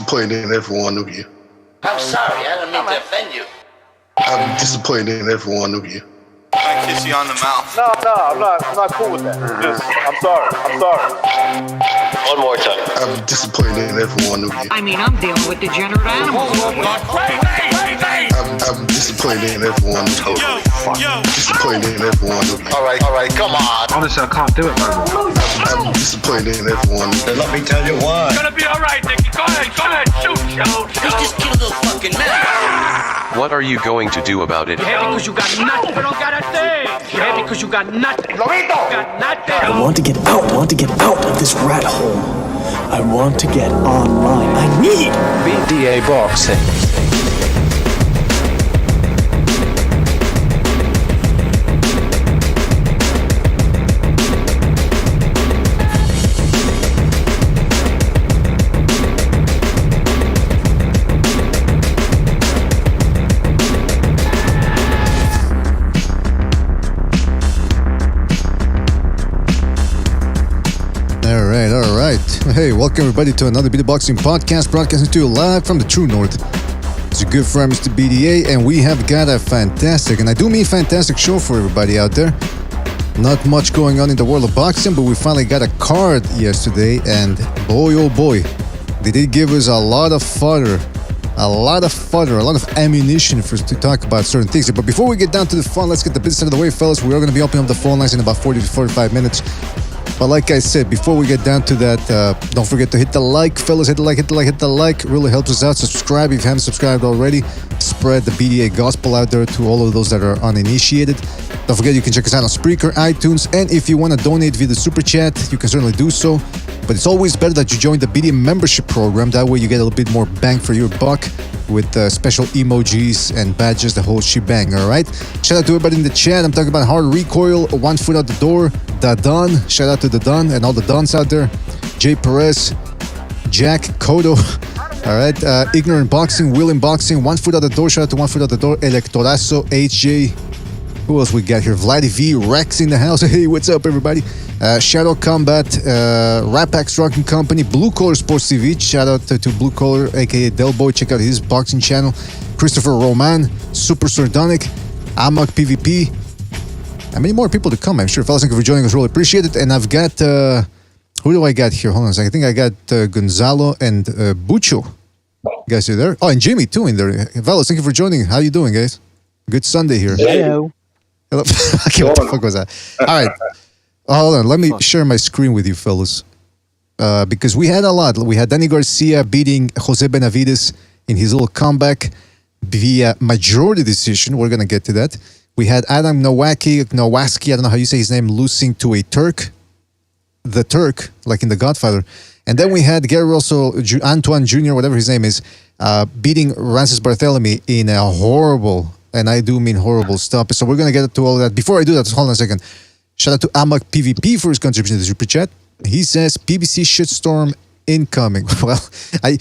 disappointed in every one of you. I'm sorry, I don't mean to offend you. I'm disappointed in every one of you. I kiss you on the mouth. No, I'm not cool with that. Just, I'm sorry. One more time. I'm disappointed in every one of you. I mean, I'm dealing with degenerate animals. I'm disappointed in every one of you. Disappointed in every one of you. All right, come on. Honestly, I can't do it no more. I'm disappointed in every one of you. Let me tell you why. It's gonna be all right, Nicky. Go ahead, shoot. We just killed those fucking men. What are you going to do about it? Yeah, because you got nothing. You don't got a thing. Yeah, because you got nothing. Got nothing. I want to get out. I want to get out of this rat hole. I want to get online. I need BDA boxing. All right. Hey, welcome everybody to another BDA Boxing podcast, broadcasting to you live from the True North. It's your good friend, Mr. BDA, and we have got a fantastic, and I do mean fantastic, show for everybody out there. Not much going on in the world of boxing, but we finally got a card yesterday, and boy, oh boy, they did give us a lot of fodder, a lot of ammunition for us to talk about certain things. But before we get down to the fun, let's get the business out of the way, fellas. We are going to be opening up the phone lines in about 40 to 45 minutes. But like I said, before we get down to that, don't forget to hit the like, fellas. Hit the like. Really helps us out. Subscribe if you haven't subscribed already. Spread the BDA gospel out there to all of those that are uninitiated. Don't forget you can check us out on Spreaker, iTunes, and if you want to donate via the Super Chat, you can certainly do so. But it's always better that you join the BDA membership program. That way you get a little bit more bang for your buck with special emojis and badges, the whole shebang, all right? Shout out to everybody in the chat. I'm talking about Hard Recoil, One Foot Out the Door, Da Don. Shout out to the Don and all the Dons out there. Jay Perez, Jack Kodo, all right? Ignorant Boxing, William Boxing, One Foot Out the Door. Shout out to One Foot Out the Door, Electorazo, HJ. Who else we got here? Vladdy V, Rex in the house. Hey, what's up, everybody? Shadow Combat, Rapax Rocking Company, Blue Collar Sports TV. Shout out to Blue Collar, aka Del Boy. Check out his boxing channel. Christopher Roman, Super Sardonic, Amok PvP. And many more people to come, I'm sure. Fellas, thank you for joining us. Really appreciate it. And I've got, who do I got here? Hold on a second. I think I got Gonzalo and Bucho. Guys, you there? Oh, and Jimmy too in there. Fellas, thank you for joining. How you doing, guys? Good Sunday here. Hello. Okay, what the fuck was that? All right. Hold on. Let me share my screen with you, fellas. Because we had a lot. We had Danny Garcia beating Jose Benavides in his little comeback via majority decision. We're going to get to that. We had Adam Nowacki, I don't know how you say his name, losing to a Turk. The Turk, like in The Godfather. And then we had Gary Russell, Antoine Jr., whatever his name is, beating Rances Barthélemy in a horrible, and I do mean horrible, stop. So we're going to get to all of that. Before I do that, hold on a second. Shout out to Amok PvP for his contribution to the Super Chat. He says, PBC shitstorm incoming. Well,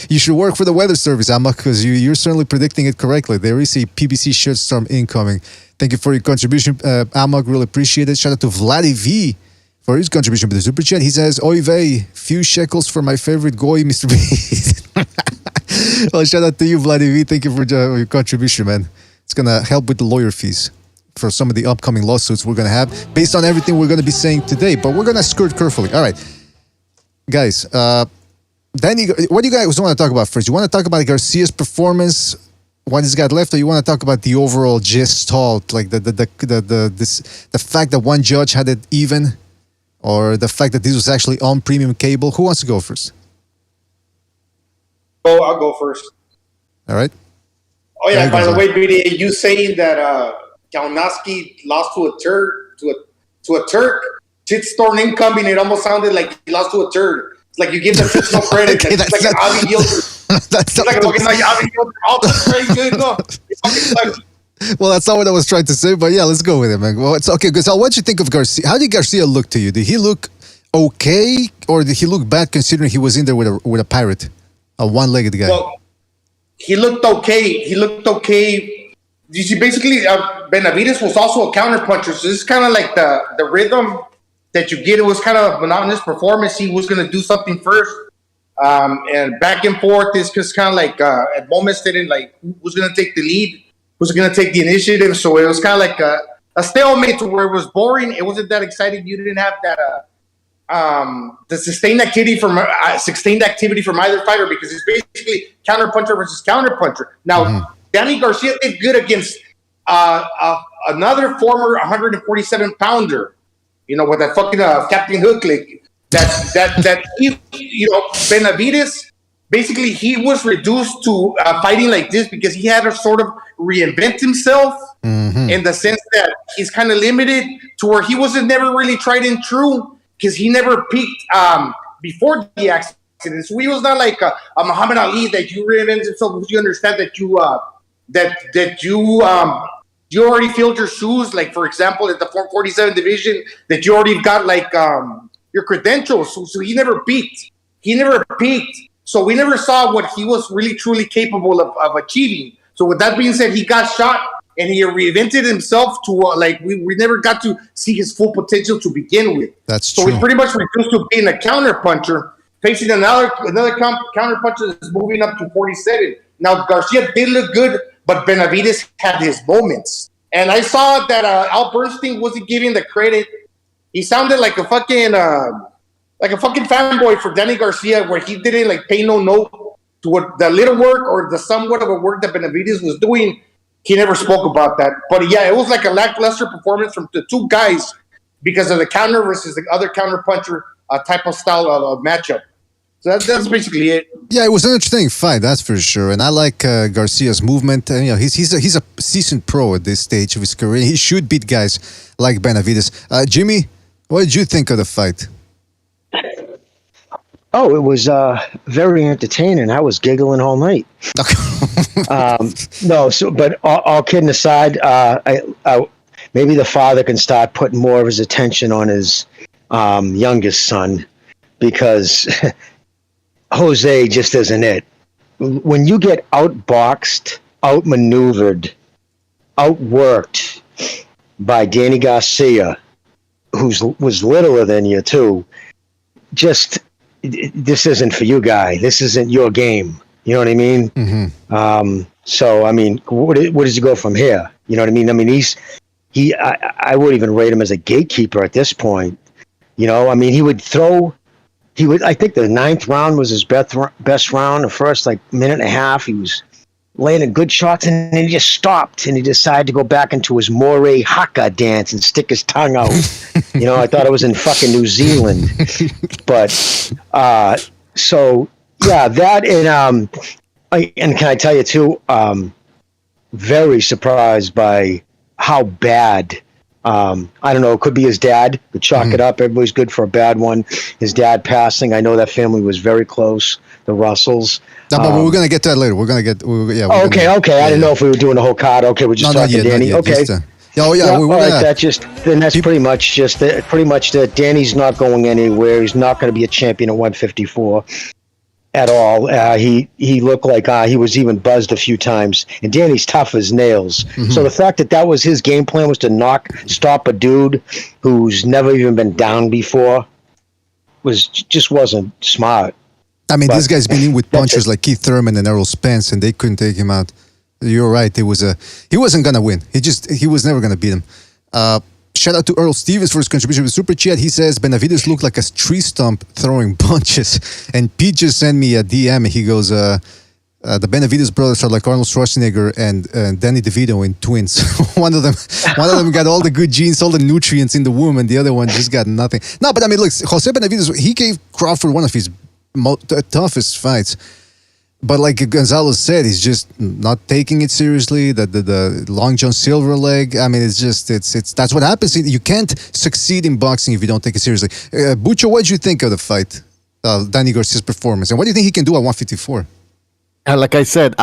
you should work for the weather service, Amok, because you're certainly predicting it correctly. There is a PBC shitstorm incoming. Thank you for your contribution, Amok. Really appreciate it. Shout out to Vladdy V for his contribution to the Super Chat. He says, Oy vey, few shekels for my favorite goy, Mr. B. Well, shout out to you, Vladdy V. Thank you for your contribution, man. It's going to help with the lawyer fees for some of the upcoming lawsuits we're going to have based on everything we're going to be saying today. But we're going to skirt carefully. All right. Guys, Danny, what do you guys want to talk about first? You want to talk about Garcia's performance, what he's got left, or you want to talk about the overall gestalt, like the fact that one judge had it even, or the fact that this was actually on premium cable? Who wants to go first? Oh, I'll go first. All right. Oh yeah. By the way, BDA, you saying that Kalinowski lost to a Turk, to a Turk, shitstorm incoming. It almost sounded like he lost to a turd. It's like you give the Turks no credit. Okay, it's like an Avi Gilbert. That's like Avi Gilbert. Oh, that's very good. No. Well, that's not what I was trying to say, but yeah, let's go with it, man. Well, it's okay. Gonzalo, what did you think of Garcia? How did Garcia look to you? Did he look okay, or did he look bad considering he was in there with a pirate, a one-legged guy? Well, he looked okay. You see, basically, Benavides was also a counterpuncher, so this is kind of like the rhythm that you get. It was kind of a monotonous performance. He was going to do something first, And back and forth. It's just kind of like at moments they didn't like who's going to take the lead, who's going to take the initiative. So it was kind of like a stalemate to where it was boring. It wasn't that exciting. You didn't have that the sustained activity from either fighter because it's basically counterpuncher versus counterpuncher. Now, Danny Garcia did good against another former 147 pounder, with that fucking Captain Hook like that he, Benavidez. Basically, he was reduced to fighting like this because he had to sort of reinvent himself in the sense that he's kind of limited to where he wasn't never really tried and true because he never peaked before the accident. So he was not like a Muhammad Ali that you reinvent yourself. You understand that you already filled your shoes. Like for example, at the 447 division, that you already got like your credentials. So he never peaked. So we never saw what he was really truly capable of achieving. So with that being said, he got shot and he reinvented himself to we never got to see his full potential to begin with. That's true. So he's pretty much reduced to being a counterpuncher, facing another counterpuncher that's moving up to 47. Now Garcia did look good, but Benavidez had his moments. And I saw that Al Bernstein wasn't giving the credit. He sounded like a fucking fanboy for Danny Garcia, where he didn't pay no note to what the little work or the somewhat of a work that Benavidez was doing. He never spoke about that. But yeah, it was like a lackluster performance from the two guys because of the counter versus the other counter puncher type of style of matchup. So that's basically it. Yeah, it was an interesting fight, that's for sure. And I like Garcia's movement. And, he's a seasoned pro at this stage of his career. He should beat guys like Benavidez. Jimmy, what did you think of the fight? Oh, it was very entertaining. I was giggling all night. But all kidding aside, maybe the father can start putting more of his attention on his youngest son because Jose just isn't it. When you get outboxed, outmaneuvered, outworked by Danny Garcia, was littler than you too, this isn't for you, guy. This isn't your game. You know what I mean? Mm-hmm. So, I mean, what does he go from here? You know what I mean? I mean, I would even rate him as a gatekeeper at this point. I mean, I think the ninth round was his best round. The first minute and a half, he was landing good shots, and then he just stopped, and he decided to go back into his Moray Haka dance and stick his tongue out. I thought it was in fucking New Zealand. But, so, yeah, that, and can I tell you, too, very surprised by how bad, I don't know, it could be his dad, but chalk it up, everybody's good for a bad one. His dad passing, I know that family was very close, the Russells. No, but we're going to get to that later. We're going to get... Okay. I didn't know if we were doing the whole card. Okay, we're just talking Danny. Okay. Then that's pretty much that Danny's not going anywhere. He's not going to be a champion at 154 at all. He looked like he was even buzzed a few times. And Danny's tough as nails. Mm-hmm. So the fact that was his game plan was to stop a dude who's never even been down before just wasn't smart. I mean, this guy's been in with punchers like Keith Thurman and Errol Spence, and they couldn't take him out. You're right. He wasn't gonna win. He was never gonna beat him. Shout out to Earl Stevens for his contribution with Super Chat. He says Benavidez looked like a tree stump throwing punches. And Pete just sent me a DM. He goes, the Benavidez brothers are like Arnold Schwarzenegger and Danny DeVito in Twins. one of them got all the good genes, all the nutrients in the womb, and the other one just got nothing. No, but I mean, look, Jose Benavidez, he gave Crawford one of his toughest fights. But like Gonzalo said, he's just not taking it seriously. The Long John Silver leg. I mean, it's that's what happens. You can't succeed in boxing if you don't take it seriously. Bucho, what did you think of the fight, Danny Garcia's performance, and what do you think he can do at 154? Like I said,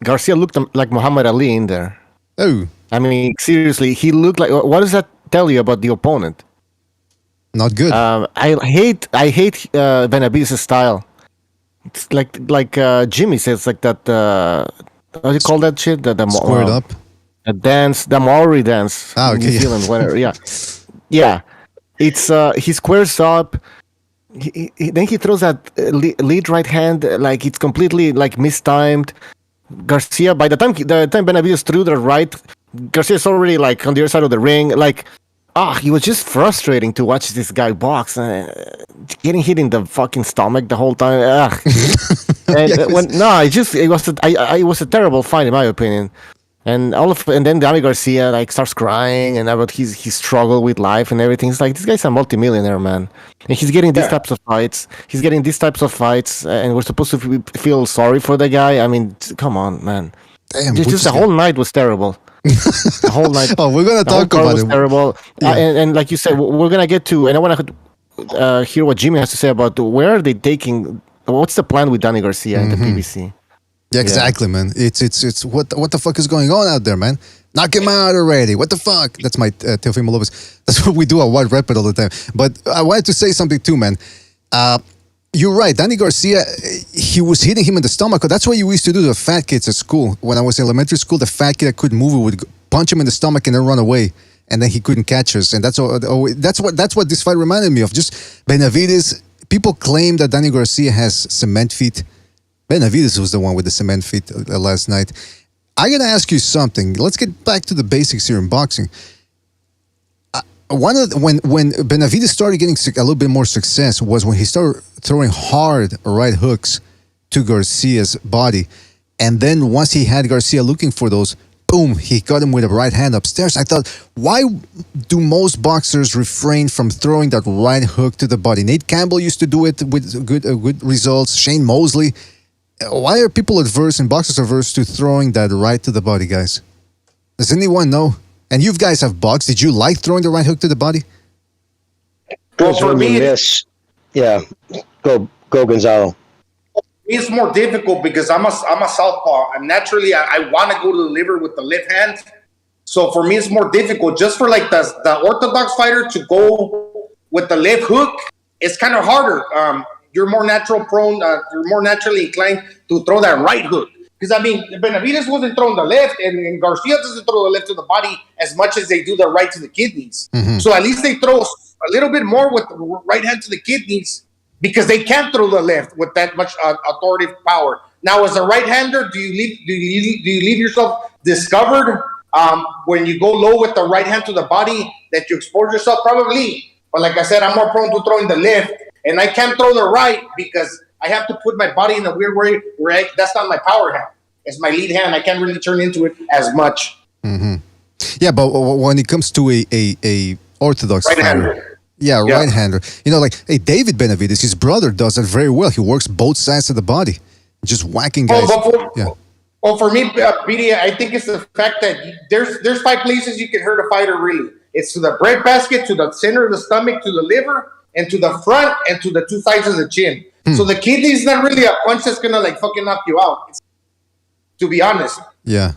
Garcia looked like Muhammad Ali in there. Oh, I mean, seriously, he looked like. What does that tell you about the opponent? Not good. I hate Benavidez' style. It's like Jimmy says, like that. What do you call that shit? The squared up. The dance, the Maori dance. Okay. New Zealand, whatever. Yeah. It's he squares up. then he throws that lead right hand like it's completely like mistimed. Garcia, by the time Benavidez threw the right, Garcia's already like on the other side of the ring. Like, he was just frustrating to watch this guy box. Getting hit in the fucking stomach the whole time. And it was a terrible fight in my opinion. And then Danny Garcia like starts crying and about his struggle with life and everything. It's like, this guy's a multimillionaire, man, and he's getting these types of fights. And we're supposed to feel sorry for the guy. I mean, come on, man. Damn, just the whole night was terrible. The whole night. We're gonna talk about it. Terrible. Yeah. And like you said, we're gonna get to. And I want to hear what Jimmy has to say about where are they taking. What's the plan with Danny Garcia and the PBC? Yeah, exactly, man. It's what the fuck is going on out there, man? Knock him out already. What the fuck? That's my Teofimo Lopez. That's what we do at White Rapid all the time. But I wanted to say something too, man. You're right. Danny Garcia, he was hitting him in the stomach. That's what you used to do to the fat kids at school. When I was in elementary school, the fat kid that couldn't move would punch him in the stomach and then run away. And then he couldn't catch us. And that's what this fight reminded me of. Just Benavidez. People claim that Danny Garcia has cement feet. Benavidez was the one with the cement feet last night. I gotta ask you something. Let's get back to the basics here in boxing. When Benavidez started getting a little bit more success was when he started throwing hard right hooks to Garcia's body, and then once he had Garcia looking for those, boom, he got him with a right hand upstairs. I thought, why do most boxers refrain from throwing that right hook to the body? Nate Campbell used to do it with good results. Shane Mosley. Why are people adverse and boxers adverse to throwing that right to the body, guys? Does anyone know? And you guys have boxed. Did you like throwing the right hook to the body? Well, for me, yeah. Go Gonzalo. It's more difficult because I'm a southpaw, and naturally I want to go to the liver with the left hand. So for me, it's more difficult. Just for like the orthodox fighter to go with the left hook, it's kind of harder. You're more you're more naturally inclined to throw that right hook. Because, I mean, Benavidez wasn't throwing the left, and Garcia doesn't throw the left to the body as much as they do the right to the kidneys. Mm-hmm. So at least they throw a little bit more with the right hand to the kidneys because they can't throw the left with that much authoritative power. Now, as a right-hander, do you leave yourself discovered when you go low with the right hand to the body that you expose yourself? Probably. But like I said, I'm more prone to throwing the left, and I can't throw the right because I have to put my body in a weird way where that's not my power hand. It's my lead hand. I can't really turn into it as much. Mm-hmm. Yeah, but when it comes to a orthodox right-hander. Right-hander. You know, like, hey, David Benavidez, his brother does that very well. He works both sides of the body, just whacking guys. Well, for me, BD, I think it's the fact that there's 5 places you can hurt a fighter, really. It's to the breadbasket, to the center of the stomach, to the liver, and to the front, and to the 2 sides of the chin. So the kidney is not really a punch that's gonna like fucking knock you out, to be honest. Yeah.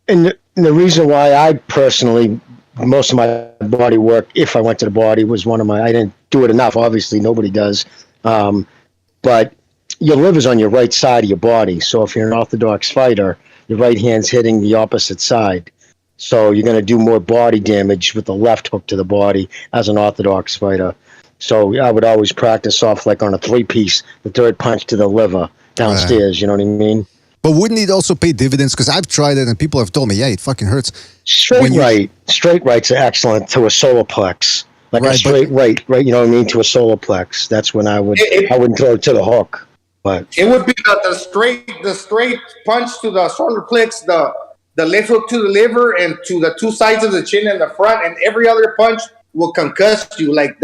And the reason why I personally, most of my body work, if I went to the body, was I didn't do it enough. Obviously, nobody does. But your liver's on your right side of your body. So if you're an orthodox fighter, your right hand's hitting the opposite side. So you're gonna do more body damage with the left hook to the body as an orthodox fighter. So I would always practice off like on a 3-piece, the third punch to the liver downstairs. You know what I mean? But wouldn't it also pay dividends? Because I've tried it and people have told me, yeah, it fucking hurts. Straight rights are excellent to a solar plex. Like a straight right, you know what I mean? To a solar plex. That's when I wouldn't throw it to the hook. But it would be the straight punch to the solar plex, the left hook to the liver, and to the 2 sides of the chin and the front, and every other punch will concuss you. Like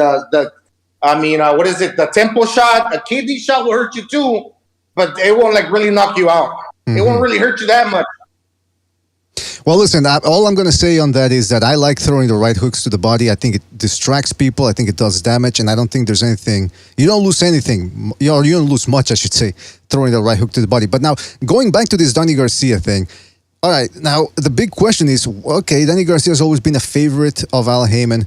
what is it? The temple shot, a kidney shot will hurt you too, but it won't like really knock you out. Mm-hmm. It won't really hurt you that much. Well, listen, all I'm going to say on that is that I like throwing the right hooks to the body. I think it distracts people. I think it does damage, and I don't think there's anything. You don't lose anything. You don't lose much, I should say, throwing the right hook to the body. But now, going back to this Danny Garcia thing, all right, now the big question is, okay, Danny Garcia has always been a favorite of Al Heyman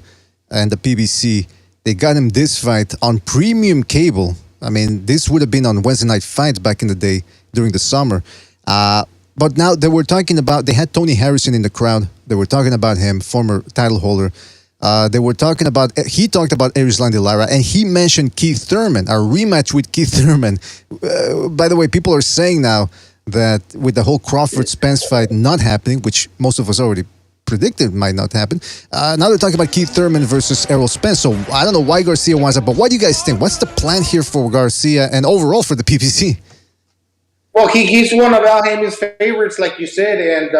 and the PBC. They got him this fight on premium cable. I mean, this would have been on Wednesday Night Fights back in the day during the summer. But now they were talking about, they had Tony Harrison in the crowd. They were talking about him, former title holder. They were talking about. He talked about Erislandy Lara, and he mentioned Keith Thurman, a rematch with Keith Thurman. By the way, people are saying now that with the whole Crawford-Spence fight not happening, which most of us already predicted might not happen. Now they're talking about Keith Thurman versus Errol Spence. So I don't know why Garcia wants it, but what do you guys think? What's the plan here for Garcia and overall for the PBC? Well, he's one of Al Haymon's favorites, like you said, and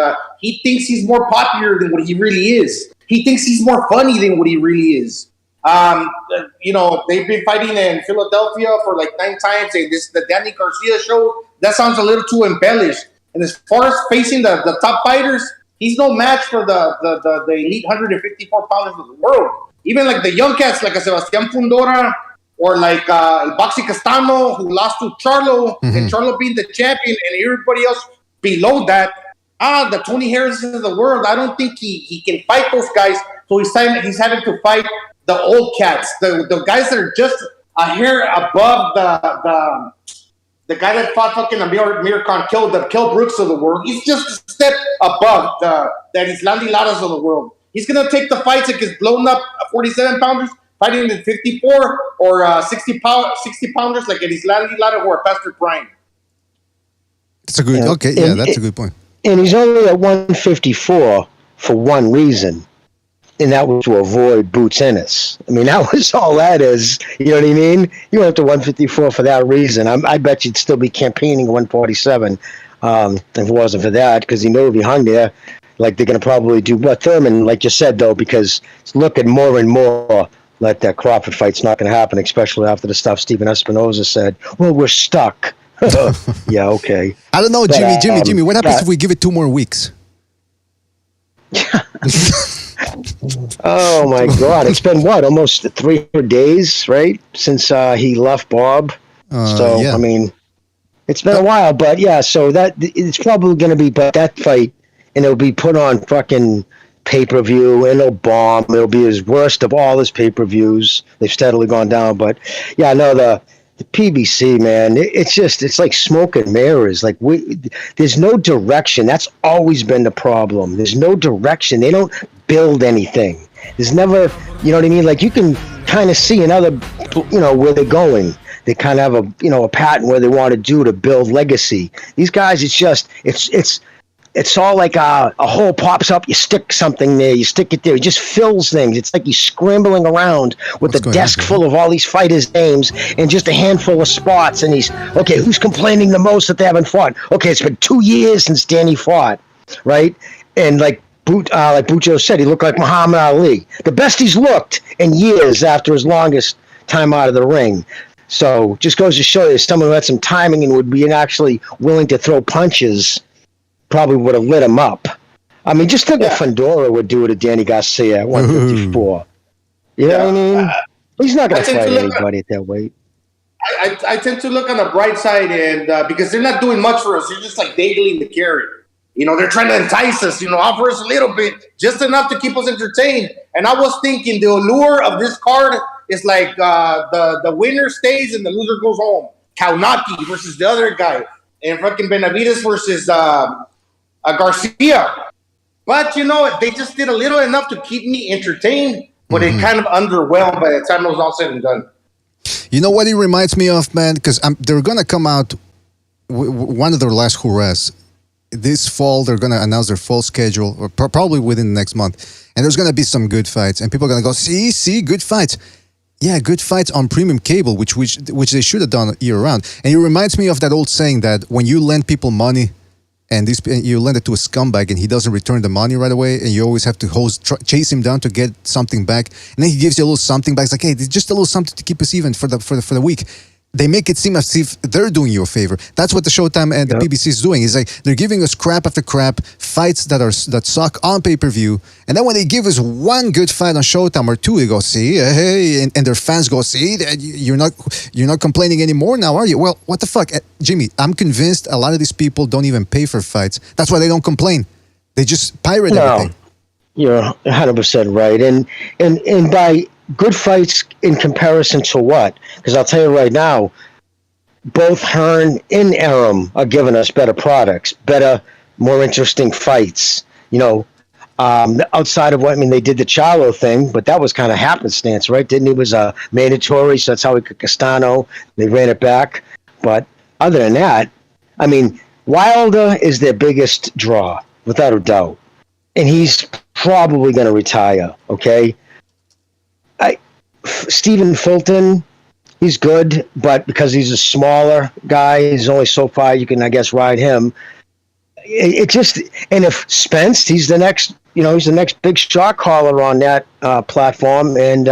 he thinks he's more popular than what he really is. He thinks he's more funny than what he really is. They've been fighting in Philadelphia for like 9 times, and the Danny Garcia show, that sounds a little too embellished. And as far as facing the top fighters, he's no match for the elite 154 pounders of the world. Even like the young cats, like Sebastian Fundora, or like Boxy Castano, who lost to Charlo, and Charlo being the champion, and everybody else below that. The Tony Harrises of the world, I don't think he can fight those guys. So he's having to fight the old cats, the guys that are just a hair above the guy that fought fucking Amir Khan, Kell Brooks of the world. He's just a step above that Erislandy Laras of the world. He's going to take the fights against blown up 47-pounders, fighting in 54 or 60 pounders like Erislandy Lara or Pastor Brian. That's a good, that's a good point. And he's only at 154 for one reason, and that was to avoid Boots Ennis. I mean, that was all that is. You know what I mean? You went up to 154 for that reason. I bet you'd still be campaigning at 147 if it wasn't for that, because he knew if he hung there, like they're going to probably do what Thurman, like you said, though, because it's looking more and more like that Crawford fight's not going to happen, especially after the stuff Stephen Espinoza said. Well, we're stuck. Yeah, okay. I don't know, Jimmy. What happens if we give it 2 more weeks? Oh my God! It's been almost 300 days, right, since he left Bob. I mean, it's been a while, but yeah. So that it's probably going to be, but that fight, and it'll be put on fucking pay-per-view, and it'll bomb. It'll be his worst of all his pay-per-views. They've steadily gone down, but yeah, no, the PBC, man, it's like smoke and mirrors. Like there's no direction. That's always been the problem. There's no direction. They don't build anything. There's never, you know what I mean? Like you can kind of see another, where they're going. They kind of have a pattern where they want to do to build legacy. These guys, it's all like a hole pops up, you stick something there, you stick it there, it just fills things. It's like he's scrambling around with a desk full of all these fighters' names and just a handful of spots, and he's, okay, who's complaining the most that they haven't fought? Okay, it's been 2 years since Danny fought, right? And like Bucho said, he looked like Muhammad Ali. The best he's looked in years after his longest time out of the ring. So just goes to show you, someone who had some timing and would be actually willing to throw punches probably would have lit him up. I mean, just think what Fundora would do to Danny Garcia at 154. You know what I mean? He's not going to fight anybody at that weight. I tend to look on the bright side, and because they're not doing much for us, they're just like dangling the carrot. They're trying to entice us, offer us a little bit, just enough to keep us entertained. And I was thinking the allure of this card is like the winner stays and the loser goes home. Kaunaki versus the other guy, and fucking Benavides versus Garcia. But they just did a little enough to keep me entertained, but it kind of underwhelmed by the time it was all said and done. You know what it reminds me of, man? Because they're gonna come out one of their last hurrahs this fall. They're gonna announce their fall schedule, or probably within the next month, and there's gonna be some good fights, and people are gonna go, see, good fights. Yeah, good fights on premium cable, which they should have done year round. And it reminds me of that old saying that when you lend people money, and you lend it to a scumbag and he doesn't return the money right away, and you always have to chase him down to get something back, and then he gives you a little something back. It's like, hey, just a little something to keep us even for the week. They make it seem as if they're doing you a favor. That's what the Showtime and the PBC is doing. Is like they're giving us crap after crap, fights that suck on pay-per-view, and then when they give us one good fight on Showtime or two, they go, see, hey, and their fans go, see, you're not complaining anymore now, are you? Well, what the fuck, Jimmy? I'm convinced a lot of these people don't even pay for fights. That's why they don't complain. They just pirate everything. You're 100% right, and by good fights in comparison to what? Because I'll tell you right now, both Hearn and Arum are giving us better products, better, more interesting fights. Outside of what, I mean, they did the Charlo thing, but that was kind of happenstance, right? Didn't he? Was mandatory, so that's how he got Castano. They ran it back. But other than that, I mean, Wilder is their biggest draw, without a doubt. And he's probably going to retire, okay? Stephen Fulton, he's good, but because he's a smaller guy, he's only so far you can, I guess, ride him. It just, and if Spence, he's the next big shot caller on that platform. And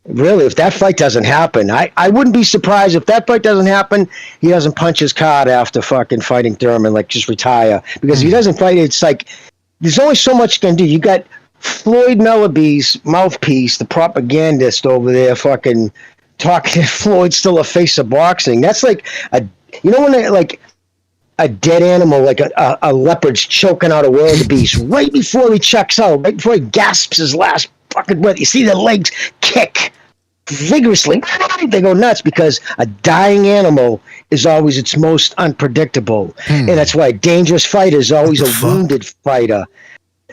really, if that fight doesn't happen, I wouldn't be surprised if that fight doesn't happen. He doesn't punch his card after fucking fighting Thurman, like just retire. Because if he doesn't fight, it's like, there's only so much you can do. You got Floyd Melloby's mouthpiece, the propagandist over there, fucking talking to Floyd's still a face of boxing. That's like a dead animal, like a leopard's choking out a wildebeest right before he checks out, right before he gasps his last fucking breath. You see the legs kick vigorously. They go nuts because a dying animal is always its most unpredictable. And that's why a dangerous fighter is always a wounded fighter.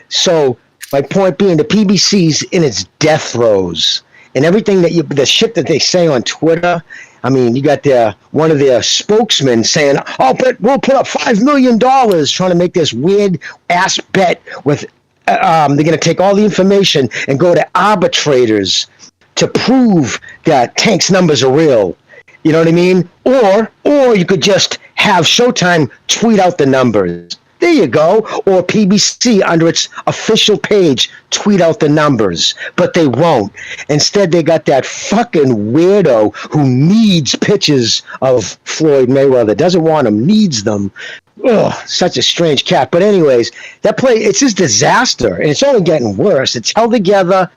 So my point being, the PBC's in its death throes. And everything the shit that they say on Twitter, I mean, you got one of their spokesmen saying, "Oh, but we'll put up $5 million," trying to make this weird ass bet with. They're going to take all the information and go to arbitrators to prove that Tank's numbers are real. You know what I mean? Or you could just have Showtime tweet out the numbers. There you go. Or PBC under its official page tweet out the numbers. But they won't. Instead, they got that fucking weirdo who needs pictures of Floyd Mayweather. Doesn't want them, needs them. Ugh, such a strange cat. But anyways, that play, it's just disaster. And it's only getting worse. It's held together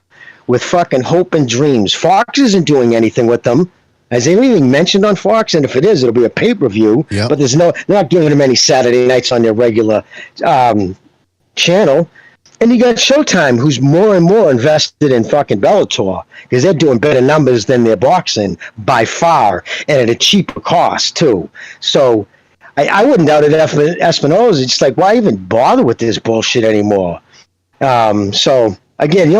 with fucking hope and dreams. Fox isn't doing anything with them. Has anything mentioned on Fox? And if it is, it'll be a pay-per-view. Yep. But they're not giving them any Saturday nights on their regular channel. And you got Showtime, who's more and more invested in fucking Bellator because they're doing better numbers than their boxing by far, and at a cheaper cost too. So I wouldn't doubt it. Espinosa, it's like, why even bother with this bullshit anymore? So again,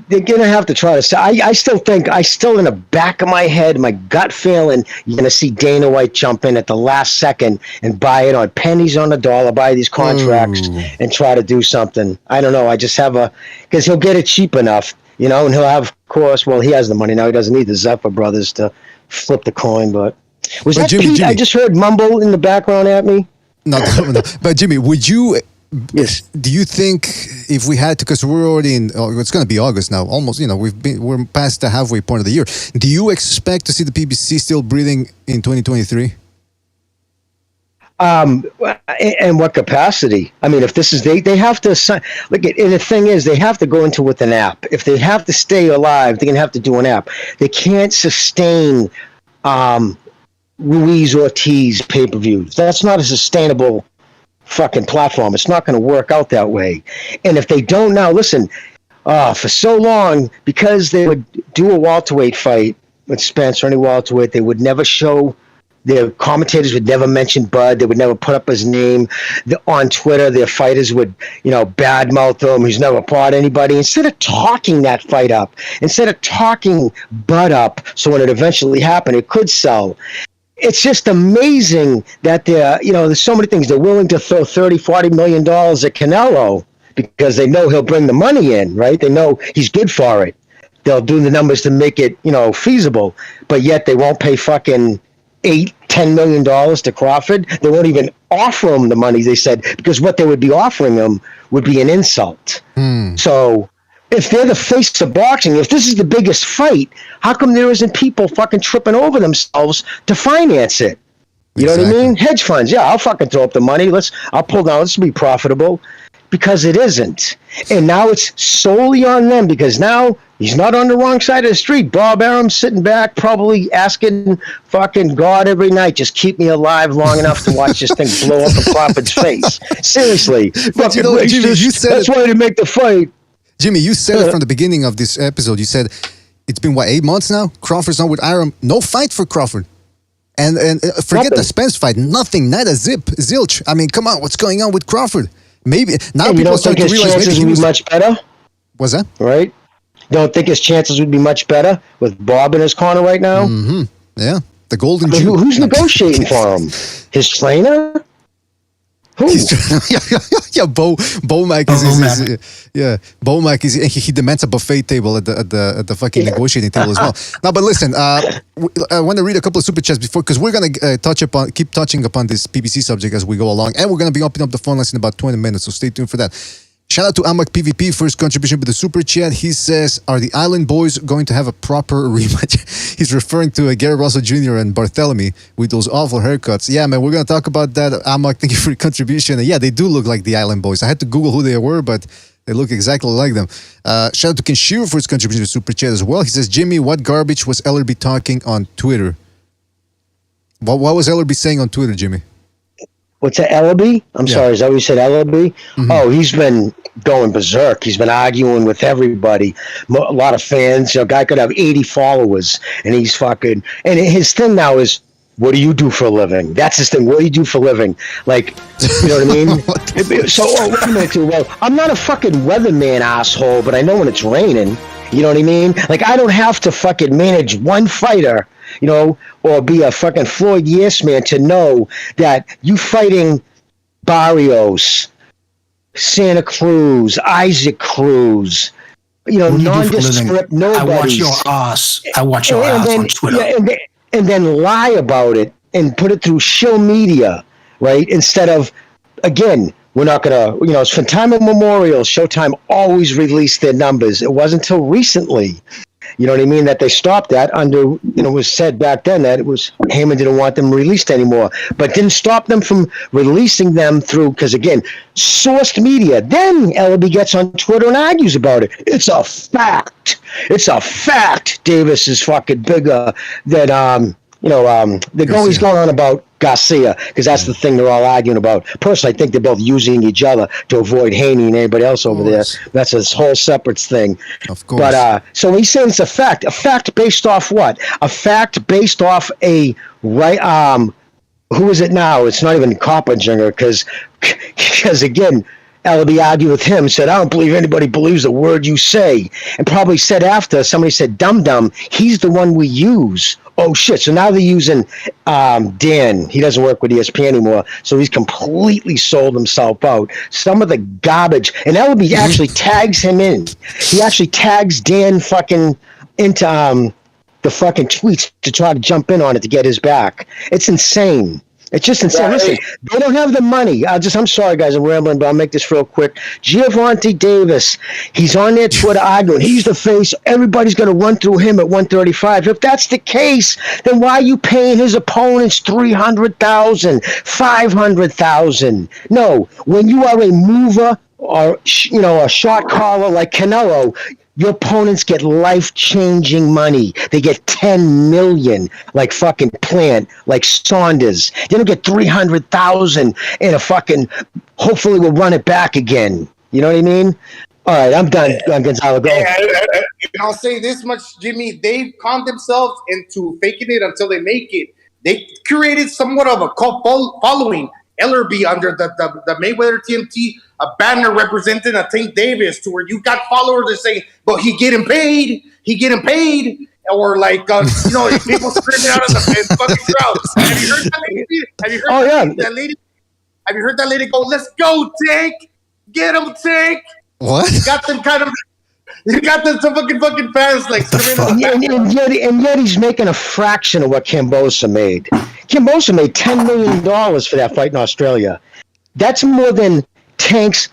they're gonna have to try to. I still in the back of my head, my gut feeling, you're gonna see Dana White jump in at the last second and buy it on pennies on the dollar, buy these contracts and try to do something. I don't know. I just have because he'll get it cheap enough, and he'll have, of course. Well, he has the money now. He doesn't need the Zephyr brothers to flip the coin. But was that Jimmy, Pete? I just heard mumble in the background at me. No. But Jimmy, would you? Yes. Do you think if we had to, because we're already in, it's going to be August now, almost, we're past the halfway point of the year. Do you expect to see the PBC still breathing in 2023? In what capacity? I mean, if this is, they have to sign, and the thing is, they have to go into with an app. If they have to stay alive, they're going to have to do an app. They can't sustain Ruiz Ortiz pay-per-views. That's not a sustainable fucking platform. It's not going to work out that way. And if they don't now, listen, for so long, because they would do a welterweight fight with Spence or any welterweight, they would never show, their commentators would never mention Bud. They would never put up his name on Twitter. Their fighters would, badmouth him. He's never fought anybody. Instead of talking that fight up, instead of talking Bud up, so when it eventually happened, it could sell. It's just amazing that there's so many things. They're willing to throw $30-40 million at Canelo because they know he'll bring the money in, right? They know he's good for it. They'll do the numbers to make it, feasible, but yet they won't pay fucking $8-10 million to Crawford. They won't even offer him the money, they said, because what they would be offering him would be an insult. So if they're the face of boxing, if this is the biggest fight, how come there isn't people fucking tripping over themselves to finance it? You know what I mean? Hedge funds, yeah, I'll fucking throw up the money. I'll pull down. This will be profitable, because it isn't. And now it's solely on them, because now he's not on the wrong side of the street. Bob Arum's sitting back, probably asking fucking God every night, just keep me alive long enough to watch this thing blow up in Crawford's face. Seriously. But Jimmy, you said that's why they make the fight. Jimmy, you said it from the beginning of this episode. You said it's been 8 months now. Crawford's not with Arum. No fight for Crawford, and forget the Spence fight. Nothing, not a zip, zilch. I mean, come on, what's going on with Crawford? Maybe now And you people don't are starting think to his realize maybe chances he would was. be much better, Was that? right? Don't think his chances would be much better with Bob in his corner right now? Mm-hmm. Yeah, the golden I mean, Jew. who's negotiating for him? His trainer? Who? Yeah, Bomac is he demands a buffet table at the fucking negotiating table as well. Now, but listen, I want to read a couple of super chats before, because we're gonna keep touching upon this PBC subject as we go along, and we're gonna be opening up the phone lines in about 20 minutes. So stay tuned for that. Shout out to Amak PvP for his contribution with the super chat. He says, "Are the Island Boys going to have a proper rematch?" He's referring to Gary Russell Jr. and Barthélemy with those awful haircuts. Yeah, man, we're going to talk about that. Amak, thank you for your contribution. And yeah, they do look like the Island Boys. I had to Google who they were, but they look exactly like them. Shout out to Kenshiro for his contribution to super chat as well. He says, "Jimmy, what garbage was Ellerby talking on Twitter?" What was Ellerby saying on Twitter, Jimmy? What's that, Ellerby? I'm sorry, is that what you said, Ellerby? Mm-hmm. Oh, he's been going berserk. He's been arguing with everybody. A lot of fans. A guy could have 80 followers, and he's fucking... And his thing now is, what do you do for a living? That's his thing. What do you do for a living? Like, you know what I mean? So, wait a minute, too. Well, I'm not a fucking weatherman asshole, but I know when it's raining. You know what I mean? Like, I don't have to fucking manage one fighter, you know, or be a fucking Floyd Yes man to know that you fighting Barrios, Santa Cruz, Isaac Cruz, you know, nondescript nobodies. I watch your ass. I watch your ass on Twitter. Yeah, and then lie about it and put it through shill media, right? Instead of, again, we're not going to, you know, it's from time immemorial, Showtime always released their numbers. It wasn't until recently, you know what I mean, that they stopped that under, you know, it was said back then that it was, Heyman didn't want them released anymore, but didn't stop them from releasing them through, because again, sourced media. Then Ellerby gets on Twitter and argues about it. It's a fact. It's a fact Davis is fucking bigger than, he's going on about Garcia, because that's the thing they're all arguing about. Personally, I think they're both using each other to avoid Haney and anybody else over there. That's a whole separate thing. Of course. But so he's saying it's a fact. A fact based off what? A fact based off a right. Who is it now? It's not even Coppinger, because again, Ellerby argued with him, said, "I don't believe anybody believes a word you say," and probably said after somebody said, "Dum-dum, he's the one we use." Oh shit! So now they're using Dan. He doesn't work with ESPN anymore, so he's completely sold himself out. Some of the garbage, and Ellerby actually tags him in. He actually tags Dan fucking into the fucking tweets to try to jump in on it to get his back. It's insane. It's just insane. Yeah, Listen, they don't have the money. I'm sorry, guys, I'm rambling, but I'll make this real quick. Gervonta Davis, he's on their Twitter arguing. He's the face. Everybody's going to run through him at 135. If that's the case, then why are you paying his opponents $300,000, $500,000? No, when you are a mover or, you know, a shot caller like Canelo, your opponents get life-changing money. They get $10 million, like fucking Plant, like Saunders. They don't get $300,000 in a fucking. Hopefully, we'll run it back again. You know what I mean? All right, I'm done. Gonzalo, go. And I'll say this much, Jimmy. They've conned themselves into faking it until they make it. They created somewhat of a cult following. Ellerby under the Mayweather TMT, a banner representing a Tank Davis, to where you got followers that say, but he getting paid, or like, you know, people screaming out of the fucking crowd. Have you heard that lady? Have you heard that lady go, "Let's go, Tank, get him, Tank"? What? You got them some fucking fans like screaming. And yet he's making a fraction of what Cambosa made. Cambosa made $10 million for that fight in Australia. That's more than Tank's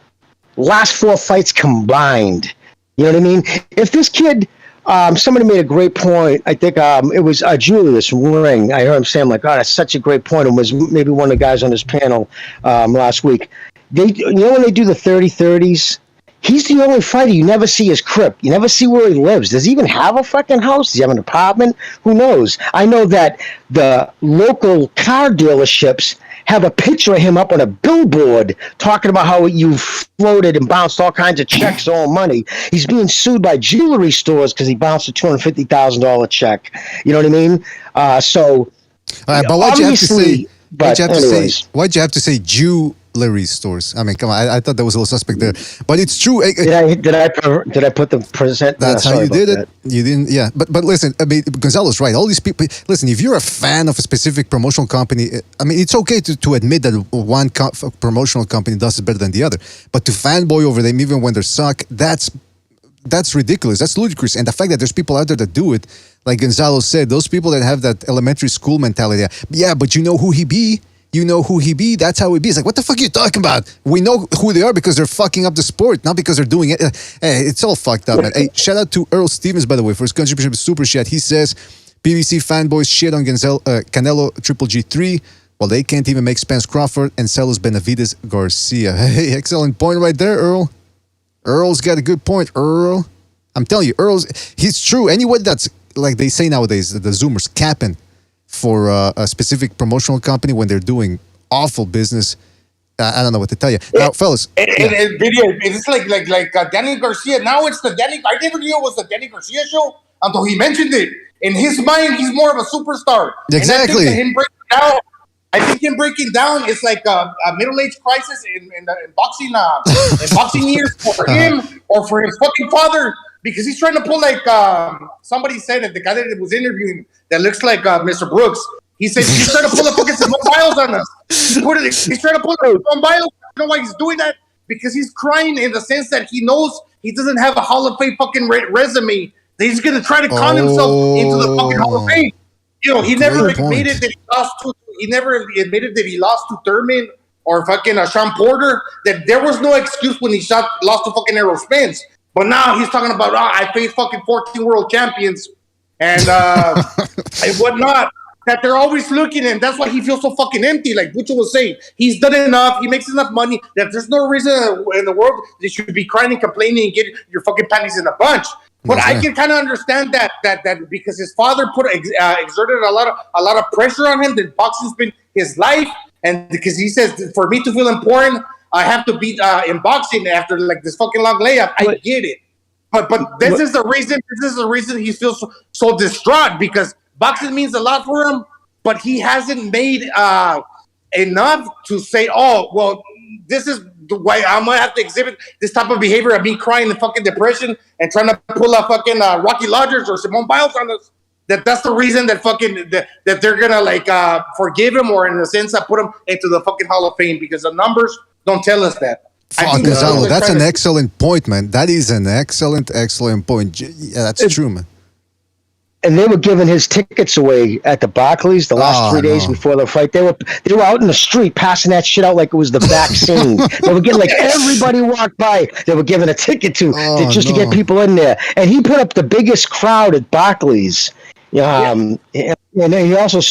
last 4 fights combined. You know what I mean? If this kid, somebody made a great point. I think it was Julius Ring. I heard him saying, like, "God, that's such a great point." And was maybe one of the guys on this panel last week. You know when they do the 30-30s? He's the only fighter you never see his crib. You never see where he lives. Does he even have a fucking house? Does he have an apartment? Who knows? I know that the local car dealerships have a picture of him up on a billboard talking about how you floated and bounced all kinds of checks, all money. He's being sued by jewelry stores because he bounced a $250,000 check. You know what I mean? But why'd you have to say? Why'd you have to say cutlery stores. I mean, come on, I thought that was a little suspect there, but it's true. Did I put the present? That's how you did it. You didn't, yeah. But listen, I mean, Gonzalo's right. All these people, listen. If you're a fan of a specific promotional company, I mean, it's okay to admit that one promotional company does it better than the other, but to fanboy over them even when they suck, that's ridiculous. That's ludicrous. And the fact that there's people out there that do it, like Gonzalo said, those people that have that elementary school mentality. Yeah, but you know who he be. You know who he be. That's how he be. It's like, what the fuck are you talking about? We know who they are because they're fucking up the sport, not because they're doing it. Hey, it's all fucked up, man. Hey, shout out to Earl Stevens, by the way, for his contribution to Super Chat. He says, PBC fanboys shit on Canelo Triple G3. Well, they can't even make Spence Crawford and Celos Benavides Garcia. Hey, excellent point right there, Earl. Earl's got a good point, Earl. I'm telling you, he's true. Anyone that's, like they say nowadays, the Zoomers, capping for a specific promotional company when they're doing awful business, I don't know what to tell you. Now, fellas. It's like Danny Garcia. Now it's the Danny. I never knew it was the Danny Garcia show until he mentioned it. In his mind, he's more of a superstar. Exactly. I think him breaking down is like a middle-age crisis in boxing years for him or for his fucking father, because he's trying to pull like somebody said that the guy that was interviewing that looks like Mr. Brooks. He said he's trying to pull the fucking Simone Biles on us. He's trying to pull the Simone Biles. You know why he's doing that? Because he's crying in the sense that he knows he doesn't have a Hall of Fame fucking resume. That he's gonna try to con himself into the fucking Hall of Fame. You know, he never admitted that he lost to. He never admitted that he lost to Thurman or fucking Sean Porter. That there was no excuse when he lost to fucking Errol Spence. But now he's talking about I faced fucking 14 world champions and and whatnot. That they're always looking, and that's why he feels so fucking empty. Like Bucho was saying, he's done enough. He makes enough money that there's no reason in the world that you should be crying and complaining and get your fucking panties in a bunch. But I can kind of understand that because his father exerted a lot of pressure on him. That boxing's been his life, and because he says for me to feel important, I have to be in boxing after like this fucking long layup. I get it, but this is the reason. This is the reason he feels so distraught, because boxing means a lot for him, but he hasn't made enough to say, oh, well, this is the way I'm going to have to exhibit this type of behavior of me crying in fucking depression and trying to pull a fucking Rocky Lodgers or Simone Biles on us. That's the reason that fucking that they're going to like forgive him, or in a sense, put him into the fucking Hall of Fame, because the numbers don't tell us that. Gonzalo, that's an excellent point, man. That is an excellent point. Yeah, that's true, man. And they were giving his tickets away at the Barclays the last 3 days before the fight. They were out in the street passing that shit out like it was the vaccine. They were getting like everybody walked by. They were giving a ticket to get people in there. And he put up the biggest crowd at Barclays. And he also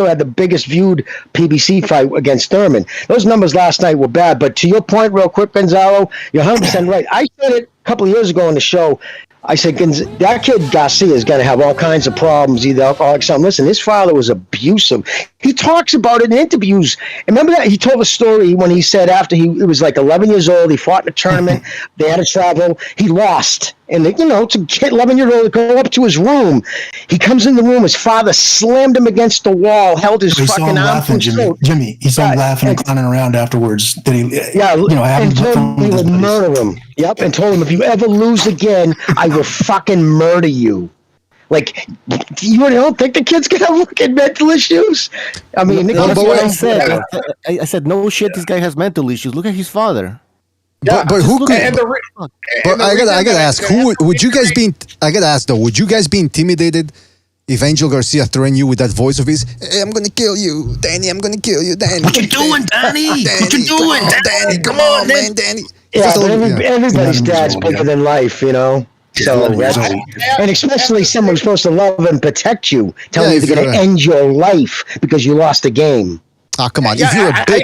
had the biggest viewed PBC fight against Thurman. Those numbers last night were bad. But to your point, real quick, Gonzalo, you're 100% right. I said it a couple of years ago on the show. I said, that kid Garcia is going to have all kinds of problems, either alcoholic or something. Listen, his father was abusive. He talks about it in interviews. And remember that? He told a story when he said after he was like 11 years old, he fought in a tournament, they had to travel, he lost. And, to get 11-year-old to go up to his room, he comes in the room, his father slammed him against the wall, held his fucking arm from his throat. Jimmy, he saw him laughing and clowning around afterwards. That he, and told him he would murder him. Yep, and told him, if you ever lose again, I will fucking murder you. Like, you don't think the kid's gonna have fucking mental issues? I mean, that's what I said. I said, no shit, this guy has mental issues. Look at his father. Yeah, but who could? I gotta ask, would you guys be? I gotta ask though, would you guys be intimidated if Angel Garcia threatened you with that voice of his? Hey, I'm gonna kill you, Danny. I'm gonna kill you, Danny. What you doing, Danny? What you doing, Danny? Come on, man, Danny. Yeah, everybody's dad's bigger than life, So, and especially someone who's supposed to love and protect you, telling you they're going to end your life because you lost a game. Oh, come on! If you're a bitch,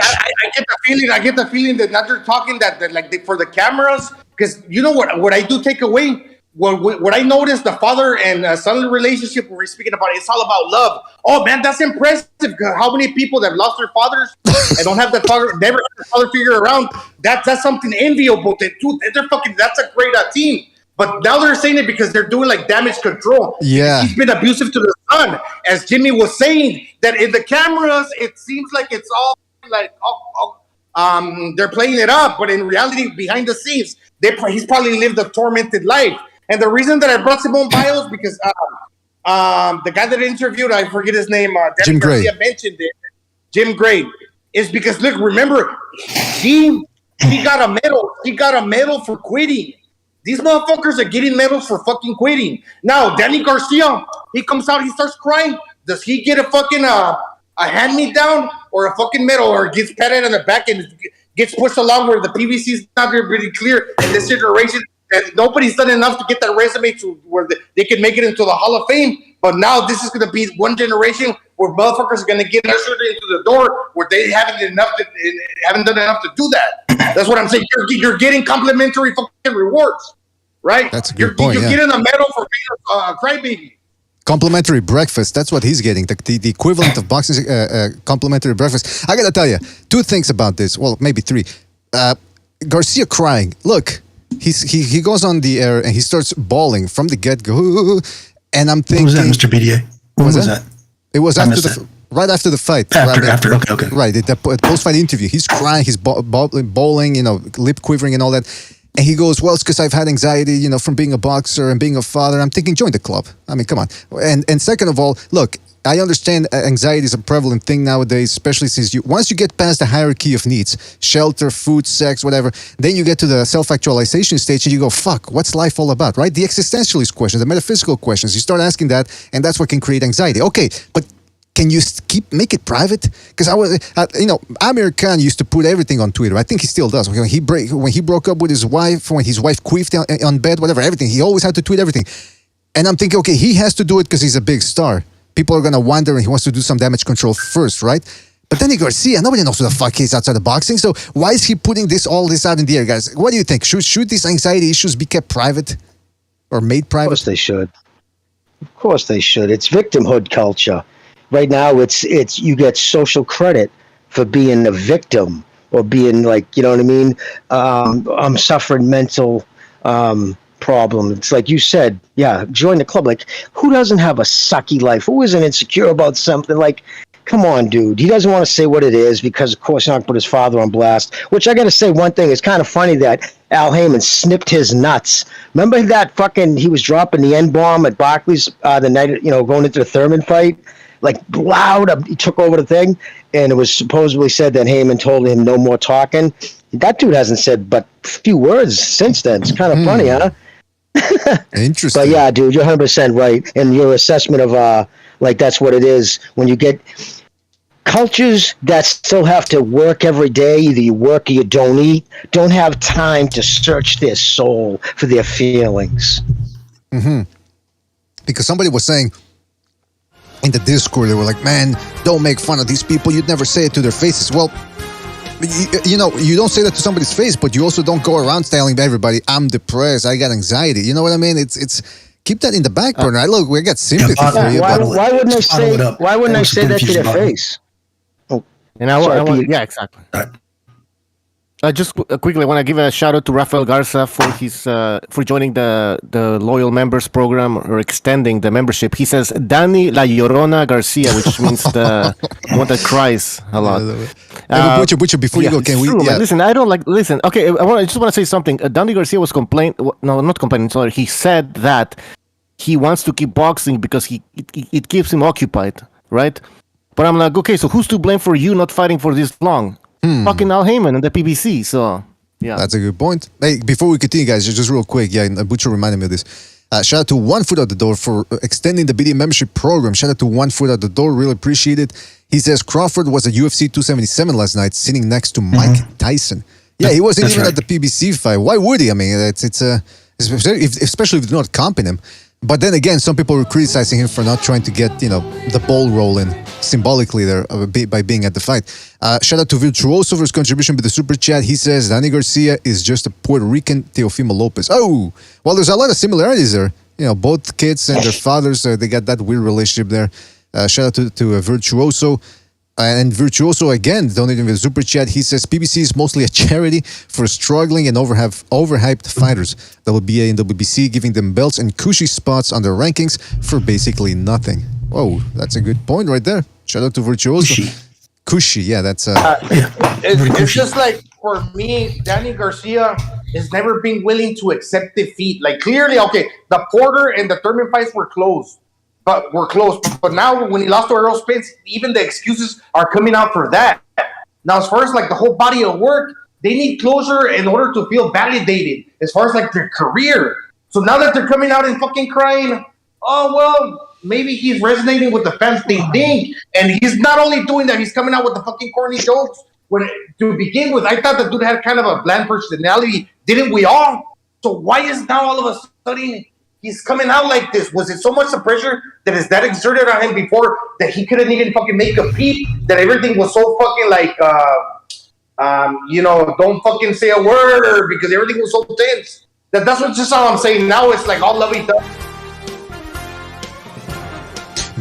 I get the feeling that now they're talking that like for the cameras, because you know what I do take away. What I noticed, the father and son relationship we're speaking about, it's all about love. Oh man, that's impressive. How many people that have lost their fathers and don't have that father, never had their father figure around? That's something enviable. That's a great team. But now they're saying it because they're doing like damage control. Yeah, he's been abusive to the son, as Jimmy was saying. That in the cameras, it seems like it's all like they're playing it up, but in reality, behind the scenes, he's probably lived a tormented life. And the reason that I brought Simone Biles because the guy that interviewed, I forget his name, Jim Gray, mentioned it. Jim Gray is because look, remember, he got a medal. He got a medal for quitting. These motherfuckers are getting medals for fucking quitting. Now, Danny Garcia, he comes out, he starts crying. Does he get a fucking a hand-me-down or a fucking medal, or gets patted on the back and gets pushed along where the PBC is not really clear in this generation? And nobody's done enough to get that resume to where they can make it into the Hall of Fame. But now this is going to be one generation where motherfuckers are going to get ushered into the door where they haven't done enough to do that. That's what I'm saying. You're getting complimentary fucking rewards, right? That's a good point. You're getting a medal for being a crybaby. Complimentary breakfast. That's what he's getting. The equivalent of boxing complimentary breakfast. I got to tell you, two things about this. Well, maybe three. Garcia crying. Look. He goes on the air and he starts bawling from the get-go, and I'm thinking, what was that, Mr. BDA? When was that? It was right after the fight. After, okay. Right, the post-fight interview. He's crying, he's bawling, lip quivering and all that. And he goes, well, it's because I've had anxiety, from being a boxer and being a father. I'm thinking, join the club. I mean, come on. And second of all, look, I understand anxiety is a prevalent thing nowadays, especially since once you get past the hierarchy of needs, shelter, food, sex, whatever, then you get to the self-actualization stage and you go, fuck, what's life all about, right? The existentialist questions, the metaphysical questions, you start asking that, and that's what can create anxiety. Okay, but can you make it private? Because Amir Khan used to put everything on Twitter. I think he still does. When he broke up with his wife, when his wife queefed on bed, whatever, everything, he always had to tweet everything. And I'm thinking, okay, he has to do it because he's a big star. People are going to wonder, and he wants to do some damage control first, right? But then Garcia, nobody knows who the fuck he is outside of boxing. So why is he putting all this out in the air, guys? What do you think? Should these anxiety issues be kept private or made private? Of course they should. Of course they should. It's victimhood culture. Right now, it's you get social credit for being a victim or being like, you know what I mean? I'm suffering mental problem. It's like you said, yeah, join the club. Like, who doesn't have a sucky life? Who isn't insecure about something? Like, come on, dude. He doesn't want to say what it is because, of course, he's not going to put his father on blast. Which I got to say one thing. It's kind of funny that Al Heyman snipped his nuts. Remember that he was dropping the N-bomb at Barclays the night, going into the Thurman fight? Like, loud. He took over the thing, and it was supposedly said that Heyman told him no more talking. That dude hasn't said but a few words since then. It's kind of funny, huh? Interesting. But yeah, dude, you're 100% right. And your assessment of that's what it is. When you get cultures that still have to work every day, either you work or you don't eat, don't have time to search their soul for their feelings. Mm-hmm. Because somebody was saying in the Discord, they were like, man, don't make fun of these people. You'd never say it to their faces. Well, you don't say that to somebody's face, but you also don't go around telling everybody, I'm depressed, I got anxiety. You know what I mean? It's keep that in the back burner. Look, we got sympathy for you. Why wouldn't I say that to their face? Oh, and yeah, exactly. I just quickly want to give a shout out to Rafael Garza for his for joining the loyal members program or extending the membership. He says Danny La Llorona Garcia, which means the one that cries a lot. Butcher, before you go, can we? Yeah. Listen, I don't like. Listen, okay, I just want to say something. Danny Garcia was not complaining. Sorry, he said that he wants to keep boxing because it keeps him occupied, right? But I'm like, okay, so who's to blame for you not fighting for this long? Fucking Al Heyman and the PBC, so yeah. That's a good point. Hey, before we continue, guys, just real quick, Butcher reminded me of this. Shout out to One Foot Out the Door for extending the BDA membership program. Shout out to One Foot Out the Door, really appreciate it. He says Crawford was at UFC 277 last night, sitting next to Mike Tyson. Yeah, he wasn't even at the PBC fight. Why would he? I mean, especially if they're not comping him. But then again, some people were criticizing him for not trying to get, the ball rolling symbolically there by being at the fight. Shout out to Virtuoso for his contribution with the super chat. He says Danny Garcia is just a Puerto Rican Teofimo Lopez. Oh, well, there's a lot of similarities there. Both kids and their fathers, they got that weird relationship there. Shout out to Virtuoso. And Virtuoso, again, donating with the super chat, he says PBC is mostly a charity for struggling and overhyped fighters. WBA and WBC giving them belts and cushy spots on their rankings for basically nothing. Whoa, that's a good point right there. Shout out to Virtuoso. cushy. Yeah, that's it's just like for me, Danny Garcia has never been willing to accept defeat. Like clearly, okay, the Porter and the Thurman fights were close. But now when he lost to Errol Spence, even the excuses are coming out for that. Now, as far as like the whole body of work, they need closure in order to feel validated as far as like their career. So now that they're coming out and fucking crying, oh, well, maybe he's resonating with the fans, they think. And he's not only doing that, he's coming out with the fucking corny jokes. When to begin with, I thought the dude had kind of a bland personality. Didn't we all? So why is now all of a sudden he's coming out like this? Was it so much the pressure that is that exerted on him before that he couldn't even fucking make a peep? That everything was so fucking like, don't fucking say a word because everything was so tense. That's what just all I'm saying. Now it's like all lovey-dovey.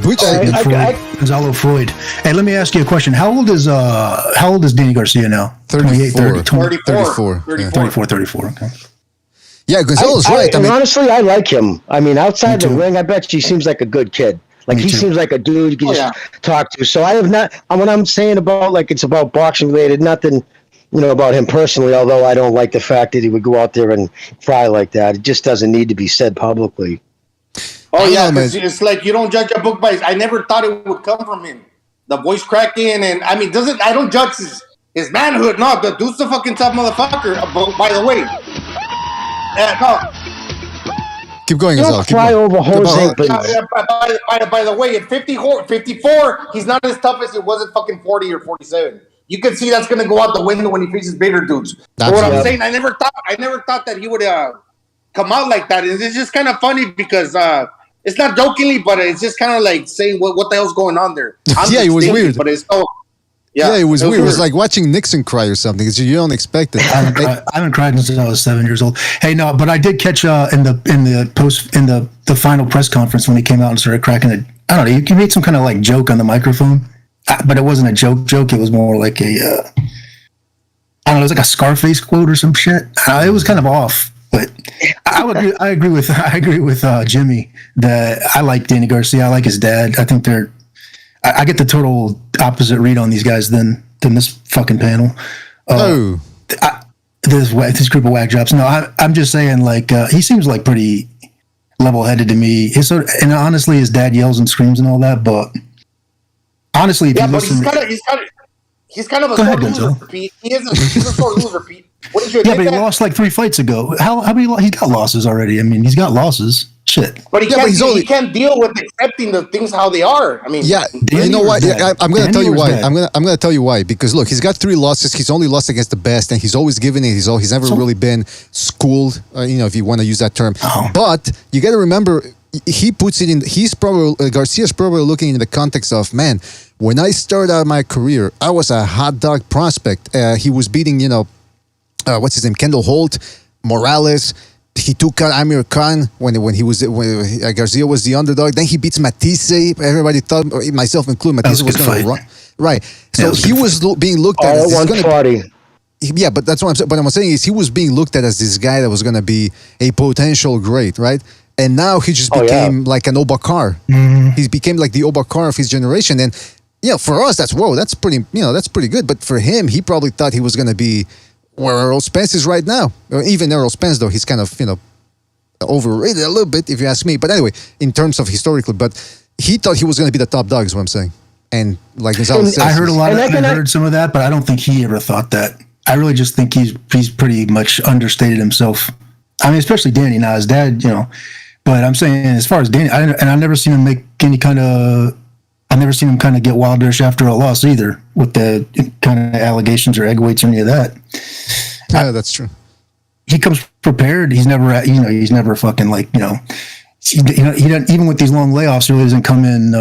Gonzalo Freud. Hey, let me ask you a question. How old is Danny Garcia now? 34. 34. Okay. Yeah, Gonzalo's right. And honestly, I like him. I mean, outside the ring, I bet he seems like a good kid. Like he seems like a dude you can just talk to. So I have not. What I'm saying about like it's about boxing related, nothing, about him personally. Although I don't like the fact that he would go out there and fry like that. It just doesn't need to be said publicly. Oh yeah, it's like you don't judge a book by. I never thought it would come from him. The voice cracking, and I mean, I don't judge his manhood. No, the dude's the fucking tough motherfucker. By the way, no. Keep going, Gonzalo. Fly over Jose. By the way, at 54, he's not as tough as he was at fucking 40 or 47. You can see that's gonna go out the window when he faces bigger dudes. But what I'm saying, I never thought that he would come out like that. And it's just kind of funny because it's not jokingly, but it's just kind of like saying what the hell's going on there. Yeah, it was weird. But it's it was weird. It was like watching Nixon cry or something. You don't expect it. I haven't cried since I was 7 years old. Hey, no, but I did catch in the final press conference when he came out and started cracking it. I don't know. He made some kind of like joke on the microphone, but it wasn't a joke. It was more like I don't know. It was like a Scarface quote or some shit. It was kind of off. But I agree with Jimmy that I like Danny Garcia. I like his dad. I think I get the total opposite read on these guys than this fucking panel. This group of whack jobs. No, I'm just saying like he seems like pretty level-headed to me. And honestly, his dad yells and screams and all that. But honestly, if you listen, he's kind of a sore loser, Pete. He's a sore loser, Pete. What did you but he lost like 3 fights ago. How many? He's got losses already. I mean, he's got losses. Shit. But he can't deal with accepting the things how they are. I mean, you know what? I'm going to tell you why. I'm going to tell you why. Because look, he's got 3 losses. He's only lost against the best, and he's always given it. He's never really been schooled. If you want to use that term. Oh. But you got to remember, he puts it in. Garcia's probably looking in the context of, man, when I started out my career, I was a hot dog prospect. He was beating, what's his name, Kendall Holt, Morales. He took out Amir Khan when Garcia was the underdog. Then he beats Matisse. Everybody thought, myself included, Matisse was going to run. Right. So he was being looked at as 140. Yeah, but that's what I'm saying. What I'm saying is he was being looked at as this guy that was going to be a potential great, right? And now he just became like an Obakar. Mm-hmm. He became like the Obakar of his generation. And for us, that's pretty good. But for him, he probably thought he was going to be where Errol Spence is right now. Or even Errol Spence, though, he's kind of, overrated a little bit, if you ask me. But anyway, in terms of historically, but he thought he was going to be the top dog, is what I'm saying. And like Gonzalo says, I heard a lot I heard some of that, but I don't think he ever thought that. I really just think he's pretty much understated himself. I mean, especially Danny, now his dad, But I'm saying, as far as Danny, I've never seen him make any kind of. I've never seen him kind of get wildish after a loss either, with the kind of allegations or egg weights or any of that. Yeah, that's true. He comes prepared. He's never, he's never fucking like, he doesn't, even with these long layoffs, he really doesn't come in.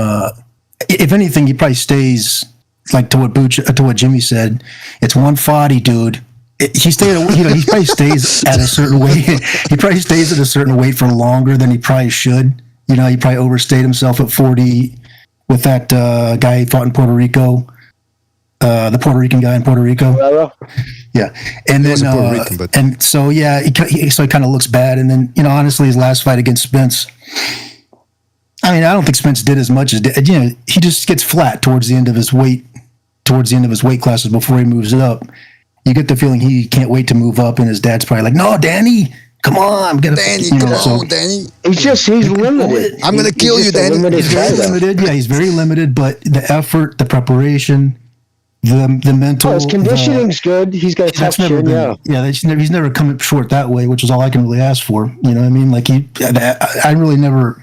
If anything, he probably stays like to what Jimmy said. It's 140, dude. He probably stays at a certain weight. He probably stays at a certain weight for longer than he probably should. He probably overstayed himself at 40 with that guy he fought in Puerto Rico, the Puerto Rican guy in Puerto Rico. Yeah, and then and so he kind of looks bad. And then honestly, his last fight against Spence. I mean, I don't think Spence did as much as he just gets flat towards the end of his weight towards the end of his weight classes before he moves up, you get the feeling he can't wait to move up, and his dad's probably like, "No, Danny, come on, Danny, come on, Danny." He's limited. I'm gonna kill you, Danny. He's very limited. Yeah, he's very limited. But the effort, the preparation, the mental, his conditioning's good. He's got a tough chin. He's never come up short that way, which is all I can really ask for. You know what I mean? Like I really never.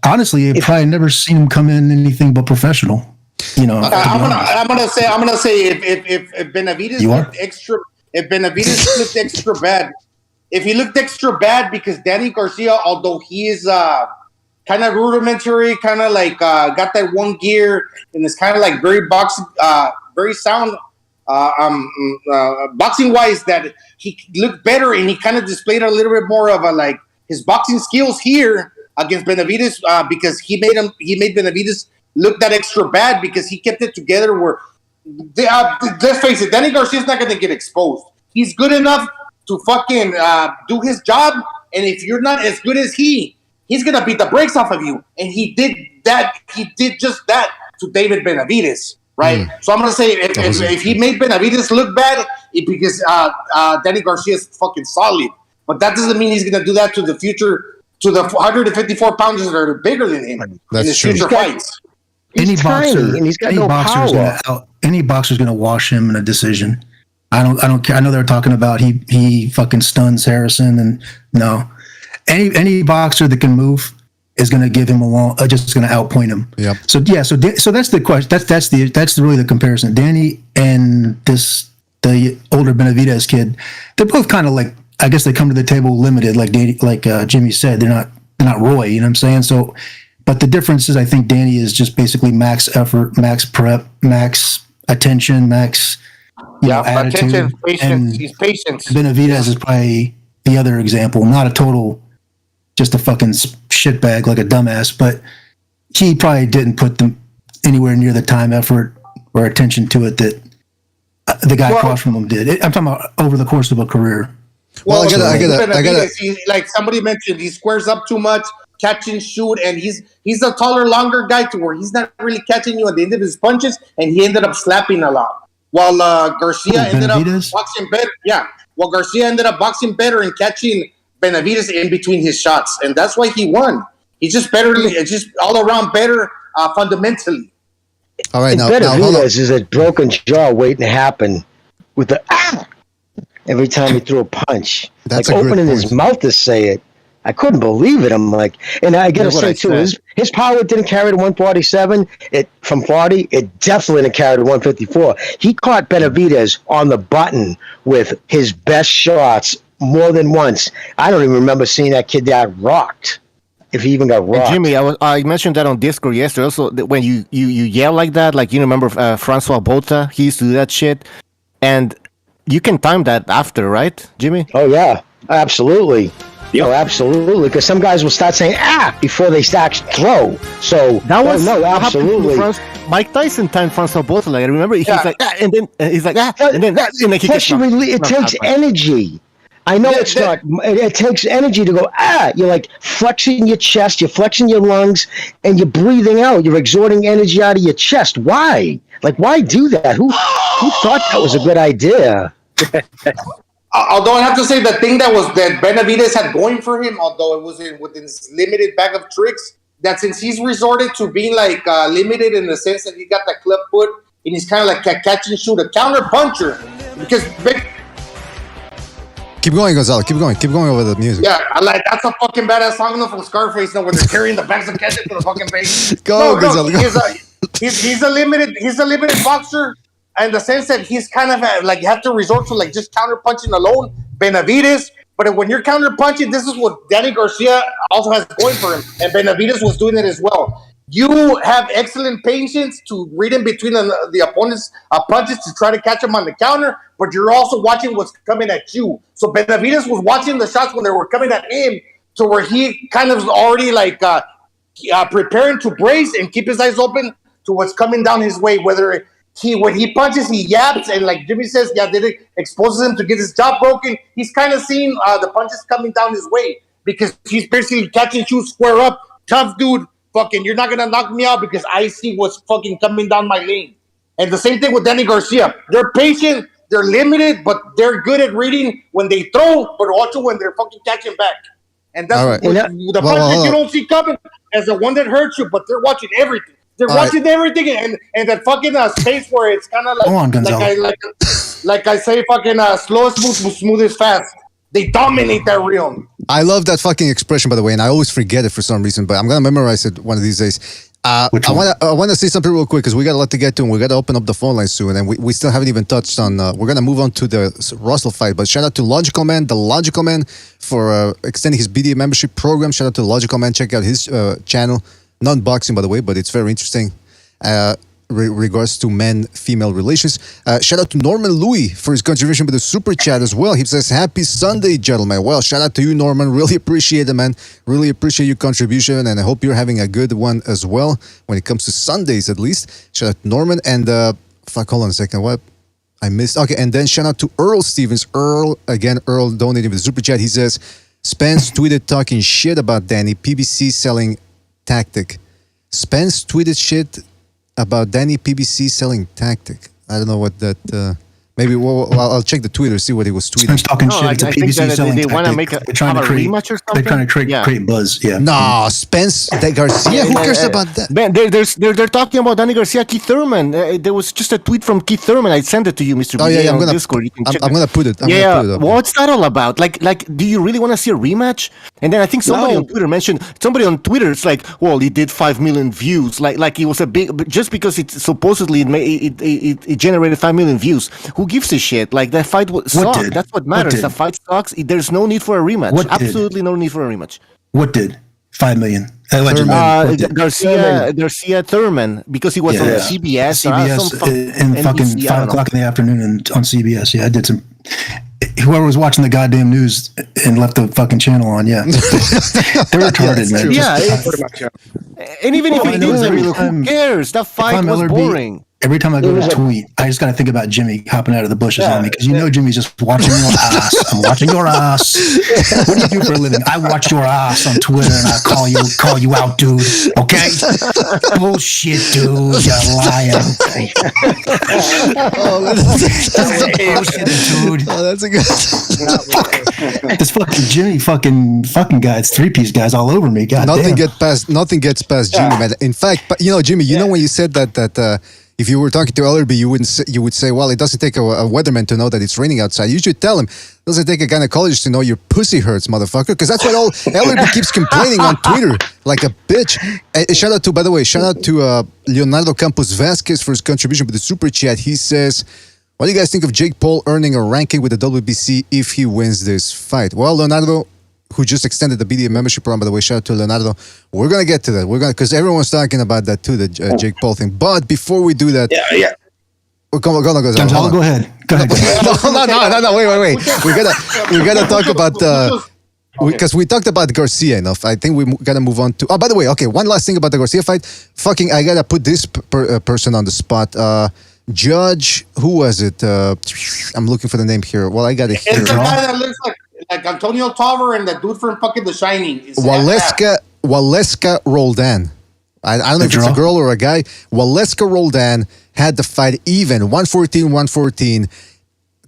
Honestly, I've probably never seen him come in anything but professional. You know, I'm gonna say if Benavidez looked extra, if Benavidez looked extra bad, if he looked extra bad because Danny Garcia, although he is kind of rudimentary, kind of like got that one gear and is kind of like very very sound boxing wise, that he looked better and he kind of displayed a little bit more of a like his boxing skills here against Benavidez because he made Benavidez look that extra bad because he kept it together where let's face it, Danny Garcia's not going to get exposed. He's good enough to fucking do his job, and if you're not as good as he's going to beat the brakes off of you, and he did just that to David Benavidez, right? So I'm going to say if he made Benavidez look bad, because Danny Garcia's fucking solid, but that doesn't mean he's going to do that to the 154 pounders that are bigger than him in his future fights. Any boxer's going to wash him in a decision. I don't care. I know they're talking about he fucking stuns Harrison, and no, any boxer that can move is going to give him just going to outpoint him. Yep. So that's the question. That's really the comparison. Danny and the older Benavidez kid, they're both kind of like, I guess they come to the table limited, like Jimmy said. They're not Roy. You know what I'm saying? So. But the difference is, I think Danny is just basically max effort, max prep, max attention, max attitude. Attention, patience. He's patient. Benavidez is probably the other example. Not a total, just a fucking shitbag like a dumbass, but he probably didn't put them anywhere near the time, effort, or attention to it that the guy across from him did. I'm talking about over the course of a career. Well, I gotta. Like somebody mentioned, he squares up too much. Catch and shoot, and he's a taller, longer guy to where he's not really catching you at the end of his punches, and he ended up slapping a lot. While Garcia ended up boxing better. Yeah, well, Garcia ended up boxing better and catching Benavidez in between his shots, and that's why he won. He's just better. It's just all around better fundamentally. All right, now Benavidez is a broken jaw waiting to happen with the every time he threw a punch. That's like opening his mouth to say it. I couldn't believe it. I'm like, and I gotta say too, his power didn't carry to 147. From 40, it definitely didn't carry to 154. He caught Benavidez on the button with his best shots more than once. I don't even remember seeing that kid that rocked. If he even got rocked. Jimmy, I mentioned that on Discord yesterday. Also, when you yell like that, like you remember Francois Botha, he used to do that shit, and you can time that after, right, Jimmy? Oh yeah, absolutely. Oh, absolutely. Because some guys will start saying before they start throw. So that was absolutely. Mike Tyson timed Francois Botha. Like I remember, he's like and then he's like and then and like it takes energy. I know it's not. It takes energy to go You're like flexing your chest, you're flexing your lungs, and you're breathing out. You're exerting energy out of your chest. Why? Like, why do that? Who thought that was a good idea? Although I have to say the thing that Benavidez had going for him, although it was within his limited bag of tricks, that since he's resorted to being like limited in the sense that he got that club foot and he's kind of like a catch and shoot, a counter puncher. Because keep going, Gonzalo. Keep going over the music. Yeah, that's a fucking badass song from Scarface. Where they're carrying the bags of ketchup to the fucking face. Gonzalo. He's a limited boxer. In the sense that he's kind of like you have to resort to like just counter punching alone, Benavidez. But when you're counter punching, this is what Danny Garcia also has going for him, and Benavidez was doing it as well. You have excellent patience to read in between the opponent's punches to try to catch him on the counter, but you're also watching what's coming at you. So Benavidez was watching the shots when they were coming at him, to where he kind of was already like preparing to brace and keep his eyes open to what's coming down his way, whether. When he punches, he yaps, and like Jimmy says, it exposes him to get his jaw broken. He's kind of seeing the punches coming down his way because he's basically catch and shoot, square up, tough dude. Fucking, you're not gonna knock me out because I see what's fucking coming down my lane. And the same thing with Danny Garcia. They're patient, they're limited, but they're good at reading when they throw, but also when they're fucking catching back. And that's the part that you don't see coming as the one that hurts you, but they're watching everything. They're watching everything, and that fucking space where it's kind of like I say, fucking slow, smooth is fast. They dominate that realm. I love that fucking expression, by the way, and I always forget it for some reason, but I'm gonna memorize it one of these days. I want to say something real quick because we got a lot to get to, and we got to open up the phone line soon, and we still haven't even touched on. We're gonna move on to the Russell fight, but shout out to Logical Man, the Logical Man, for extending his BDA membership program. Shout out to Logical Man. Check out his channel, non-boxing by the way, but it's very interesting. Regards to men-female relations. Shout out to Norman Louis for his contribution with the super chat as well. He says, "Happy Sunday, gentlemen." Well, shout out to you, Norman. Really appreciate it, man. Really appreciate your contribution, and I hope you're having a good one as well when it comes to Sundays, at least. Shout out to Norman and hold on a second. What I missed? Okay, and then shout out to Earl Stevens. Earl donating with the super chat. He says, "Spence tweeted talking shit about Danny PBC selling tactic." Spence tweeted shit about Danny PBC selling tactic. I don't know what that. Maybe I'll check the Twitter, see what he was tweeting. Spence talking shit to PBC selling they want to make a rematch or something. They're trying to create buzz. Yeah. No, Spence Garcia. Who cares about that? Man, they're talking about Danny Garcia, Keith Thurman. There was just a tweet from Keith Thurman. I sent it to you, Mr. Oh yeah, I'm gonna Discord. You can check I'm gonna put it. What's that all about? Like, do you really want to see a rematch? And then I think somebody on Twitter mentioned it's like, well, it did 5 million views. Like it was a big, just because it supposedly it generated 5 million views. Who gives a shit? Like that fight sucked. That's what matters. The fight sucks. There's no need for a rematch. Absolutely no need for a rematch. What did 5 million? Garcia Thurman, because he was on CBS and fucking NBC, 5 o'clock in the afternoon on CBS. Yeah, I did some. Whoever was watching the goddamn news and left the fucking channel on, they're retarded, man. Yeah, and even if he did, who cares? That fight was boring. Every time I go to tweet, I just got to think about Jimmy hopping out of the bushes on me, because Jimmy's just watching your ass. I'm watching your ass. What do you do for a living? I watch your ass on Twitter, and I call you out, dude. Okay? Bullshit, dude. You're lying. Bullshit, dude. Oh, that's a good. This fucking Jimmy fucking guy. It's 3-piece guys all over me. God nothing gets past Jimmy, man. In fact, Jimmy, when you said that if you were talking to Ellerby, you would say, well, it doesn't take a weatherman to know that it's raining outside. You should tell him, it doesn't take a gynecologist to know your pussy hurts, motherfucker. Because that's what Ellerby keeps complaining on Twitter, like a bitch. Shout out to Leonardo Campos Vasquez for his contribution with the super chat. He says, what do you guys think of Jake Paul earning a ranking with the WBC if he wins this fight? Well, Leonardo, who just extended the BDA membership program, by the way, shout out to Leonardo. We're going to get to that. Because everyone's talking about that too, the Jake Paul thing. But before we do that... Yeah. Go ahead. No, wait. We gotta talk about... Because we talked about Garcia enough. I think we gotta move on to... Oh, by the way, okay, one last thing about the Garcia fight. I gotta put this person on the spot. Judge, who was it? I'm looking for the name here. Well, I got it here. It's the guy that looks like Antonio Tarver and the dude from fucking The Shining. Waleska Roldan. I don't know if it's a girl or a guy. Waleska Roldan had the fight even, 114.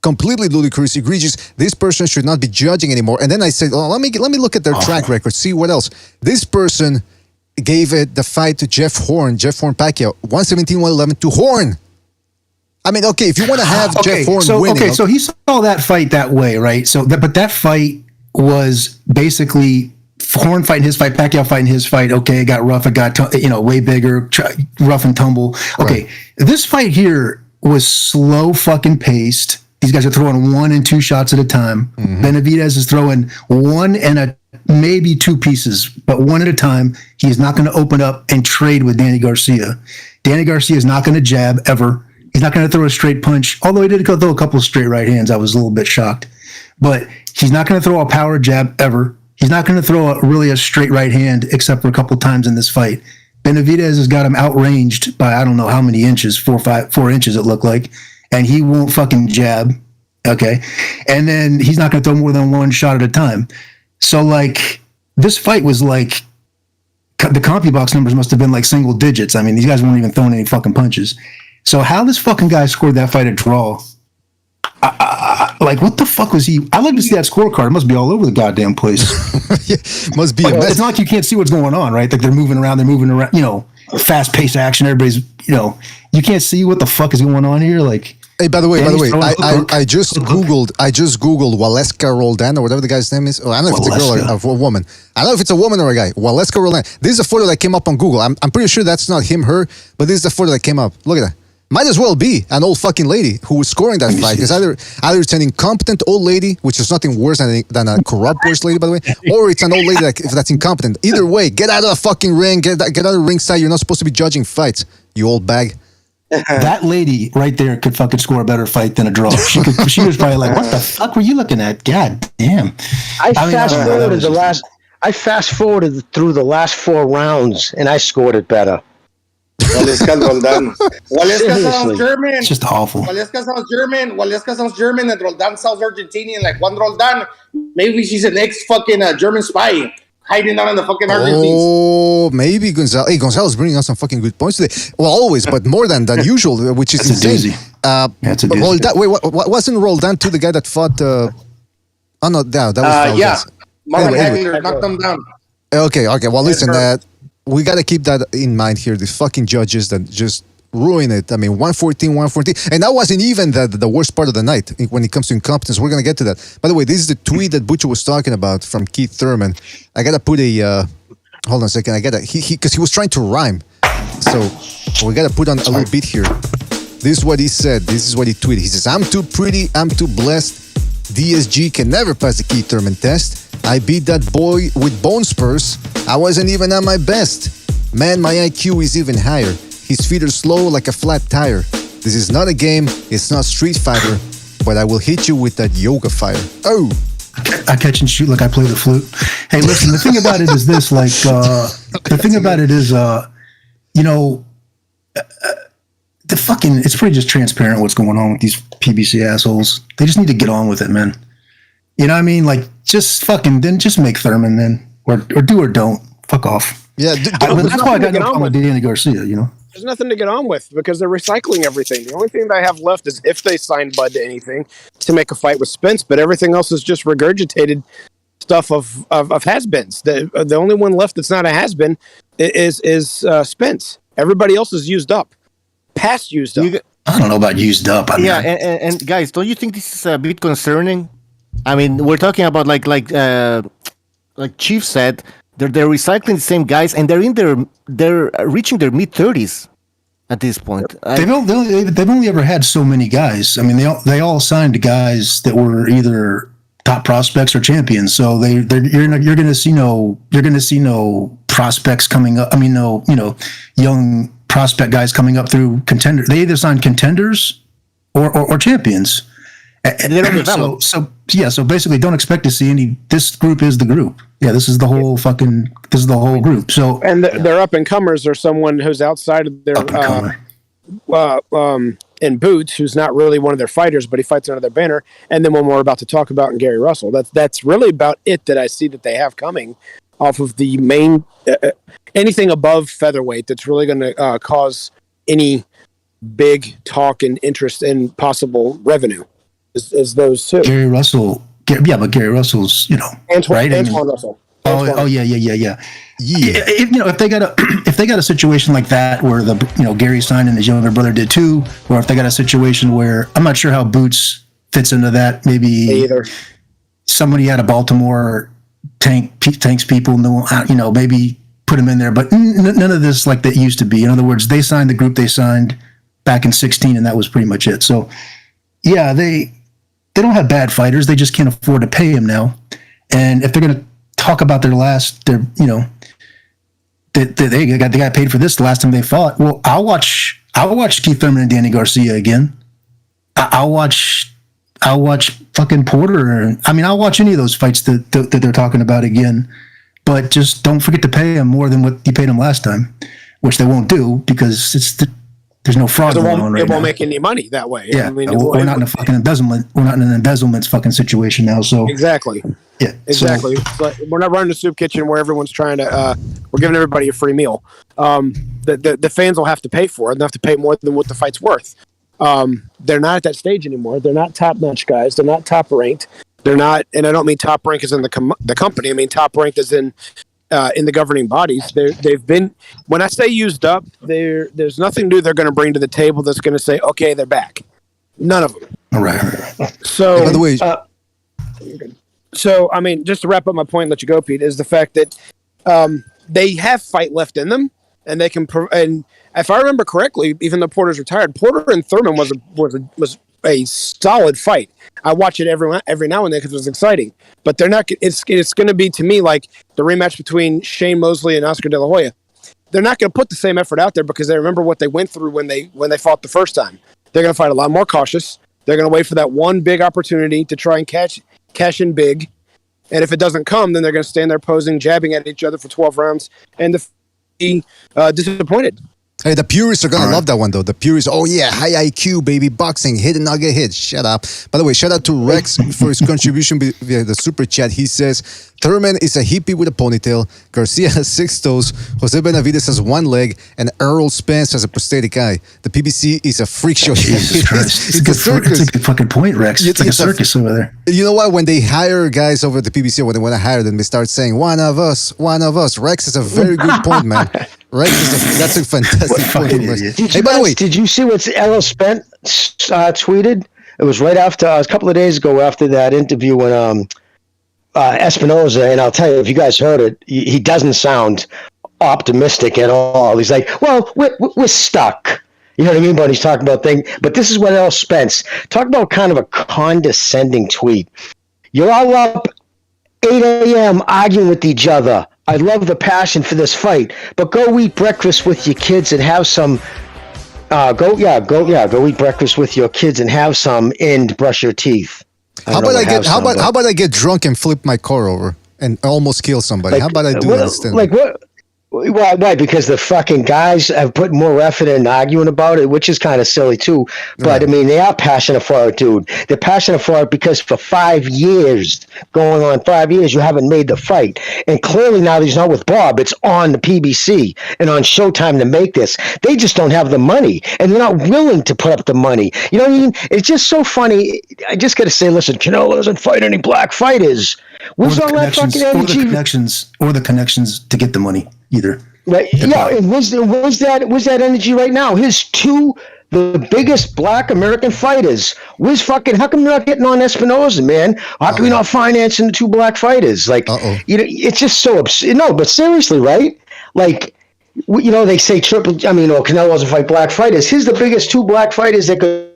Completely ludicrous, egregious. This person should not be judging anymore. And then I said, let me look at their track record, see what else. This person gave the fight to Jeff Horn Pacquiao, 117-111 to Horn. I mean, okay, if you want to have Jeff Horn winning. Okay, so he saw that fight that way, right? But that fight was basically Horn fighting his fight, Pacquiao fighting his fight. Okay, it got rough. It got, way bigger, rough and tumble. Okay, right. This fight here was slow fucking paced. These guys are throwing 1 and 2 shots at a time. Mm-hmm. Benavidez is throwing 1 and maybe 2 pieces, but 1 at a time. He is not going to open up and trade with Danny Garcia. Danny Garcia is not going to jab ever. He's not going to throw a straight punch, although he did throw a couple of straight right hands. I was a little bit shocked. But he's not going to throw a power jab ever. He's not going to throw a straight right hand except for a couple times in this fight. Benavidez has got him outranged by I don't know how many inches, 4 inches it looked like, and he won't fucking jab. Okay. And then he's not going to throw more than 1 shot at a time. So, this fight was like, the CompuBox numbers must have been like single digits. I mean, these guys weren't even throwing any fucking punches. So how this fucking guy scored that fight a draw? Like, what the fuck was he? I'd like to see that scorecard. It must be all over the goddamn place. Yeah, must be. It's not like you can't see what's going on, right? Like they're moving around, you know, fast-paced action. Everybody's, you know, you can't see what the fuck is going on here. Like, hey, by the way, I just googled Waleska Roldan or whatever the guy's name is. Oh, I don't know if it's a girl or a woman. I don't know if it's a woman or a guy. Waleska Roldan. This is a photo that came up on Google. I'm pretty sure that's not him, her, but this is the photo that came up. Look at that. Might as well be an old fucking lady who was scoring that fight. It's either it's an incompetent old lady, which is nothing worse than a corrupt worse lady, by the way, or it's an old lady that's incompetent. Either way, get out of the fucking ring, get out of the ringside. You're not supposed to be judging fights, you old bag. That lady right there could fucking score a better fight than a draw. She was probably like, "What the fuck were you looking at? God damn!" I fast forwarded through the last 4 rounds, and I scored it better. Waleska Roldan. Waleska sounds German. It's just awful. Waleska sounds German, and Roldan sounds Argentinian. Like one Roldan, maybe she's an ex-fucking German spy hiding out in the fucking Argentines. Oh, maybe Gonzalo. Hey, Gonzalo's bringing us some fucking good points today. Well, always, but more than usual, which is insane. That's a doozy. Roldan, wait, what wasn't Roldan too the guy that fought? Oh no, that was Marvin Hagler knocked him down. Okay. Well, listen, we got to keep that in mind here. The fucking judges that just ruin it. I mean, 114. And that wasn't even the worst part of the night when it comes to incompetence. We're going to get to that. By the way, this is the tweet that Butcher was talking about from Keith Thurman. I got to put hold on a second. Because he was trying to rhyme. So we got to put on a little bit here. This is what he said. This is what he tweeted. He says, "I'm too pretty. I'm too blessed. DSG can never pass the Keith Thurman test. I beat that boy with bone spurs. I wasn't even at my best. Man, my IQ is even higher. His feet are slow like a flat tire. This is not a game. It's not Street Fighter. But I will hit you with that yoga fire." Oh. I catch and shoot like I play the flute. Hey, listen, the thing about it is this, like, the thing about it is, you know, it's pretty just transparent what's going on with these PBC assholes. They just need to get on with it, man. You know what I mean? Like, just make Thurman then, or do or don't. Fuck off. Yeah, that's why I got no problem with Danny Garcia. You know, there's nothing to get on with because they're recycling everything. The only thing they have left is if they sign Bud to anything to make a fight with Spence, but everything else is just regurgitated stuff of has-beens. The only one left that's not a has-been is Spence. Everybody else is used up, past used up. I don't know about used up. I mean, and guys, don't you think this is a bit concerning? I mean, we're talking about like Chief said, they're recycling the same guys, and they're reaching their mid-30s at this point. They've only ever had so many guys. I mean, they all signed guys that were either top prospects or champions. So you're going to see no prospects coming up. I mean, no young prospect guys coming up through contender. They either signed contenders or champions. And they don't develop. So basically, don't expect to see any. This group is the group. Yeah, this is the whole group. So their up and comers are someone who's outside of their in Boots, who's not really one of their fighters, but he fights under their banner. And then one we're about to talk about in Gary Russell. That's really about it that I see that they have coming off of the main anything above featherweight that's really going to cause any big talk and interest in possible revenue. Is those two. Gary Russell, but Gary Russell's, Antoine Russell. Yeah. If they got a situation like that where Gary signed and his younger brother did too, or if they got a situation where I'm not sure how Boots fits into that, maybe somebody out of Baltimore tanks people, maybe put him in there, but none of this like that used to be. In other words, they signed the group they signed back in 2016, and that was pretty much it. So, yeah, they don't have bad fighters. They just can't afford to pay him now. And if they're going to talk about they got paid for this the last time they fought. Well, I'll watch Keith Thurman and Danny Garcia again. I'll watch fucking Porter. I'll watch any of those fights that they're talking about again. But just don't forget to pay him more than what you paid him last time, which they won't do because there's no fraud going on right now. It won't make any money that way. Yeah, we're not in a fucking embezzlement. We're not in an embezzlement fucking situation now. So exactly. Yeah, exactly. So, we're not running a soup kitchen where everyone's trying to. We're giving everybody a free meal. the fans will have to pay for it. They'll have to pay more than what the fight's worth. They're not at that stage anymore. They're not top-notch guys. They're not top-ranked. They're not, and I don't mean top rank as in the company. I mean top ranked as in the governing bodies. They've been, when I say used up, there's nothing new they're going to bring to the table that's going to say, okay, they're back. None of them. All right. So, by the way, so I mean, just to wrap up my point, and let you go, Pete, is the fact that they have fight left in them, and they can. And if I remember correctly, even though Porter's retired, Porter and Thurman was a solid fight. I watch it every now and then because it was exciting. But they're not. It's going to be, to me, like the rematch between Shane Mosley and Oscar De La Hoya. They're not going to put the same effort out there because they remember what they went through when they fought the first time. They're going to fight a lot more cautious. They're going to wait for that one big opportunity to try and cash in big. And if it doesn't come, then they're going to stand there posing, jabbing at each other for 12 rounds, and be disappointed. Hey, the purists are gonna love that one though. The purists, oh yeah, high IQ, baby, boxing, hit and not get hit. Shut up. By the way, shout out to Rex for his contribution via the super chat. He says, Thurman is a hippie with a ponytail, Garcia has 6 toes, Jose Benavidez has 1 leg, and Errol Spence has a prosthetic eye. The PBC is a freak show. Jesus Christ. It's a circus. It's a good fucking point, Rex. It's like a circus over there. You know what? When they hire guys over at the PBC, when they want to hire them, they start saying, one of us. Rex is a very good point, man. Rex that's a fantastic point. Did you see what Errol Spence tweeted? It was right after, a couple of days ago after that interview when Espinoza, and I'll tell you, if you guys heard it, he doesn't sound optimistic at all. He's like, well, we're stuck. You know what I mean? But he's talking about things. But this is what Errol Spence, talk about kind of a condescending tweet. You're all up 8 a.m. arguing with each other. I love the passion for this fight, but go eat breakfast with your kids and have some. Go eat breakfast with your kids and have some, and brush your teeth. How about I get drunk and flip my car over and almost kill somebody? Like, how about I do that instead? Like what? Why? Because the fucking guys have put more effort in arguing about it, which is kind of silly too. But I mean, they are passionate for it, dude. They're passionate for it because for 5 years, going on 5 years, you haven't made the fight. And clearly now he's not with Bob. It's on the PBC and on Showtime to make this. They just don't have the money, and they're not willing to put up the money. You know what I mean? It's just so funny. I just got to say, listen, Canelo doesn't fight any black fighters. Where's all that fucking energy? Or the connections to get the money. Either. Right. Yeah, and where's that energy right now? The biggest black American fighters. How come you're not getting on Espinoza, man? How come you're not financing the 2 black fighters? Like, it's just so absurd. No, but seriously, right? Like, they say Canelo doesn't fight black fighters. Here's the biggest 2 black fighters that could,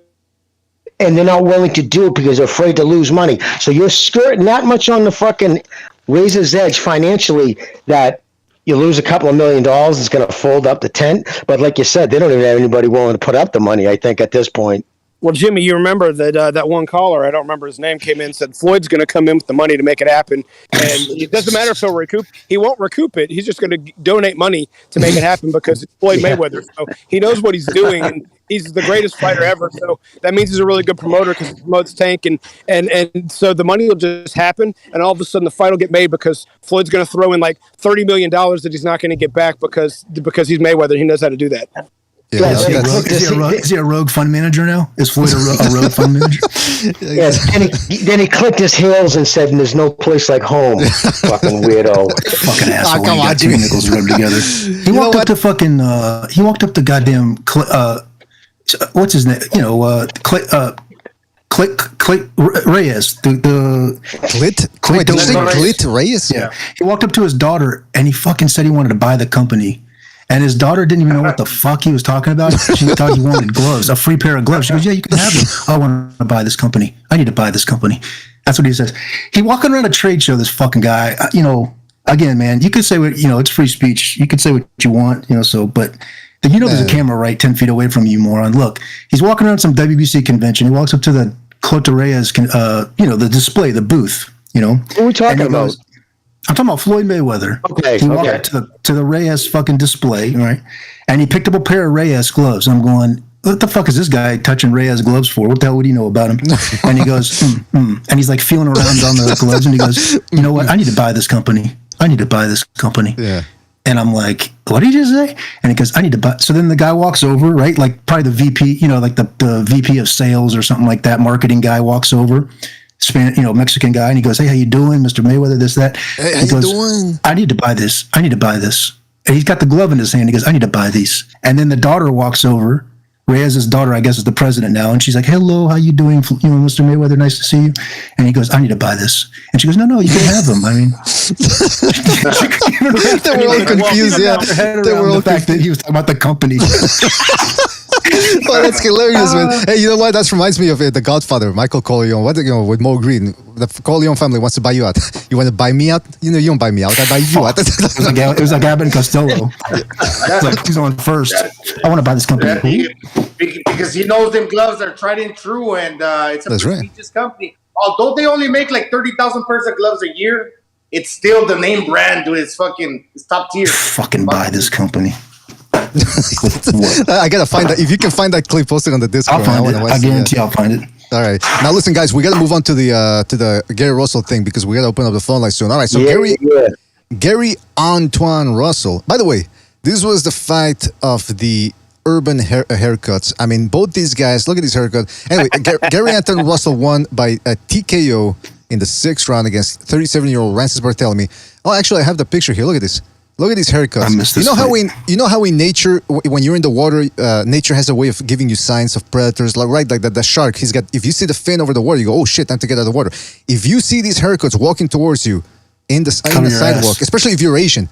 and they're not willing to do it because they're afraid to lose money. So you're skirting that much on the fucking razor's edge financially that you lose a couple of $1 million, it's going to fold up the tent. But like you said, they don't even have anybody willing to put up the money, I think, at this point. Well, Jimmy, you remember that that one caller, I don't remember his name, came in and said Floyd's going to come in with the money to make it happen. And it doesn't matter if he'll recoup. He won't recoup it. He's just going to donate money to make it happen because it's Floyd Mayweather. So he knows what he's doing, and he's the greatest fighter ever. So that means he's a really good promoter because he promotes Tank. And so the money will just happen, and all of a sudden the fight will get made because Floyd's going to throw in like $30 million that he's not going to get back because he's Mayweather. He knows how to do that. Yeah, is he a rogue fund manager now? Is Floyd a rogue fund manager? Yes. Then he clicked his heels and said, "There's no place like home." Fucking weirdo. Fucking asshole. Come on, two nickels rubbed together. He walked up to fucking. He walked up to goddamn. What's his name? Click Reyes. Clit Reyes. Yeah. He walked up to his daughter and he fucking said he wanted to buy the company. And his daughter didn't even know what the fuck he was talking about. She thought he wanted gloves, a free pair of gloves. She goes, "Yeah, you can have them." "I want to buy this company. I need to buy this company." That's what he says. He walking around a trade show, this fucking guy, again, man, you could say what, it's free speech. You could say what you want, but there's a camera right 10 feet away from you, moron. Look, he's walking around some WBC convention. He walks up to the Clota Reyes, the display, the booth, What are we talking about? I'm talking about Floyd Mayweather. Okay. He walked to the Reyes fucking display, right? And he picked up a pair of Reyes gloves. I'm going, what the fuck is this guy touching Reyes gloves for? What the hell would he know about him? And he goes, and he's like feeling around on the gloves, and he goes, "You know what? I need to buy this company. Yeah. And I'm like, what did you say? And he goes, I need to buy. So then the guy walks over, right? Like probably the VP, like the VP of sales or something like that, marketing guy walks over, Mexican guy. And he goes, hey, how you doing, Mr. Mayweather, this, that. Hey, how you doing? I need to buy this. And he's got the glove in his hand. He goes, I need to buy these. And then the daughter walks over. Reyes' daughter, I guess, is the president now. And she's like, hello, how you doing? Mr. Mayweather, nice to see you. And he goes, I need to buy this. And she goes, no, you can have them. I mean, they were all confused. Yeah, they were all confused. That he was talking about the company. Oh, that's hilarious, man. Hey, you know what? That reminds me of The Godfather, Michael Corleone. With Mo Green, the Corleone family wants to buy you out. You want to buy me out? You don't buy me out. I buy you out. It was like Abbott and Costello. It's like, he's on first. I want to buy this company. Because he knows them gloves are tried and true, and it's a prestigious company. Although they only make like 30,000 pairs of gloves a year, it's still the name brand to it's top tier. Fucking buy this company. I gotta find that. If you can find that clip, post it on the Discord. I'll find it. I guarantee I'll find it. All right. Now listen, guys, we gotta move on to the Gary Russell thing because we gotta open up the phone line soon. All right. So Gary Antoine Russell. By the way, this was the fight of the urban haircuts. I mean, both these guys. Look at this haircut. Anyway, Gary Antoine Russell won by a TKO in the 6th round against 37-year-old Francis Barthélemy. Oh, actually, I have the picture here. Look at this. Look at these haircuts. I missed this how in nature, when you're in the water, nature has a way of giving you signs of predators. Like the shark. He's got. If you see the fin over the water, you go, oh shit, time to get out of the water. If you see these haircuts walking towards you in the sidewalk, especially if you're Asian,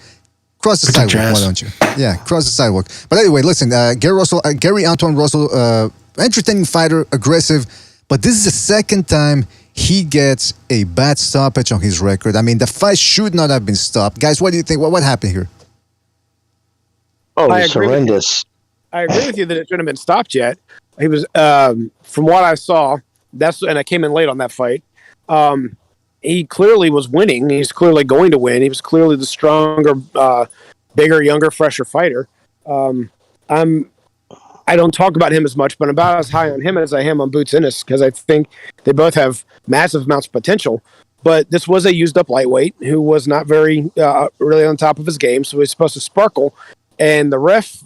cross the sidewalk. Why don't you? Yeah, cross the sidewalk. But anyway, listen, Gary Antoine Russell, entertaining fighter, aggressive, but this is the second time he gets a bad stoppage on his record. I mean, the fight should not have been stopped. Guys, what do you think? What happened here? Oh, it's horrendous. I agree with you that it shouldn't have been stopped yet. He was, from what I saw, and I came in late on that fight. He clearly was winning. He's clearly going to win. He was clearly the stronger, bigger, younger, fresher fighter. I don't talk about him as much, but I'm about as high on him as I am on Boots Ennis because I think they both have massive amounts of potential. But this was a used-up lightweight who was not very really on top of his game, so he was supposed to sparkle. And the ref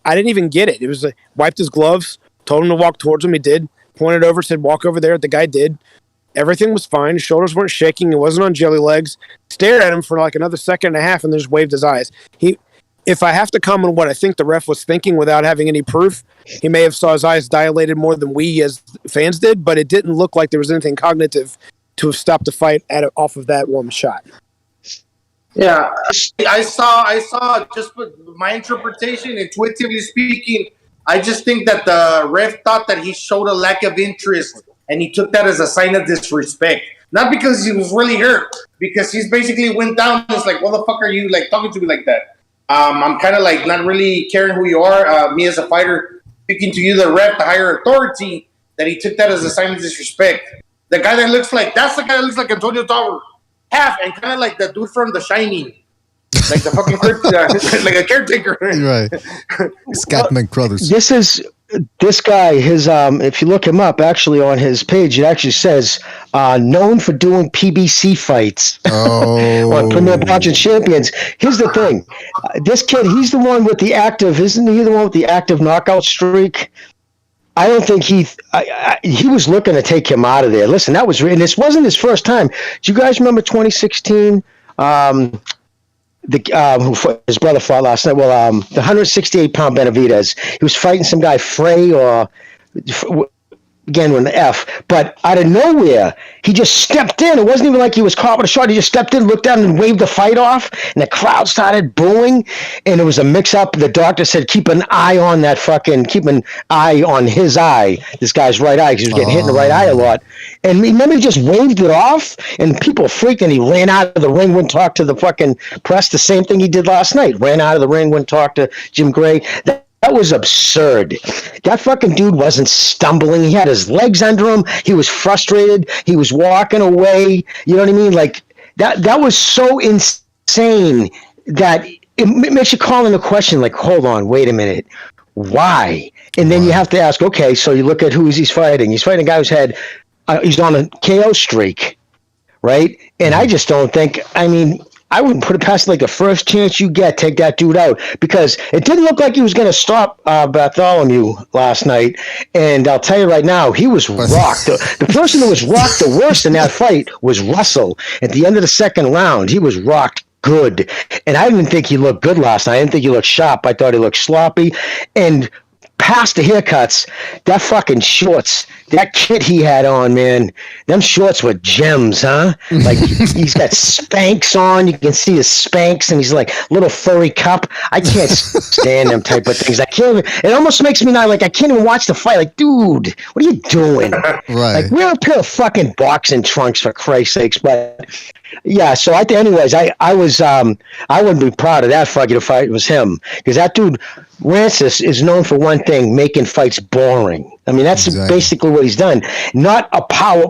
I didn't even get it. It was wiped his gloves, told him to walk towards him. He did. Pointed over, said, walk over there. The guy did. Everything was fine. His shoulders weren't shaking. He wasn't on jelly legs. Stared at him for like another second and a half and then just waved his eyes. If I have to comment on what I think the ref was thinking without having any proof, he may have saw his eyes dilated more than we as fans did, but it didn't look like there was anything cognitive to have stopped the fight off of that one shot. Yeah, I saw just my interpretation, intuitively speaking, I just think that the ref thought that he showed a lack of interest and he took that as a sign of disrespect. Not because he was really hurt, because he's basically went down and it's like, what the fuck are you like talking to me like that? I'm kind of like not really caring who you are. Me as a fighter, speaking to you, the ref, the higher authority, that he took that as a sign of disrespect. The guy that looks like, that's the guy that looks like Antonio Tower. Half, and kind of like the dude from The Shining. Like the fucking, like a caretaker. Right. Scatman Crothers. This guy, his if you look him up, actually on his page, it actually says known for doing PBC fights on Premier Boxing Champions. Here's the thing, this kid, he's the one with the active, isn't he? The one with the active knockout streak. I don't think he was looking to take him out of there. Listen, and this wasn't his first time. Do you guys remember 2016? His brother fought last night. Well, the 168-pound Benavidez. He was fighting some guy, Frey, or again with an F. But out of nowhere, he just stepped in. It wasn't even like he was caught with a shot. He just stepped in, looked down, and waved the fight off. And the crowd started booing. And it was a mix-up. The doctor said, keep an eye on his eye. This guy's right eye, because he was getting hit in the right eye a lot. And remember, he just waved it off, and people freaked, and he ran out of the ring, wouldn't talk to the fucking press. The same thing he did last night. Ran out of the ring, wouldn't talk to Jim Gray. That was absurd. That fucking dude wasn't stumbling. He had his legs under him. He was frustrated. He was walking away. You know what I mean? Like, that was so insane that it makes you call into question, like, hold on, wait a minute. Why? And then you have to ask, okay, so you look at who he's fighting. He's fighting a guy who's had, he's on a KO streak, right? And I just don't think, I mean, I wouldn't put it past like the first chance you get, take that dude out, because it didn't look like he was going to stop Bartholomew last night. And I'll tell you right now, he was rocked. The person that was rocked the worst in that fight was Russell. At the end of the second round, he was rocked good. And I didn't think he looked good last night. I didn't think he looked sharp. I thought he looked sloppy. And past the haircuts, that fucking shorts, that kit he had on, man, them shorts were gems, huh? Like, he's got Spanx on. You can see his Spanx, and he's like little furry cup. I can't stand them type of things. I can't even, it almost makes me now like I can't even watch the fight. Like, dude, what are you doing? Right. Like, wear a pair of fucking boxing trunks, for Christ's sakes. But yeah, so I wouldn't be proud of that fucking fight. It was him, because that dude Rancis is known for one thing: making fights boring. I mean, that's basically what he's done. Not a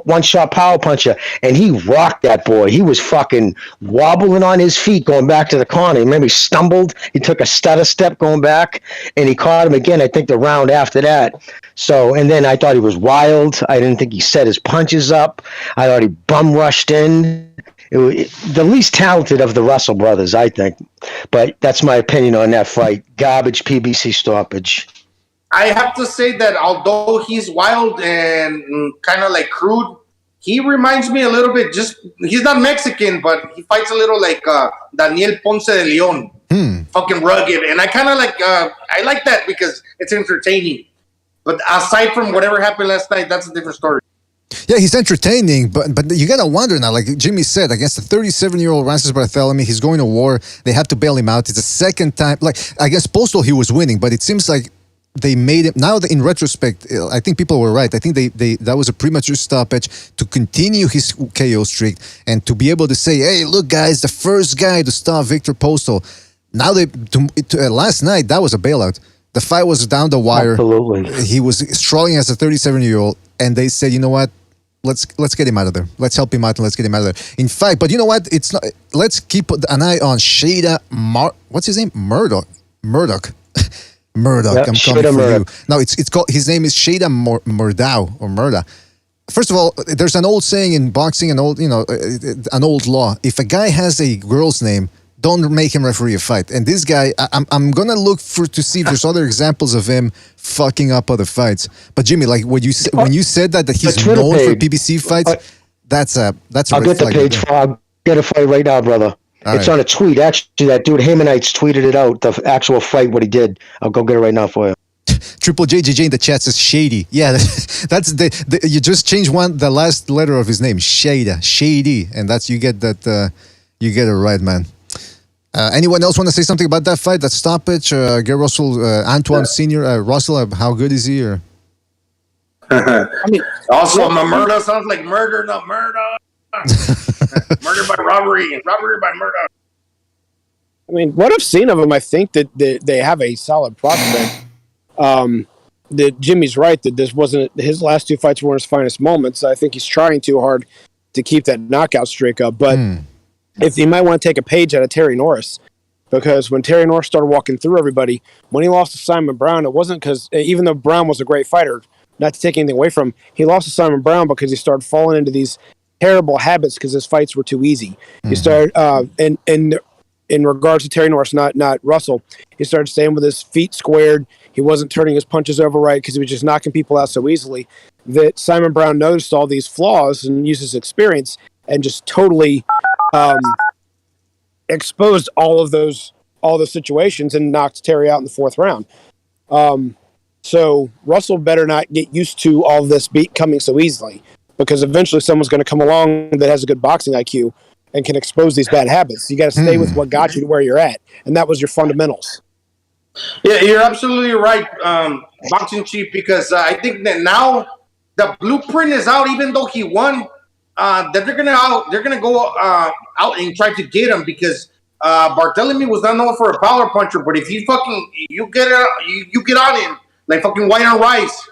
one-shot power puncher, and he rocked that boy. He was fucking wobbling on his feet going back to the corner. Remember, he stumbled. He took a stutter step going back, and he caught him again, I think, the round after that. So, and then I thought he was wild. I didn't think he set his punches up. I thought he bum rushed in. The least talented of the Russell brothers, I think. But that's my opinion on that fight. Garbage PBC stoppage. I have to say that although he's wild and kind of like crude, he reminds me a little bit, he's not Mexican, but he fights a little like Daniel Ponce de Leon. Fucking rugged. And I kind of like, I like that because it's entertaining. But aside from whatever happened last night, that's a different story. Yeah, he's entertaining, but you gotta wonder now, like Jimmy said, against the 37-year-old Rancis Bartholomew, he's going to war. They have to bail him out. It's the second time. Like, I guess Postal he was winning, but it seems like they made him. Now, in retrospect, I think people were right. I think that was a premature stoppage to continue his KO streak and to be able to say, "Hey, look, guys, the first guy to stop Victor Postal." Now last night that was a bailout. The fight was down the wire. Absolutely. He was struggling as a 37-year-old, and they said, "You know what? Let's get him out of there. Let's help him out and let's get him out of there." In fact, but you know what? It's not. Let's keep an eye on Shada what's his name? Murdoch. Murdoch. Yep, I'm coming for you. No, it's called. His name is Shada Murdoch or Murda. First of all, there's an old saying in boxing, an old law. If a guy has a girl's name, don't make him referee a fight. And this guy, I'm gonna look to see if there's other examples of him fucking up other fights. But Jimmy, like when you said that he's known for PBC fights, that's a I'll get the page. I'll get a fight right now, brother. It's on a tweet. Actually, that dude Hamanites tweeted it out. The actual fight, what he did. I'll go get it right now for you. Triple JJJ in the chat says Shady. Yeah, that's you just change the last letter of his name, Shady, and that's you get it right, man. Anyone else want to say something about that fight, that stoppage? Gary Russell, Antoine Senior, Russell, how good is he? Or? I mean, also, murder sounds like murder, not murder. Murder by robbery, robbery by murder. I mean, what I've seen of him, I think that they have a solid prospect. That Jimmy's right that this wasn't his last two fights weren't his finest moments. I think he's trying too hard to keep that knockout streak up. But if you might want to take a page out of Terry Norris, because when Terry Norris started walking through everybody, when he lost to Simon Brown, it wasn't because even though Brown was a great fighter, not to take anything away from him, he lost to Simon Brown because he started falling into these terrible habits because his fights were too easy. He started in regards to Terry Norris, not Russell, he started staying with his feet squared. He wasn't turning his punches over right because he was just knocking people out so easily that Simon Brown noticed all these flaws and used his experience and just totally exposed all those situations and knocked Terry out in the fourth round. So Russell better not get used to all this beat coming so easily, because eventually someone's going to come along that has a good boxing IQ and can expose these bad habits. You got to stay with what got you to where you're at, and that was your fundamentals. Yeah, you're absolutely right, Boxing Chief, because I think that now the blueprint is out. Even though he won, that they're gonna go out and try to get him, because Bartholomew was not known for a power puncher, but if you get on him like fucking white on rice,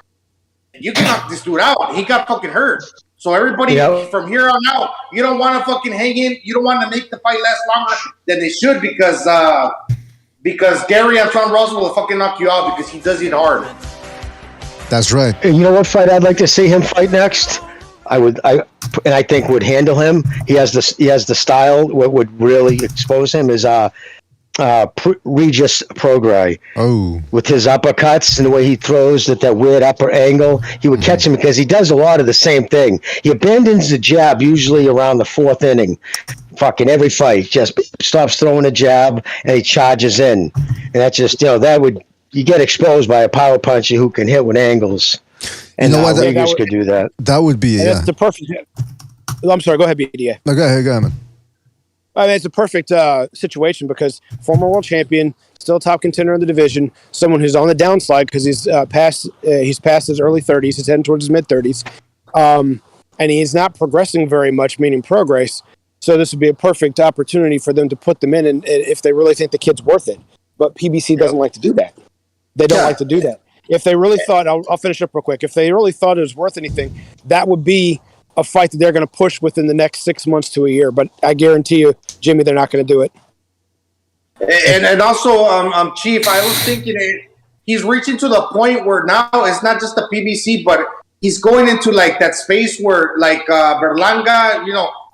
you can knock this dude out. He got fucking hurt. So everybody from here on out, you don't want to fucking hang in. You don't want to make the fight last longer than they should, because Gary Antoine Russell will fucking knock you out because he does it hard. That's right. And you know what fight I'd like to see him fight next? I think would handle him. He has the style. What would really expose him is Regis Prograis. Oh, with his uppercuts and the way he throws at that weird upper angle, he would catch him because he does a lot of the same thing. He abandons the jab usually around the fourth inning. Fucking every fight, just stops throwing a jab and he charges in, and that's just you get exposed by a power puncher who can hit with angles. And Regis could do that. That would be That's the perfect. I'm sorry. Go ahead, BDA. No, go ahead, man. I mean, it's a perfect situation because former world champion, still a top contender in the division, someone who's on the downslide because he's past his early 30s, he's heading towards his mid 30s, and he's not progressing very much, meaning progress. So this would be a perfect opportunity for them to put them in, and if they really think the kid's worth it. But PBC doesn't like to do that. They don't like to do that. If they really thought, I'll finish up real quick. If they really thought it was worth anything, that would be a fight that they're going to push within the next 6 months to a year. But I guarantee you, Jimmy, they're not going to do it. And also, Chief, I was thinking he's reaching to the point where now it's not just the PBC, but he's going into like that space where like Berlanga,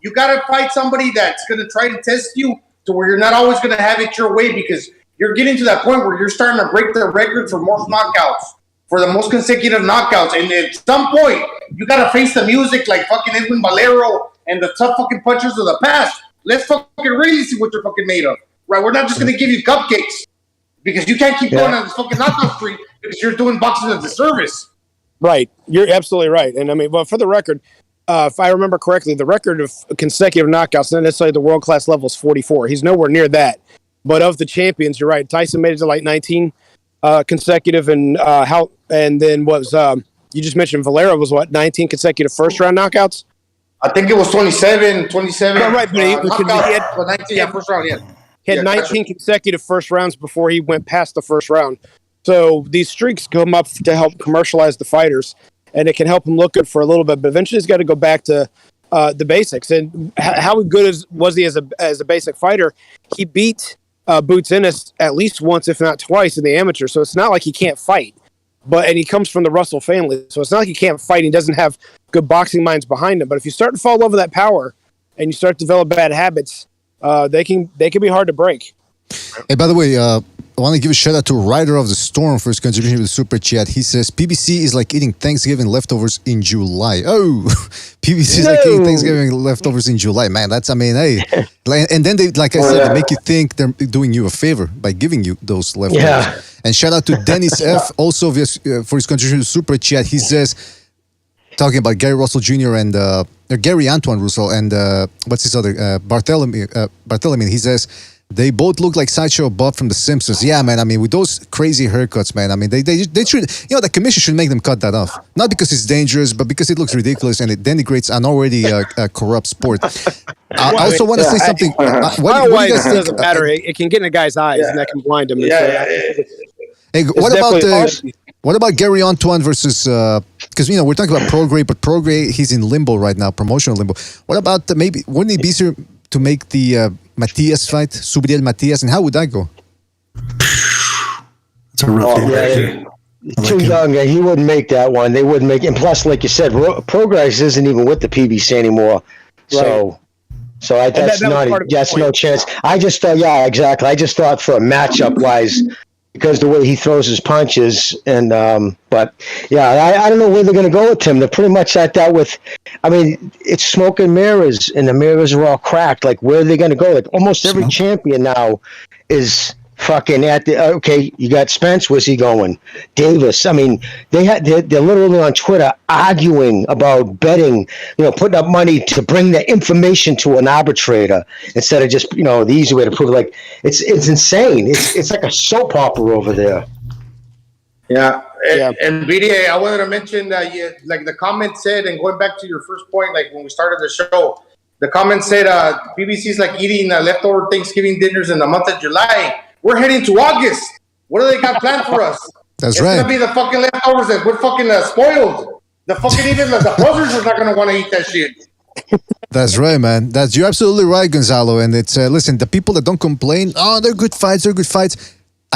you got to fight somebody that's going to try to test you to where you're not always going to have it your way, because you're getting to that point where you're starting to break the record for most knockouts, for the most consecutive knockouts. And at some point, you got to face the music like fucking Edwin Valero and the tough fucking punchers of the past. Let's fucking really see what you're fucking made of. Right? We're not just going to give you cupcakes, because you can't keep going on this fucking knockout streak because you're doing boxing as a service. Right. You're absolutely right. And I mean, well, for the record, if I remember correctly, the record of consecutive knockouts, not necessarily the world-class level, is 44. He's nowhere near that. But of the champions, you're right. Tyson made it to like 19 consecutive, and then you just mentioned Valero was 19 consecutive first-round knockouts? I think it was 27. No, right, but he had 19 first round, yeah. He had 19 consecutive first rounds before he went past the first round. So these streaks come up to help commercialize the fighters, and it can help him look good for a little bit. But eventually, he's got to go back to the basics. And how good was he as a basic fighter? He beat Boots Ennis at least once, if not twice, in the amateur. So it's not like he can't fight. And he comes from the Russell family, so it's not like he can't fight. He doesn't have good boxing minds behind him. But if you start to fall in love with that power, and you start to develop bad habits, they can be hard to break. Hey, by the way, I want to give a shout out to Rider of the Storm for his contribution with the super chat. He says PBC is like eating Thanksgiving leftovers in July. Oh, PBC is like eating Thanksgiving leftovers in July. Man, that's, I mean, hey. And then they, like I said, they make you think they're doing you a favor by giving you those leftovers. Yeah. And shout out to Dennis F. also for his contribution to the super chat. He says, talking about Gary Russell Jr. and Gary Antoine Russell and what's his other Bartholomew. He says they both look like Sideshow Bob from The Simpsons. Yeah, man. I mean, with those crazy haircuts, man. I mean, they should, the commission should make them cut that off. Not because it's dangerous, but because it looks ridiculous and it denigrates an already corrupt sport. I also want to say something. What do you guys think? It doesn't matter. It can get in a guy's eyes and that can blind him. Hey, what about Gary Antoine versus? Because we're talking about Prograis, but Prograis, he's in limbo right now, promotional limbo. What about maybe wouldn't it be easier to make the Matias fight, Subriel Matias, and how would that go? It's a rough Too young. He wouldn't make that one. They wouldn't make it. And plus, like you said, Prograis isn't even with the PBC anymore. Right. So that's no chance. I just thought, exactly. I just thought for a matchup wise, because the way he throws his punches, and but I don't know where they're going to go with him. They're pretty much at that with. I mean, it's smoke and mirrors, and the mirrors are all cracked. Like, where are they going to go? Like, almost every champion now is fucking at the. Okay, you got Spence. Where's he going? Davis. I mean, they're literally on Twitter arguing about betting. Putting up money to bring the information to an arbitrator instead of just the easy way to prove it. Like, it's insane. It's like a soap opera over there. Yeah. And BDA, I wanted to mention that like the comment said, and going back to your first point, like when we started the show, the comment said BBC is like eating leftover Thanksgiving dinners in the month of July. We're heading to August. What do they got planned for us? That's right. It's gonna be the fucking leftovers that we're fucking spoiled. The fucking even the buzzards are not gonna want to eat that shit. That's right, man. You're absolutely right, Gonzalo. And it's listen, the people that don't complain, they're good fights.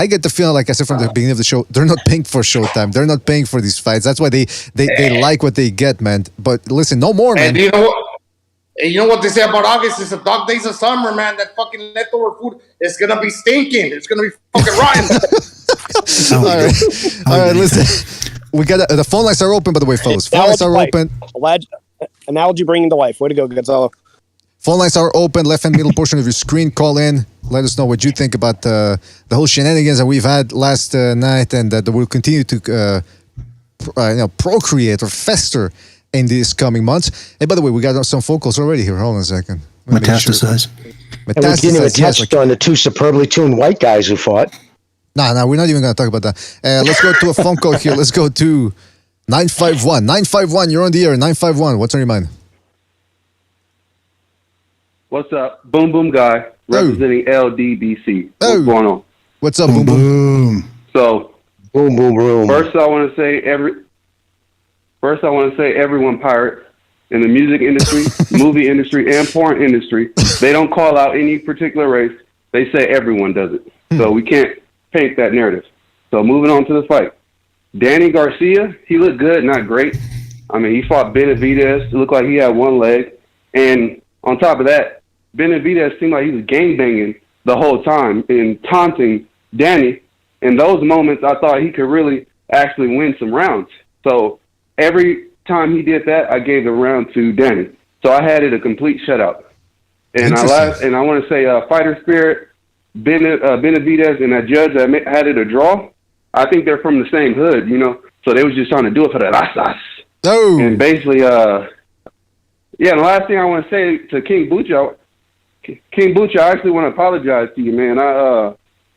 I get the feeling, like I said from the beginning of the show, they're not paying for Showtime. They're not paying for these fights. That's why they like what they get, man. But listen, no more, man. And you know what they say about August? It's the dog days of summer, man. That fucking leftover food is gonna be stinking. It's gonna be fucking rotten. All right, listen. We got the phone lines are open, by the way, fellas. Phone lines are open. Analogy bringing to life. Way to go, Gonzalo. Phone lines are open. Left and middle portion of your screen. Call in. Let us know what you think about the whole shenanigans that we've had last night, and that will continue to procreate or fester in these coming months. And by the way, we got some phone calls already here. Hold on a second. Metastasize. And we didn't even touch on the two superbly tuned white guys who fought. No, we're not even going to talk about that. Let's go to a phone call here. Let's go to 951. 951, you're on the air. 951, what's on your mind? What's up? Boom Boom Guy, representing LDBC. What's going on? What's up, Boom Boom? So, Boom Boom Room. First, I want to say everyone pirate in the music industry, movie industry, and porn industry. They don't call out any particular race. They say everyone does it. So we can't paint that narrative. So moving on to the fight. Danny Garcia, he looked good, not great. I mean, he fought Benavidez. It looked like he had one leg. And on top of that, Benavidez seemed like he was gangbanging the whole time and taunting Danny. In those moments, I thought he could really actually win some rounds. So every time he did that, I gave the round to Danny. So I had it a complete shutout. And I want to say Fighter Spirit, Benavidez, and that judge that had it a draw. I think they're from the same hood, So they was just trying to do it for the rasas. Oh. And basically, and the last thing I want to say to King Bucha, I actually want to apologize to you, man.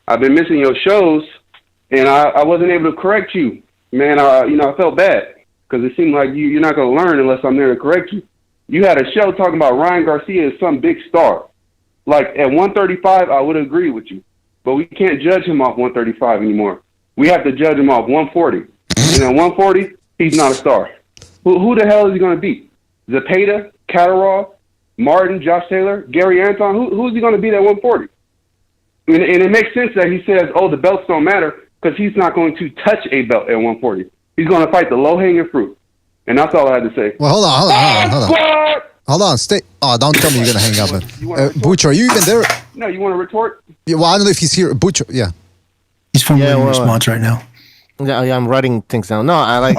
I've been missing your shows, and I wasn't able to correct you, man. I felt bad because it seemed like you're not going to learn unless I'm there to correct you. You had a show talking about Ryan Garcia as some big star. Like at 135, I would agree with you, but we can't judge him off 135 anymore. We have to judge him off 140, and at 140, he's not a star. Who the hell is he going to beat? Zepeda, Catterall, Martin, Josh Taylor, Gary Anton? Who is he going to beat at 140? And it makes sense that he says, the belts don't matter, because he's not going to touch a belt at 140. He's going to fight the low-hanging fruit. And that's all I had to say. Well, hold on. Stay. Oh, don't tell me you're going to hang up, man. Butch, are you even there? No, you want to retort? Yeah, well, I don't know if he's here. Butch, yeah. He's formulating response right now. Yeah, I'm writing things down. No, I like...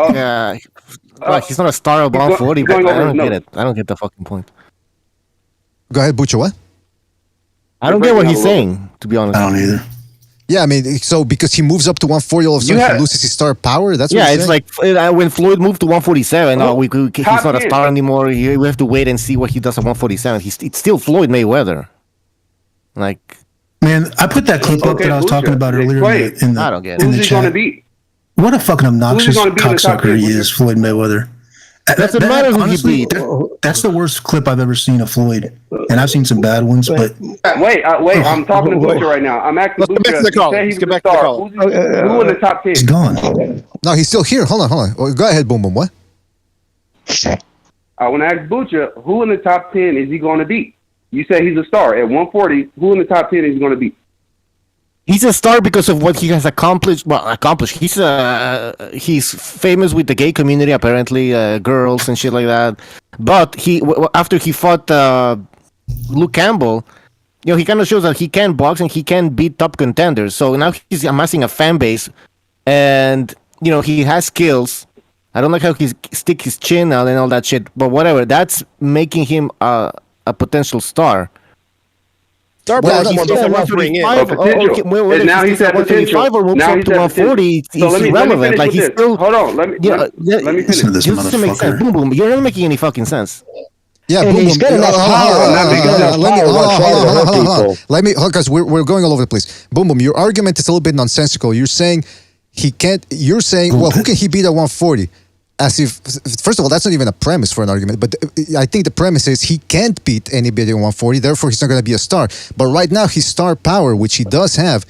he's not a star of 140, but I don't get it. I don't get the fucking point. Go ahead, Butch, what? I don't get what he's saying, to be honest. I don't either. Yeah, I mean, so because he moves up to 140, all of a sudden he loses his star power? That's what it's like when Floyd moved to 147, he's not a star anymore. We have to wait and see what he does at 147. It's still Floyd Mayweather. Like... Man, I put that clip up that I was talking about earlier in the I don't get it. Who's he going to beat? What a fucking obnoxious cocksucker he is, Floyd Mayweather. Doesn't matter who he beat. That's the worst clip I've ever seen of Floyd, and I've seen some bad ones. But wait, I'm talking to Butcher right now. I'm asking Butcher. Let's get back to the call. Who in the top 10? He's gone. No, he's still here. Hold on. Go ahead, Boom Boom. What? I want to ask Butcher, who in the top 10 is he going to beat? You say he's a star at 140. Who in the top 10 is he going to beat? He's a star because of what he has accomplished. He's famous with the gay community, apparently, girls and shit like that. But after he fought Luke Campbell, he kind of shows that he can box and he can beat top contenders. So now he's amassing a fan base, and he has skills. I don't like how he stick his chin out and all that shit, but whatever. That's making him a potential star. Star power is more about what bring in. And now he's at potential. Now he's at 140. So let me irrelevant. Like he's still. Hold on. Let me finish. Just to make sense. Boom, boom. You're not making any fucking sense. Yeah, and he's got enough power. Let me, because we're going all over the place. Boom, boom. Your argument is a little bit nonsensical. You're saying he can't. You're saying, well, who can he beat at 140? As if, first of all, that's not even a premise for an argument, but I think the premise is he can't beat anybody at 140, therefore he's not going to be a star. But right now, his star power, which he does have,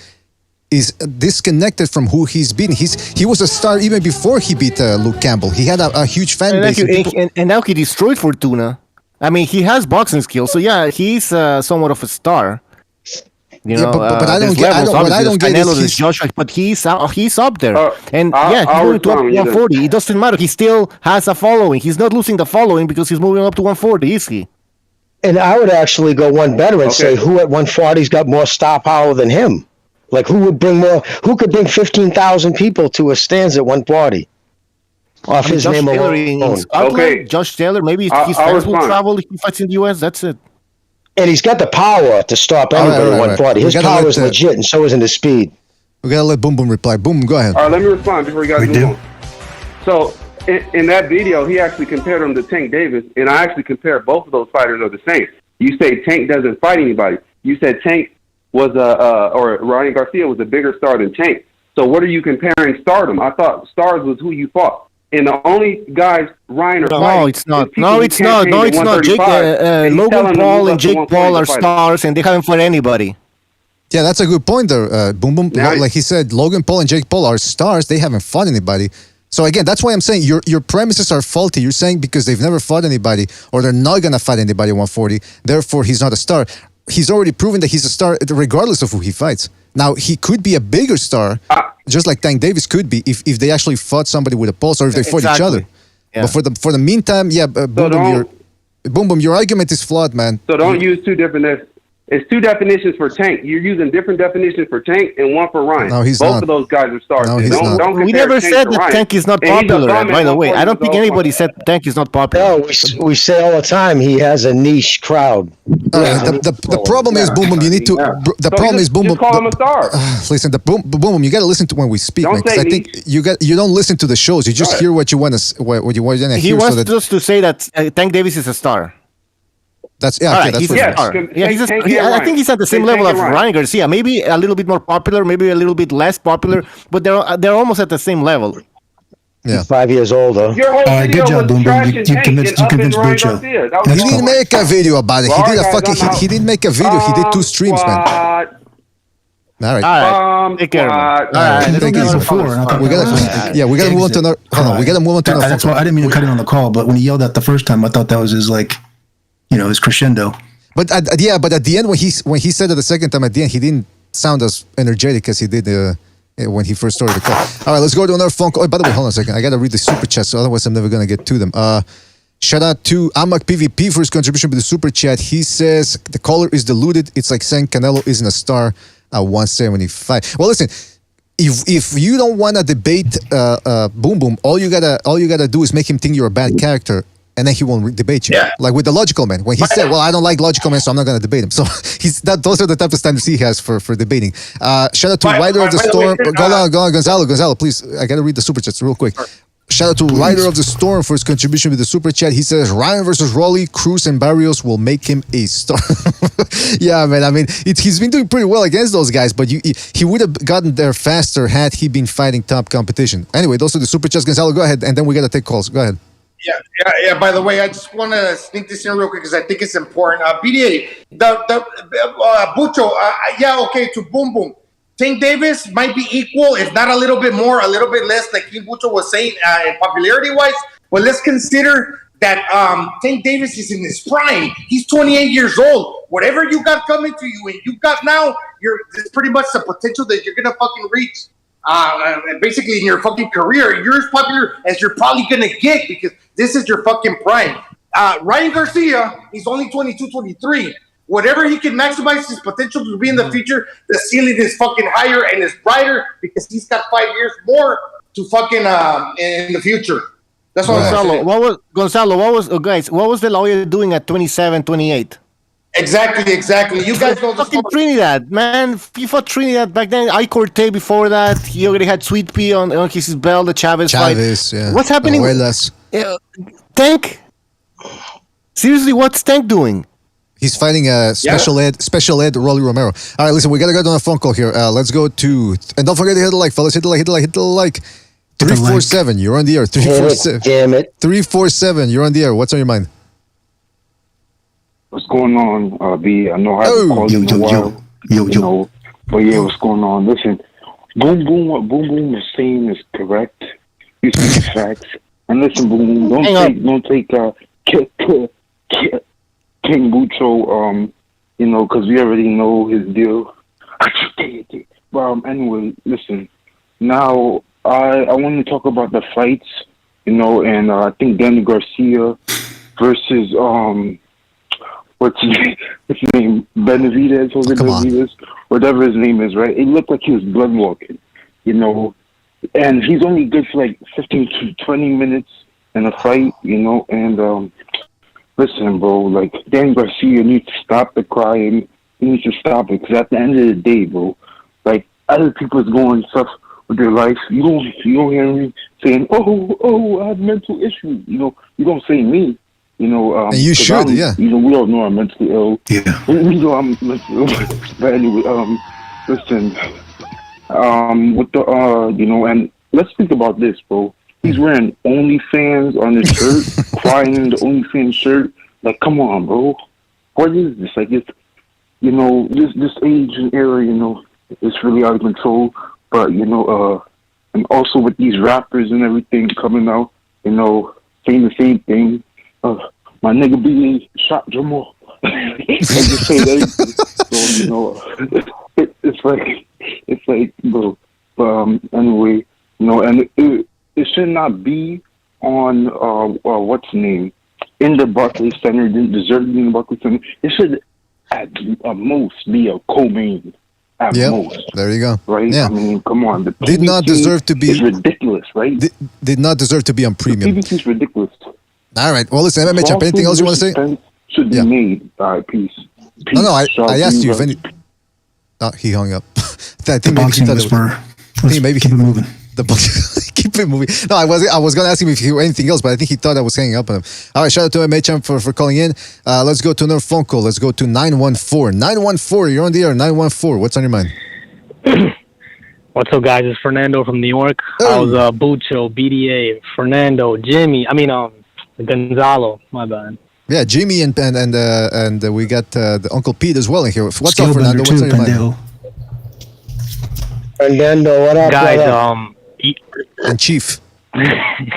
is disconnected from who he's beating. He was a star even before he beat Luke Campbell. He had a huge fan base. And now he destroyed Fortuna. I mean, he has boxing skills, so yeah, he's somewhat of a star. You know, but I don't get. What I don't get is Joshua, but he's up there, and I'll he's going to up to 140. It doesn't matter. He still has a following. He's not losing the following because he's moving up to 140. Is he? And I would actually go one better and say who at 140's got more star power than him. Like who could bring 15,000 people to a stands at 140? Off his name alone. Josh Taylor, maybe his fans will travel if he fights in the US. That's it. And he's got the power to stop anybody at 140. His power is legit, and so isn't his speed. We gotta let Boom Boom reply. Boom, go ahead. All right, let me respond before you guys move on. So, in that video, he actually compared him to Tank Davis, and I actually compared both of those fighters are the same. You say Tank doesn't fight anybody. You said Tank was or Ryan Garcia was a bigger star than Tank. So what are you comparing stardom? I thought stars was who you fought. And the only guys Ryan are fighting. No, it's not. No, it's not. Logan Paul and Jake Paul are stars, and they haven't fought anybody. Yeah, that's a good point there, Boom Boom. Like he said, Logan Paul and Jake Paul are stars. They haven't fought anybody. So again, that's why I'm saying your premises are faulty. You're saying because they've never fought anybody or they're not gonna fight anybody at 140, therefore he's not a star. He's already proven that he's a star regardless of who he fights. Now, he could be a bigger star, just like Tank Davis could be if they actually fought somebody with a pulse or if they fought each other. Yeah. But for the meantime, Boom Boom, your argument is flawed, man. So don't use two different... It's two definitions for Tank. You're using different definitions for Tank and one for Ryan. No, he's Both not. of those guys are stars. No, he's not. Don't we never said that Tank is not popular, by the way. I don't think anybody said Tank is not popular. No, we say all the time he has a niche crowd. The problem is, Boom Boom, you need to... The problem is, Boom Boom... Just call him a star. Listen, Boom Boom, you got to listen to when we speak, man. Because I think you don't listen to the shows. You just hear what you want to hear. He wants us to say that Tank Davis is a star. That's I think he's at the same level of Ryan Garcia. Maybe a little bit more popular, maybe a little bit less popular, but they're almost at the same level. Yeah, 5 years older. Good job, Boom Boom. You convinced Bucho. He didn't make a video about it. He didn't make a video. He did 2 streams, man. All right. Take care, man. We gotta move on to another. Hold on, we gotta move on to another. That's why I didn't mean to cut in on the call, but when he yelled out the first time, I thought that was his his crescendo. But at the end, when he said it the second time, at the end, he didn't sound as energetic as he did when he first started the call. All right, let's go to another phone call. Oh, by the way, hold on a second. I got to read the super chat, so otherwise I'm never going to get to them. Shout out to Amak PvP for his contribution with the super chat. He says, the caller is deluded. It's like saying Canelo isn't a star at 175. Well, listen, if you don't want to debate Boom Boom, all you gotta do is make him think you're a bad character, and then he won't debate you. Yeah. Like with the Logical Man. When he said, well, I don't like Logical Man, so I'm not going to debate him. So those are the type of standards he has for debating. Shout out to Rider of the Storm. Go on, Gonzalo, please. I got to read the super chats real quick. Shout out to Rider of the Storm for his contribution with the super chat. He says, Ryan versus Rolly, Cruz, and Barrios will make him a star. Yeah, man. I mean, he's been doing pretty well against those guys, but he would have gotten there faster had he been fighting top competition. Anyway, those are the super chats. Gonzalo, go ahead, and then we got to take calls. Go ahead. Yeah. By the way, I just want to sneak this in real quick because I think it's important. BDA, Bucho, okay, to Boom Boom. Tank Davis might be equal, if not a little bit more, a little bit less, like King Bucho was saying, popularity-wise. But let's consider that Tank Davis is in his prime. He's 28 years old. Whatever you got coming to you and you got now, there's pretty much the potential that you're going to fucking reach. Basically in your fucking career, you're as popular as you're probably gonna get because this is your fucking prime. Ryan Garcia, he's only 22, 23. Whatever he can maximize his potential to be in the future, the ceiling is fucking higher and is brighter because he's got 5 years more to fucking in the future. That's what Gonzalo, what was the lawyer doing at 27, 28? Exactly. You guys know the fucking Trinidad, man. He fought Trinidad back then. Corte before that. He already had Sweet Pea on his belt, the Chavez fight. Yeah. What's happening? Tank? Seriously, what's Tank doing? He's fighting special ed Rolly Romero. All right, listen, we got to go on a phone call here. Let's go to... And don't forget to hit the like, fellas. Hit the like. 347, you're on the air. 347. Damn it. 347, you're on the air. What's on your mind? What's going on, B? I know I haven't called you in a while. Yo. But yeah, what's going on? Listen, Boom Boom, what Boom Boom is saying is correct. You speak facts. And listen, Boom Boom, don't take King Bucho, because we already know his deal. Well, anyway, listen. Now, I want to talk about the fights, and I think Danny Garcia versus what's his name? Benavidez, Benavidez, whatever his name is, right? It looked like he was blood walking, and he's only good for like 15 to 20 minutes in a fight, and listen, bro, like Danny Garcia needs to stop the crying. He needs to stop it, because at the end of the day, bro, like other people is going stuff with their life. You don't hear me saying, oh, I have mental issues. You don't say me. And you should, yeah. We all know I'm mentally ill. Yeah. We know I'm mentally ill. But anyway, listen, with the, and let's think about this, bro. He's wearing OnlyFans on his shirt, crying in the OnlyFans shirt. Like, come on, bro. What is this? Like, it's, this age and era, it's really out of control. But, and also with these rappers and everything coming out, saying the same thing. My nigga B shot Jamal. I just say that. So, it's like, bro. But anyway, and it should not be on what's the name, in the Barclays Center. It didn't deserve to be in the Barclays Center. It should at most be a co-main. At most. There you go. Right? Yeah. I mean, come on. The did not deserve to be. It's ridiculous, right? Did not deserve to be on premium. The PBC is ridiculous. All right. Well, listen, MMA champ. Anything else you want to say? Should be made. All right, peace. No. I asked you if any. Oh, he hung up. I think maybe he thought it was. I think maybe keep it moving. Keep it moving. No, I was going to ask him if he had anything else, but I think he thought I was hanging up on him. All right, shout out to MMA champ for calling in. Let's go to another phone call. Let's go to 914. 914, you're on the air. 914. What's on your mind? What's up, guys? It's Fernando from New York. Oh. I was Bucho, BDA, Fernando, Jimmy. Gonzalo. My bad. Yeah, Jimmy and we got the Uncle Pete as well in here. What's up, Fernando? What's on your mind? Fernando, what up, guys? brother? And Chief. Go ahead,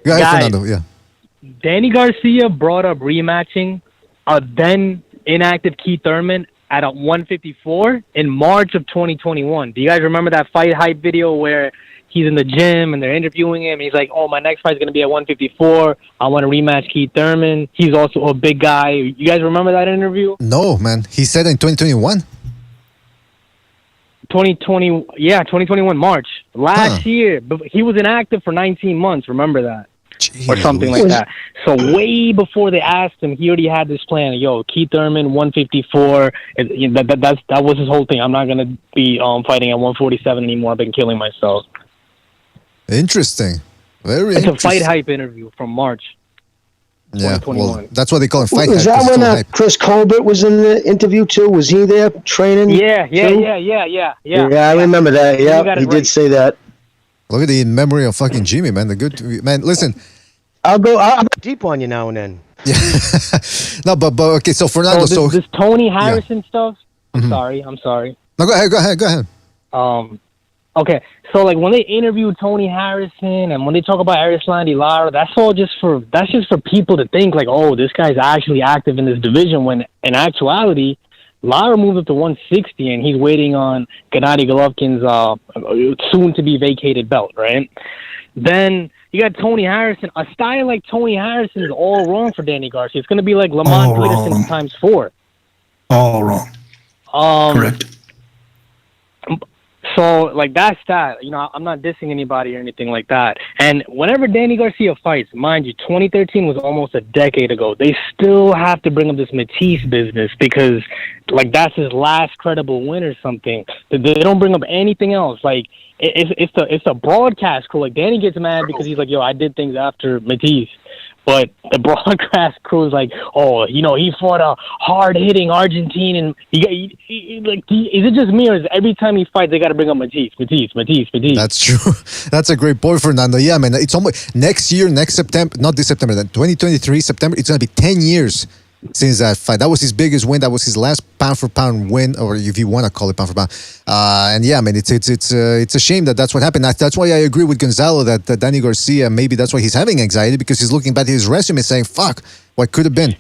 Fernando. Yeah. Danny Garcia brought up rematching a then inactive Keith Thurman at a 154 in March of 2021. Do you guys remember that fight hype video where he's in the gym and they're interviewing him? And he's like, "Oh, my next fight's going to be at 154. I want to rematch Keith Thurman. He's also a big guy." You guys remember that interview? No, man. He said in 2021. 2021 March last year. But he was inactive for 19 months. Remember that? Jeez. Or something like that. So way before they asked him, he already had this plan. Yo, Keith Thurman 154. That was his whole thing. I'm not gonna be fighting at 147 anymore. I've been killing myself. Interesting. Very It's interesting. a fight hype interview from March. Yeah, well, that's why they call him fight Was hype. that 'cause it's when so hype. Chris Colbert was in the interview too? Was he there training? Yeah. Yeah, I remember that. You Yeah, got it he right. did say that. Look at the in memory of fucking Jimmy, man. The good man. Listen. I'll go deep on you now and then. Yeah. No, but okay. So Fernando, So this Tony Harrison stuff. I'm Mhm. sorry. No, go ahead. Okay, so like when they interview Tony Harrison and when they talk about Erislandy Lara, that's just for people to think like, oh, this guy's actually active in this division. When in actuality, Lara moved up to 160 and he's waiting on Gennady Golovkin's soon to be vacated belt, right? Then you got Tony Harrison. A style like Tony Harrison is all wrong for Danny Garcia. It's going to be like Lamont Peterson times 4. All wrong. Correct. So, like, that's that. I'm not dissing anybody or anything like that. And whenever Danny Garcia fights, mind you, 2013 was almost a decade ago, they still have to bring up this Matisse business because, like, that's his last credible win or something. They don't bring up anything else. Like, it's the broadcast crew. Like, Danny gets mad because he's like, yo, I did things after Matisse. But the broadcast crew is like, oh, he fought a hard-hitting Argentine, and is it just me, or is every time he fights they got to bring up Matisse? That's true. That's a great point, Fernando. Yeah, man. It's almost next September, not this September, then 2023 September. It's gonna be 10 years since that fight. That was his biggest win. That was his last pound for pound win, or if you want to call it pound for pound. And yeah, man, it's a shame that's what happened. That's why I agree with Gonzalo that Danny Garcia, maybe that's why he's having anxiety, because he's looking back at his resume saying, "Fuck, what could have been."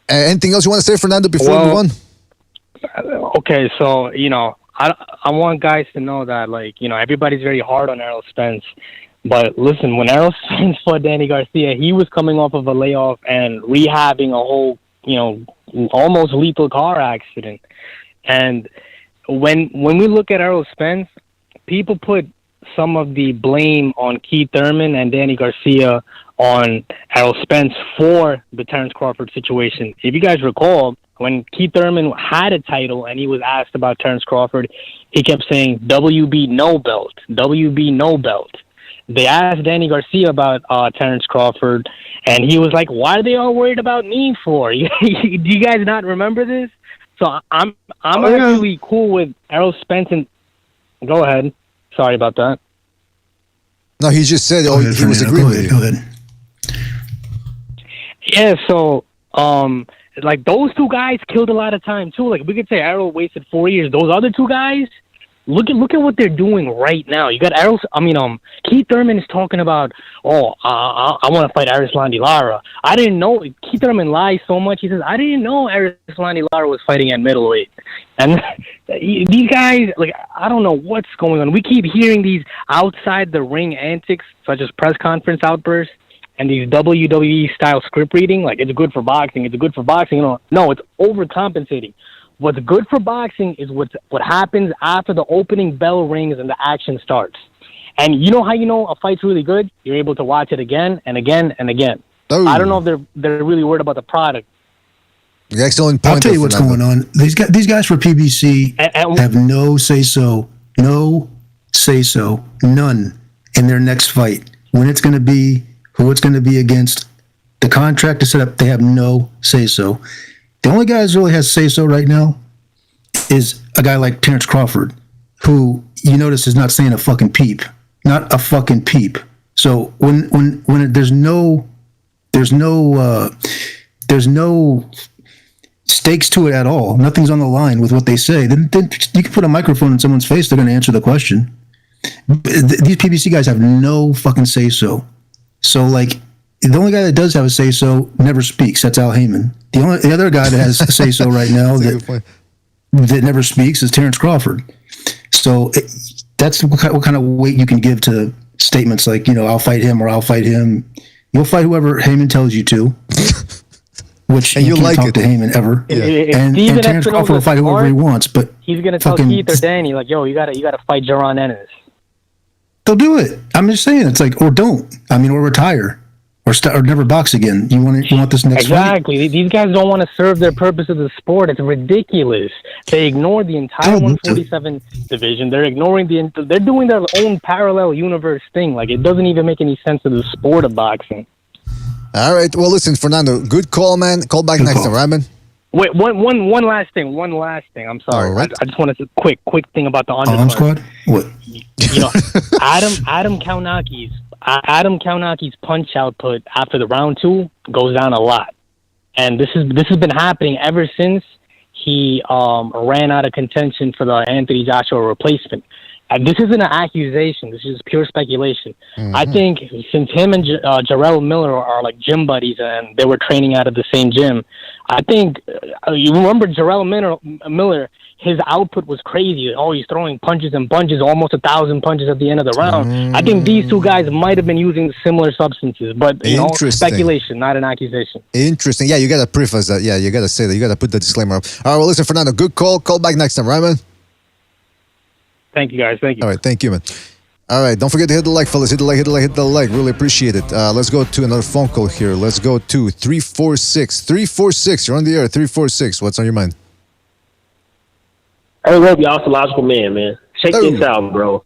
Anything else you want to say, Fernando, before we move on? Okay, so I want guys to know that everybody's very hard on Errol Spence, but listen, when Errol Spence fought Danny Garcia, he was coming off of a layoff and rehabbing a whole almost lethal car accident. And when we look at Errol Spence, people put some of the blame on Keith Thurman and Danny Garcia on Errol Spence for the Terrence Crawford situation. If you guys recall, when Keith Thurman had a title and he was asked about Terrence Crawford, he kept saying, WB no belt, WB no belt. They asked Danny Garcia about Terrence Crawford, and he was like, why are they all worried about me for? Do you guys not remember this? So I'm actually cool with Errol Spence. And go ahead. Sorry about that. No, he just said he was agreeing with you. Go ahead. Yeah, so those two guys killed a lot of time too. Like we could say Errol wasted 4 years. Those other two guys, look at what they're doing right now. You got Keith Thurman is talking about, I want to fight Arislandi Lara. I didn't know. Keith Thurman lies so much. He says, I didn't know Arislandi Lara was fighting at middleweight. And these guys, I don't know what's going on. We keep hearing these outside the ring antics, such as press conference outbursts and these WWE style script reading. Like, it's good for boxing. It's good for boxing. No, it's overcompensating. What's good for boxing is what happens after the opening bell rings and the action starts. And you know how you know a fight's really good? You're able to watch it again and again and again. Oh. I don't know if they're really worried about the product. Excellent point. I'll tell you what's going on. These guys for PBC have no say-so, none in their next fight. When it's going to be, who it's going to be against, the contract is set up, they have no say-so. The only guy who really has say-so right now is a guy like Terrence Crawford, who you notice is not saying a fucking peep. Not a fucking peep. So when there's no stakes to it at all, nothing's on the line with what they say, then you can put a microphone in someone's face, they're going to answer the question. These PBC guys have no fucking say-so. So, the only guy that does have a say-so never speaks. That's Al Heyman. The other guy that has a say-so right now that never speaks is Terrence Crawford. So that's what kind of weight you can give to statements like, I'll fight him or I'll fight him. You'll fight whoever Heyman tells you to. Which you can't talk to Heyman ever. Yeah. And Terrence Crawford will fight whoever he wants, but he's gonna tell Keith or Danny yo, you gotta fight Jaron Ennis. They'll do it. I'm just saying, it's or don't. Or retire, or never box again. You want this next fight? Exactly. These guys don't want to serve their purpose of the sport. It's ridiculous. They ignore the entire 147 division. They're ignoring they're doing their own parallel universe thing. It doesn't even make any sense to the sport of boxing. All right. Well, listen, Fernando, good call, man. Call back next time, right, man? Wait, one last thing. I'm sorry. Right. I just wanted to quick thing about the undercard. Squad? What? Adam Kaunaki's punch output after the round 2 goes down a lot, and this has been happening ever since he ran out of contention for the Anthony Joshua replacement. And this isn't an accusation. This is pure speculation. Mm-hmm. I think since him and Jarrell Miller are gym buddies and they were training out of the same gym, I think you remember Jarrell Miller, his output was crazy. He's throwing punches and bunches, almost 1,000 punches at the end of the round. I think these two guys might have been using similar substances, but speculation, not an accusation. Interesting. Yeah, you got to preface that. Yeah, you got to say that. You got to put the disclaimer up. All right, well, listen, Fernando, good call. Call back next time, right, man? Thank you, guys. Thank you. All right, thank you, man. All right, don't forget to hit the like, fellas. Hit the like. Really appreciate it. Let's go to another phone call here. Let's go to 346. 346, you're on the air. 346, what's on your mind? I love you, astrological man. Check this out, bro.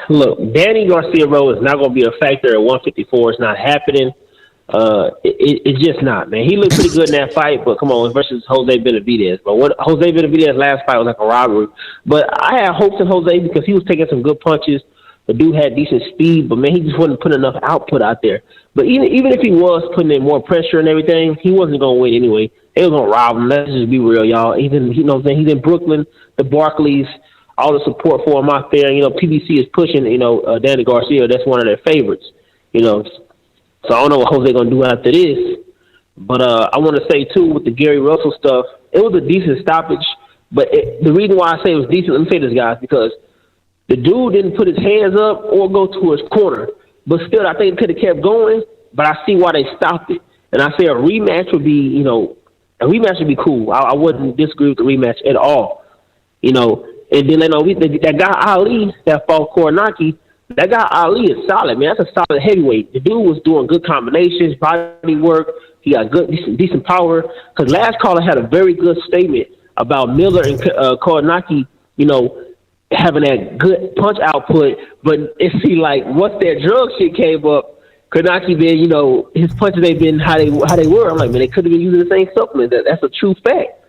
Look, Danny Garcia, bro, is not going to be a factor at 154. It's not happening. It's just not, man. He looked pretty good in that fight, but come on, versus Jose Benavidez. But Jose Benavidez' last fight was like a robbery. But I had hopes in Jose because he was taking some good punches. The dude had decent speed, but man, he just wasn't putting enough output out there. But even if he was putting in more pressure and everything, he wasn't going to win anyway. They was going to rob him. Let's just be real, y'all. He's in, he's in Brooklyn, the Barclays, all the support for him out there. PBC is pushing, Danny Garcia. That's one of their favorites, So I don't know what Jose going to do after this. But I want to say, too, with the Gary Russell stuff, it was a decent stoppage. But the reason why I say it was decent, let me say this, guys, because the dude didn't put his hands up or go to his corner. But still, I think it could have kept going, but I see why they stopped it. And I say a rematch would be, a rematch would be cool. I wouldn't disagree with the rematch at all. And then that guy Ali that fought Koronaki, that guy Ali is solid, man. That's a solid heavyweight. The dude was doing good combinations, body work. He got good, decent power. Because last caller had a very good statement about Miller and Koronaki, having that good punch output. But it seemed like once that drug shit came up, Koronaki been, his punches ain't been how they were. I'm like, man, they could have been using the same supplement. That's a true fact.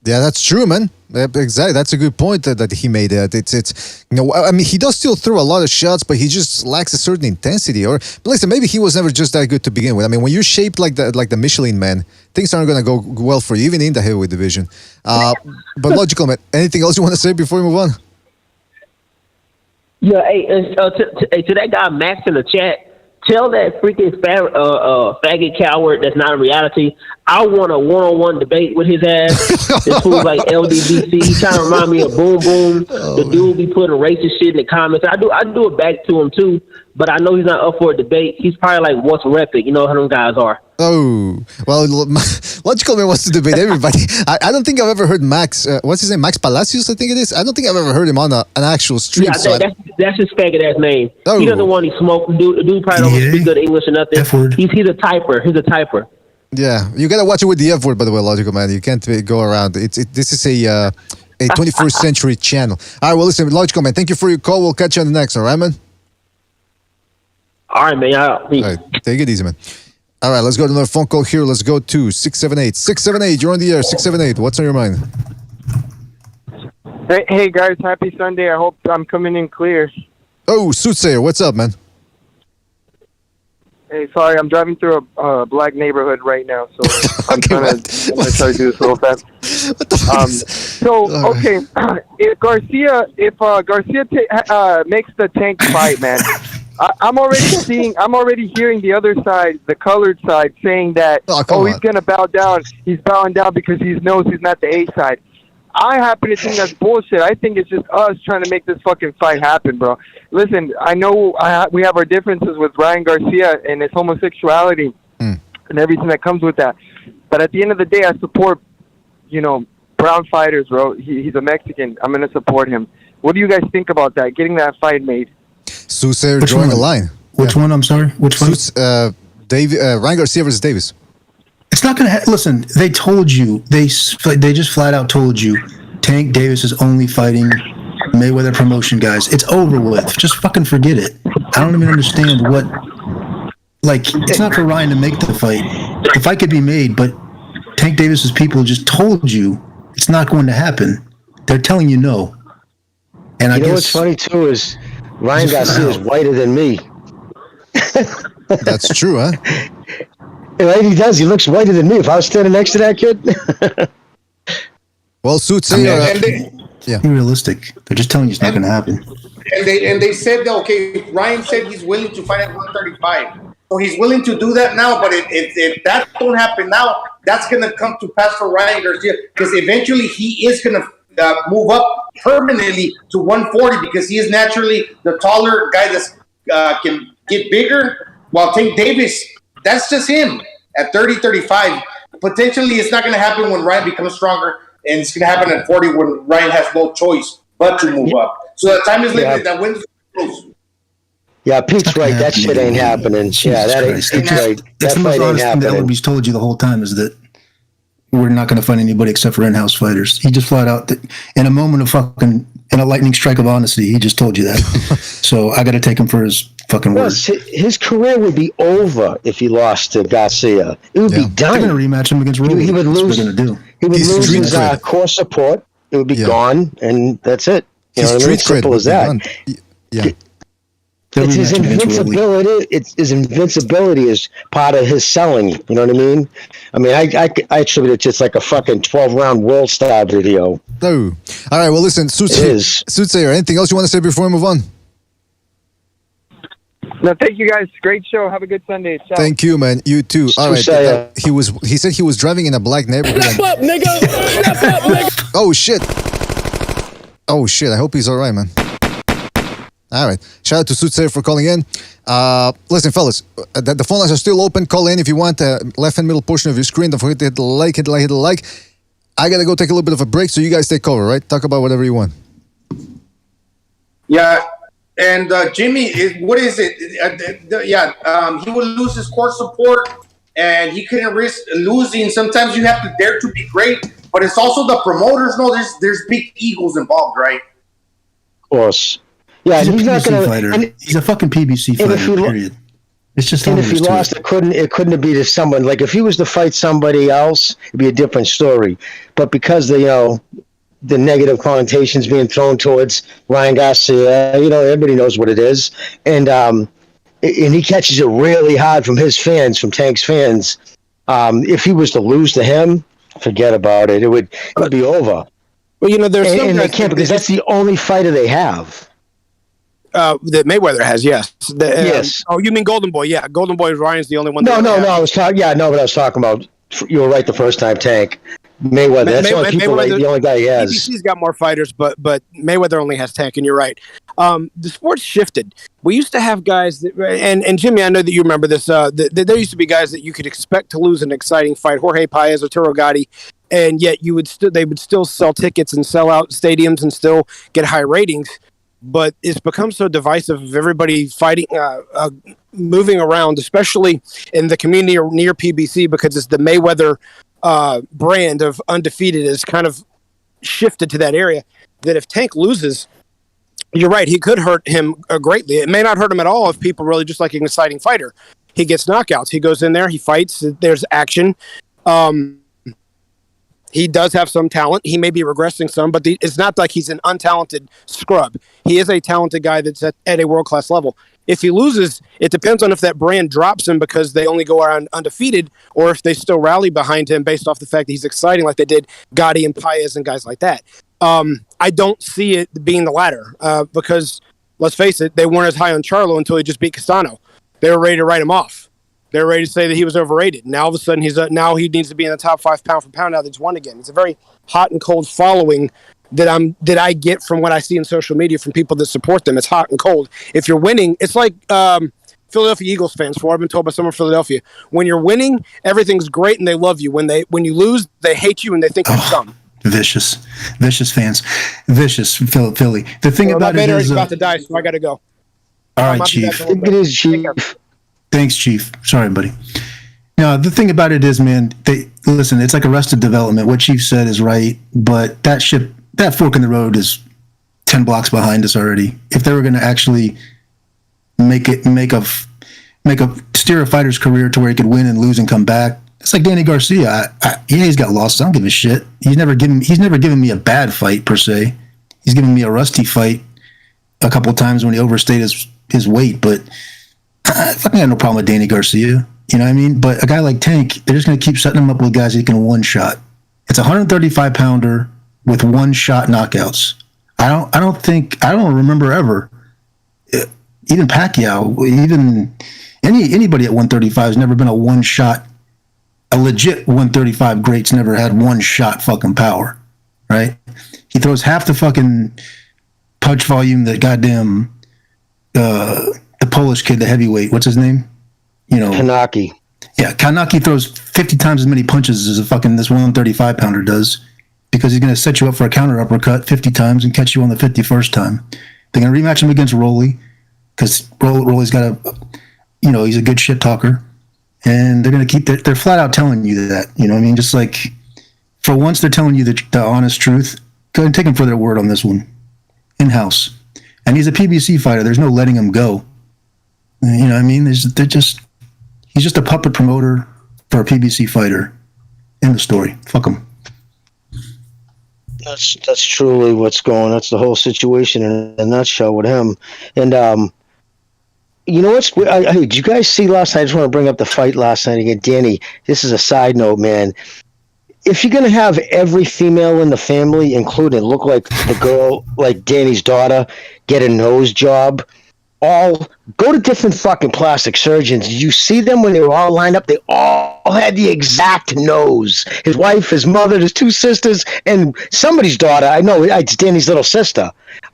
Yeah, that's true, man. Exactly, that's a good point that he made. It's he does still throw a lot of shots, but he just lacks a certain intensity. But listen, maybe he was never just that good to begin with. I mean, when you're shaped like the Michelin Man, things aren't going to go well for you, even in the heavyweight division. But logical, man. Anything else you want to say before we move on? Yeah, hey, to that guy Max in the chat, tell that freaking faggot coward that's not a reality. I want a one-on-one debate with his ass. This fool's like LDBC. He trying to remind me of Boom Boom. The dude be putting racist shit in the comments. I do it back to him too, but I know he's not up for a debate. He's probably like, what's Repic? You know how them guys are. Oh, well, Logical Man wants to debate everybody. I don't think I've ever heard Max, what's his name? Max Palacios, I think it is. I don't think I've ever heard him on an actual stream. Yeah, that's his faggot ass name. Oh. He doesn't want any smoke. Dude probably don't speak good English or nothing. F-word. He's a typer. He's a typer. Yeah, you gotta watch it with the F word, by the way, Logical Man. You can't go around. This is a 21st century channel. All right, well, listen, Logical Man, thank you for your call. We'll catch you on the next, all right, man? All right, man. All right, take it easy, man. All right, let's go to another phone call here. Let's go to 678. 678, you're on the air. 678, what's on your mind? Hey guys, happy Sunday. I hope I'm coming in clear. Oh, Soothsayer, what's up, man? Hey, sorry, I'm driving through a black neighborhood right now, so I'm trying to do this real fast. Okay, if Garcia makes the Tank fight, man, I'm already hearing the other side, the colored side, saying that he's gonna bow down. He's bowing down because he knows he's not the A side. I happen to think that's bullshit. I think it's just us trying to make this fucking fight happen, bro. Listen, I know we have our differences with Ryan Garcia and his homosexuality and everything that comes with that. But at the end of the day, I support, brown fighters, bro. He's a Mexican. I'm going to support him. What do you guys think about that, getting that fight made? Soothsayer drawing a line. Which one? I'm sorry? Which one? Ryan Garcia versus Davis. It's not going to listen, they told you, they just flat out told you, Tank Davis is only fighting Mayweather promotion guys. It's over with. Just fucking forget it. I don't even understand it's not for Ryan to make the fight. The fight could be made, but Tank Davis's people just told you it's not going to happen. They're telling you no. And I guess what's funny too is Ryan Garcia is whiter than me. That's true, huh? Right, he does. He looks whiter than me. If I was standing next to that kid. Well, Soothsayer. Be realistic. They're just telling you it's not going to happen. And they said, okay, Ryan said he's willing to fight at 135. So he's willing to do that now, but if that don't happen now, that's going to come to pass for Ryan Garcia because eventually he is going to move up permanently to 140 because he is naturally the taller guy that can get bigger, while Tank Davis, that's just him at 30, 35. Potentially, it's not going to happen when Ryan becomes stronger, and it's going to happen at 40 when Ryan has no choice but to move up. So the time is limited. That window's close. Yeah, Pete's right. That shit ain't happening. Yeah, that ain't right. That's the most honest thing that Ellerby's told you the whole time is that we're not going to fight anybody except for in-house fighters. He just flat out, in a moment of in a lightning strike of honesty, he just told you that. So I got to take him for his fucking word. His career would be over if he lost to Garcia. It would be done. They're going to rematch him against Rowe. He would lose. That's what they're going to do. He would lose his core support. It would be gone, and that's it. You know what I mean? Simple as that. Yeah. It's his invincibility. His invincibility is part of his selling. You know what I mean? I mean, I attribute it to just like a fucking 12-round World Star video. Oh, all right. Well, listen, Soothsayer, anything else you want to say before we move on? No, thank you guys. Great show. Have a good Sunday. Ciao. Thank you, man. You too. All right. He said he was driving in a black neighborhood. Step up, nigga! Step up, nigga! Oh shit! Oh shit! I hope he's all right, man. All right. Shout out to Soothsayer for calling in. Listen, fellas, the phone lines are still open. Call in if you want. Left and middle portion of your screen. Don't forget to hit the like. Hit the like. I gotta go take a little bit of a break, so you guys take over, right? Talk about whatever you want. Yeah. And Jimmy, what is it? He would lose his court support, and he couldn't risk losing. Sometimes you have to dare to be great, but it's also the promoters. No, there's big egos involved, right? Of course. Yeah, he's a not PBC gonna, fighter. And, he's a fucking PBC fighter. Period. It's just. And if he lost, it couldn't be to someone like if he was to fight somebody else, it'd be a different story. But because the negative connotations being thrown towards Ryan Garcia, everybody knows what it is, and he catches it really hard from his fans, from Tank's fans. If he was to lose to him, forget about it. It would be over. Well, there's and they can't because that's the only fighter they have. That Mayweather has, yes. Yes. Oh, you mean Golden Boy? Yeah, Golden Boy Ryan's the only one. No. I was talking. Yeah, no, but I was talking about. You were right the first time, Tank. Mayweather. That's the only guy he has. PBC's got more fighters, but Mayweather only has Tank, and you're right. The sport's shifted. We used to have guys that, and Jimmy, I know that you remember this. There used to be guys that you could expect to lose an exciting fight, Jorge Paez, Arturo Gatti, and yet they would still sell tickets and sell out stadiums and still get high ratings. But it's become so divisive of everybody fighting, moving around, especially in the community near PBC, because it's the Mayweather brand of undefeated is kind of shifted to that area. That if Tank loses, you're right, he could hurt him greatly. It may not hurt him at all if people really just like an exciting fighter. He gets knockouts. He goes in there, he fights, there's action. He does have some talent. He may be regressing some, but it's not like he's an untalented scrub. He is a talented guy that's at a world-class level. If he loses, it depends on if that brand drops him because they only go around undefeated, or if they still rally behind him based off the fact that he's exciting like they did Gotti and Paez and guys like that. I don't see it being the latter because, let's face it, they weren't as high on Charlo until he just beat Castano. They were ready to write him off. They were ready to say that he was overrated. Now all of a sudden now he needs to be in the top 5 pound for pound now that he's won again. It's a very hot and cold following that I get from what I see in social media from people that support them. It's hot and cold. If you're winning, it's like Philadelphia Eagles fans. For what I've been told by someone from Philadelphia, when you're winning, everything's great and they love you. When you lose, they hate you and they think you're dumb. Vicious fans, vicious Philly. The thing about it is, about to die, so I got to go. All right, Chief. It is, Chief. Thanks, Chief. Sorry, buddy. Now, the thing about it is, man, listen, it's like Arrested Development. What Chief said is right, but that fork in the road is 10 blocks behind us already. If they were going to actually steer a fighter's career to where he could win and lose and come back, it's like Danny Garcia. He's got losses. I don't give a shit. He's never given me a bad fight per se. He's given me a rusty fight a couple of times when he overstayed his weight, but I fucking have no problem with Danny Garcia. You know what I mean? But a guy like Tank, they're just going to keep setting him up with guys he can one shot. It's a 135-pounder with one shot knockouts. I don't remember ever. Even Pacquiao, even anybody at 135 has never been a one shot. A legit 135 great's never had one shot fucking power, right? He throws half the fucking punch volume that goddamn the Polish kid, the heavyweight, what's his name? Kanaki. Yeah, Kanaki throws 50 times as many punches as this 135-pounder does because he's going to set you up for a counter uppercut 50 times and catch you on the 51st time. They're going to rematch him against Rolly because Rolly's got he's a good shit talker. And they're going to they're flat out telling you that, you know what I mean? Just like, for once they're telling you the honest truth. Go ahead and take them for their word on this one. In-house. And he's a PBC fighter. There's no letting him go. You know what I mean? He's just a puppet promoter for a PBC fighter. End of story. Fuck him. That's truly what's going on. That's the whole situation in a nutshell with him. And, you know what's hey, did you guys see last night? I just want to bring up the fight last night again. Danny, this is a side note, man. If you're going to have every female in the family, including look like the girl, like Danny's daughter, get a nose job, all go to different fucking plastic surgeons. Did you see them when they were all lined up? They all had the exact nose. His wife, his mother, his two sisters, and somebody's daughter. I know it's Danny's little sister.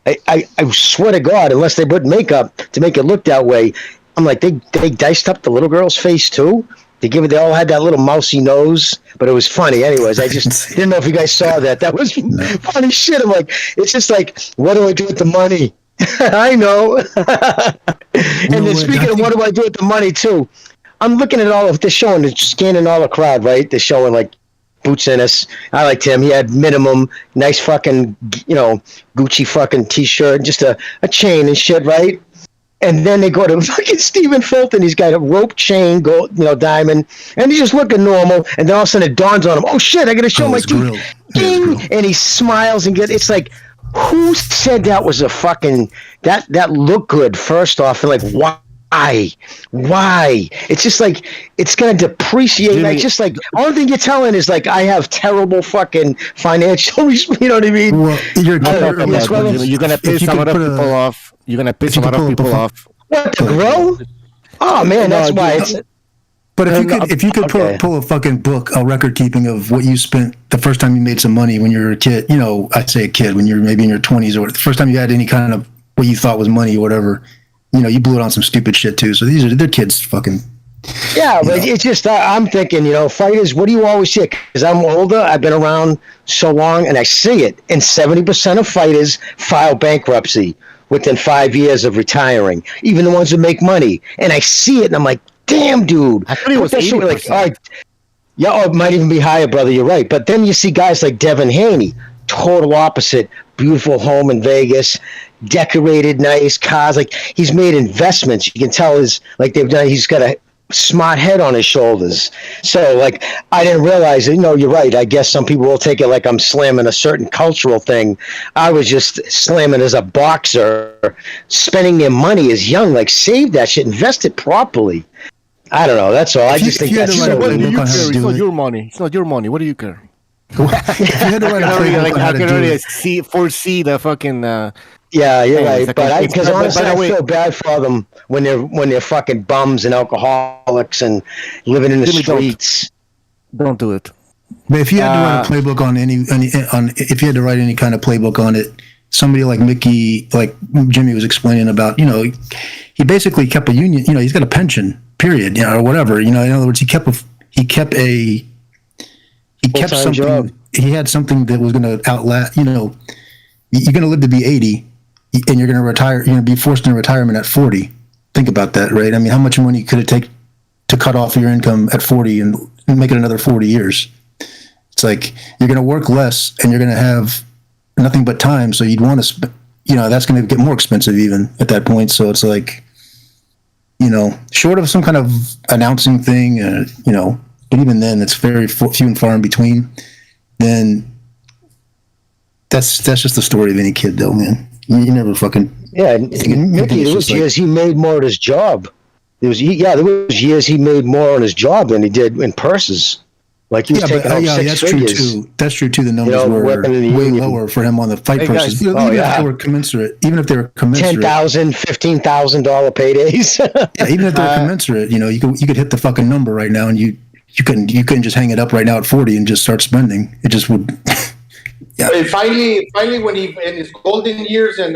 I swear to God, unless they put makeup to make it look that way, I'm like, they diced up the little girl's face too. They all had that little mousy nose, but it was funny. Anyways, I just didn't know if you guys saw that. That was funny shit. I'm like, it's just like, what do I do with the money? I know. And then speaking of what do I do with the money too, I'm looking at all of, they're showing, they're scanning all the crowd, right? They're showing like Boots Ennis. I liked him. He had minimum, nice fucking, Gucci fucking t-shirt, just a chain and shit, right? And then they go to fucking Stephen Fulton. He's got a rope chain, gold, diamond, and he's just looking normal. And then all of a sudden it dawns on him, oh shit, I gotta show my teeth. Ding! And he smiles and it's like, who said that was a fucking, that looked good first off? And like, why? It's just like, it's going to depreciate. Jimmy, like, just like, only thing you're telling is like, I have terrible fucking financial, you know what I mean? Well, you're going to piss a lot of people off. You're going to piss a lot of people off. What, to grow? Oh man, that's why it's... But if you could pull a fucking book, a record keeping of what you spent the first time you made some money when you were a kid, I say a kid, when you're maybe in your 20s or the first time you had any kind of what you thought was money or whatever, you blew it on some stupid shit too. So they're kids fucking. Yeah, but it's just, I'm thinking, fighters, what do you always see? Because I'm older, I've been around so long, and I see it. And 70% of fighters file bankruptcy within 5 years of retiring, even the ones that make money. And I see it, and I'm like, damn, dude. I thought it was 80%. Like, all right, yeah, it might even be higher, brother. You're right. But then you see guys like Devin Haney, total opposite. Beautiful home in Vegas, decorated, nice cars. Like, he's made investments. You can tell he's got a smart head on his shoulders. So, like, I didn't realize it. You're right. I guess some people will take it like I'm slamming a certain cultural thing. I was just slamming as a boxer, spending their money as young. Like, save that shit, invest it properly. I don't know. That's all. I just think that's so. What do you care? It's not your money. It's not your money. What do you care? If you had to write a playbook on how to do it. Foresee the fucking. Yeah, you're right. But because honestly, I feel bad for them when they're fucking bums and alcoholics and living in the streets. Don't do it. But if you had to write a playbook on if you had to write any kind of playbook on it, somebody like Mickey, like Jimmy was explaining about, he basically kept a union. He's got a pension, period, or whatever. In other words, he kept something. Job. He had something that was going to outlast. You're going to live to be 80, and you're going to retire. You're going to be forced into retirement at 40. Think about that, right? I mean, how much money could it take to cut off your income at 40 and make it another 40 years? It's like you're going to work less, and you're going to have nothing but time. So you'd want to, that's going to get more expensive even at that point. So it's like, short of some kind of announcing thing, but even then, it's very few and far in between. Then that's just the story of any kid, though, man. You never fucking. Yeah, Mickey, there was years he made more at his job. There was years he made more on his job than he did in purses. Like he was taking home six figures. That's true too. The numbers were way lower for him on the fight purses. Even if they were commensurate. $10,000, $15,000 paydays. Yeah, even if they were commensurate, you could hit the fucking number right now, and you couldn't just hang it up right now at 40 and just start spending. It just would. Yeah. And finally, when he in his golden years and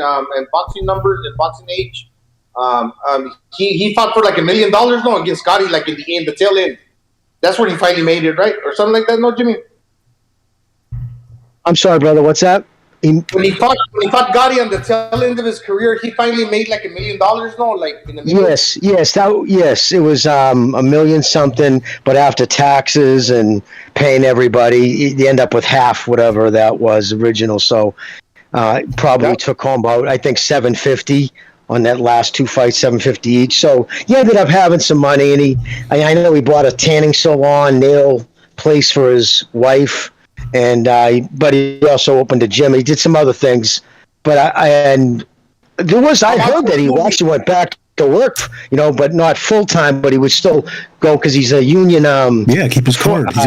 boxing numbers and boxing age, he fought for like $1 million against Scotty, like in the tail end. That's when he finally made it, right? Or something like that, no, Jimmy? I'm sorry, brother. What's that? When he fought Gotti on the tail end of his career, he finally made like $1 million, no? Like in the middle? Yes. It was $1 million something, but after taxes and paying everybody, you end up with half whatever that was original. So probably took home about, I think, $750 on that last two fights, $750 each. So he ended up having some money, and I know he bought a tanning salon, nail place for his wife, but he also opened a gym. He did some other things, but I heard that he actually went back to to work, but not full time. But he would still go because he's a union. Keep his card. Kept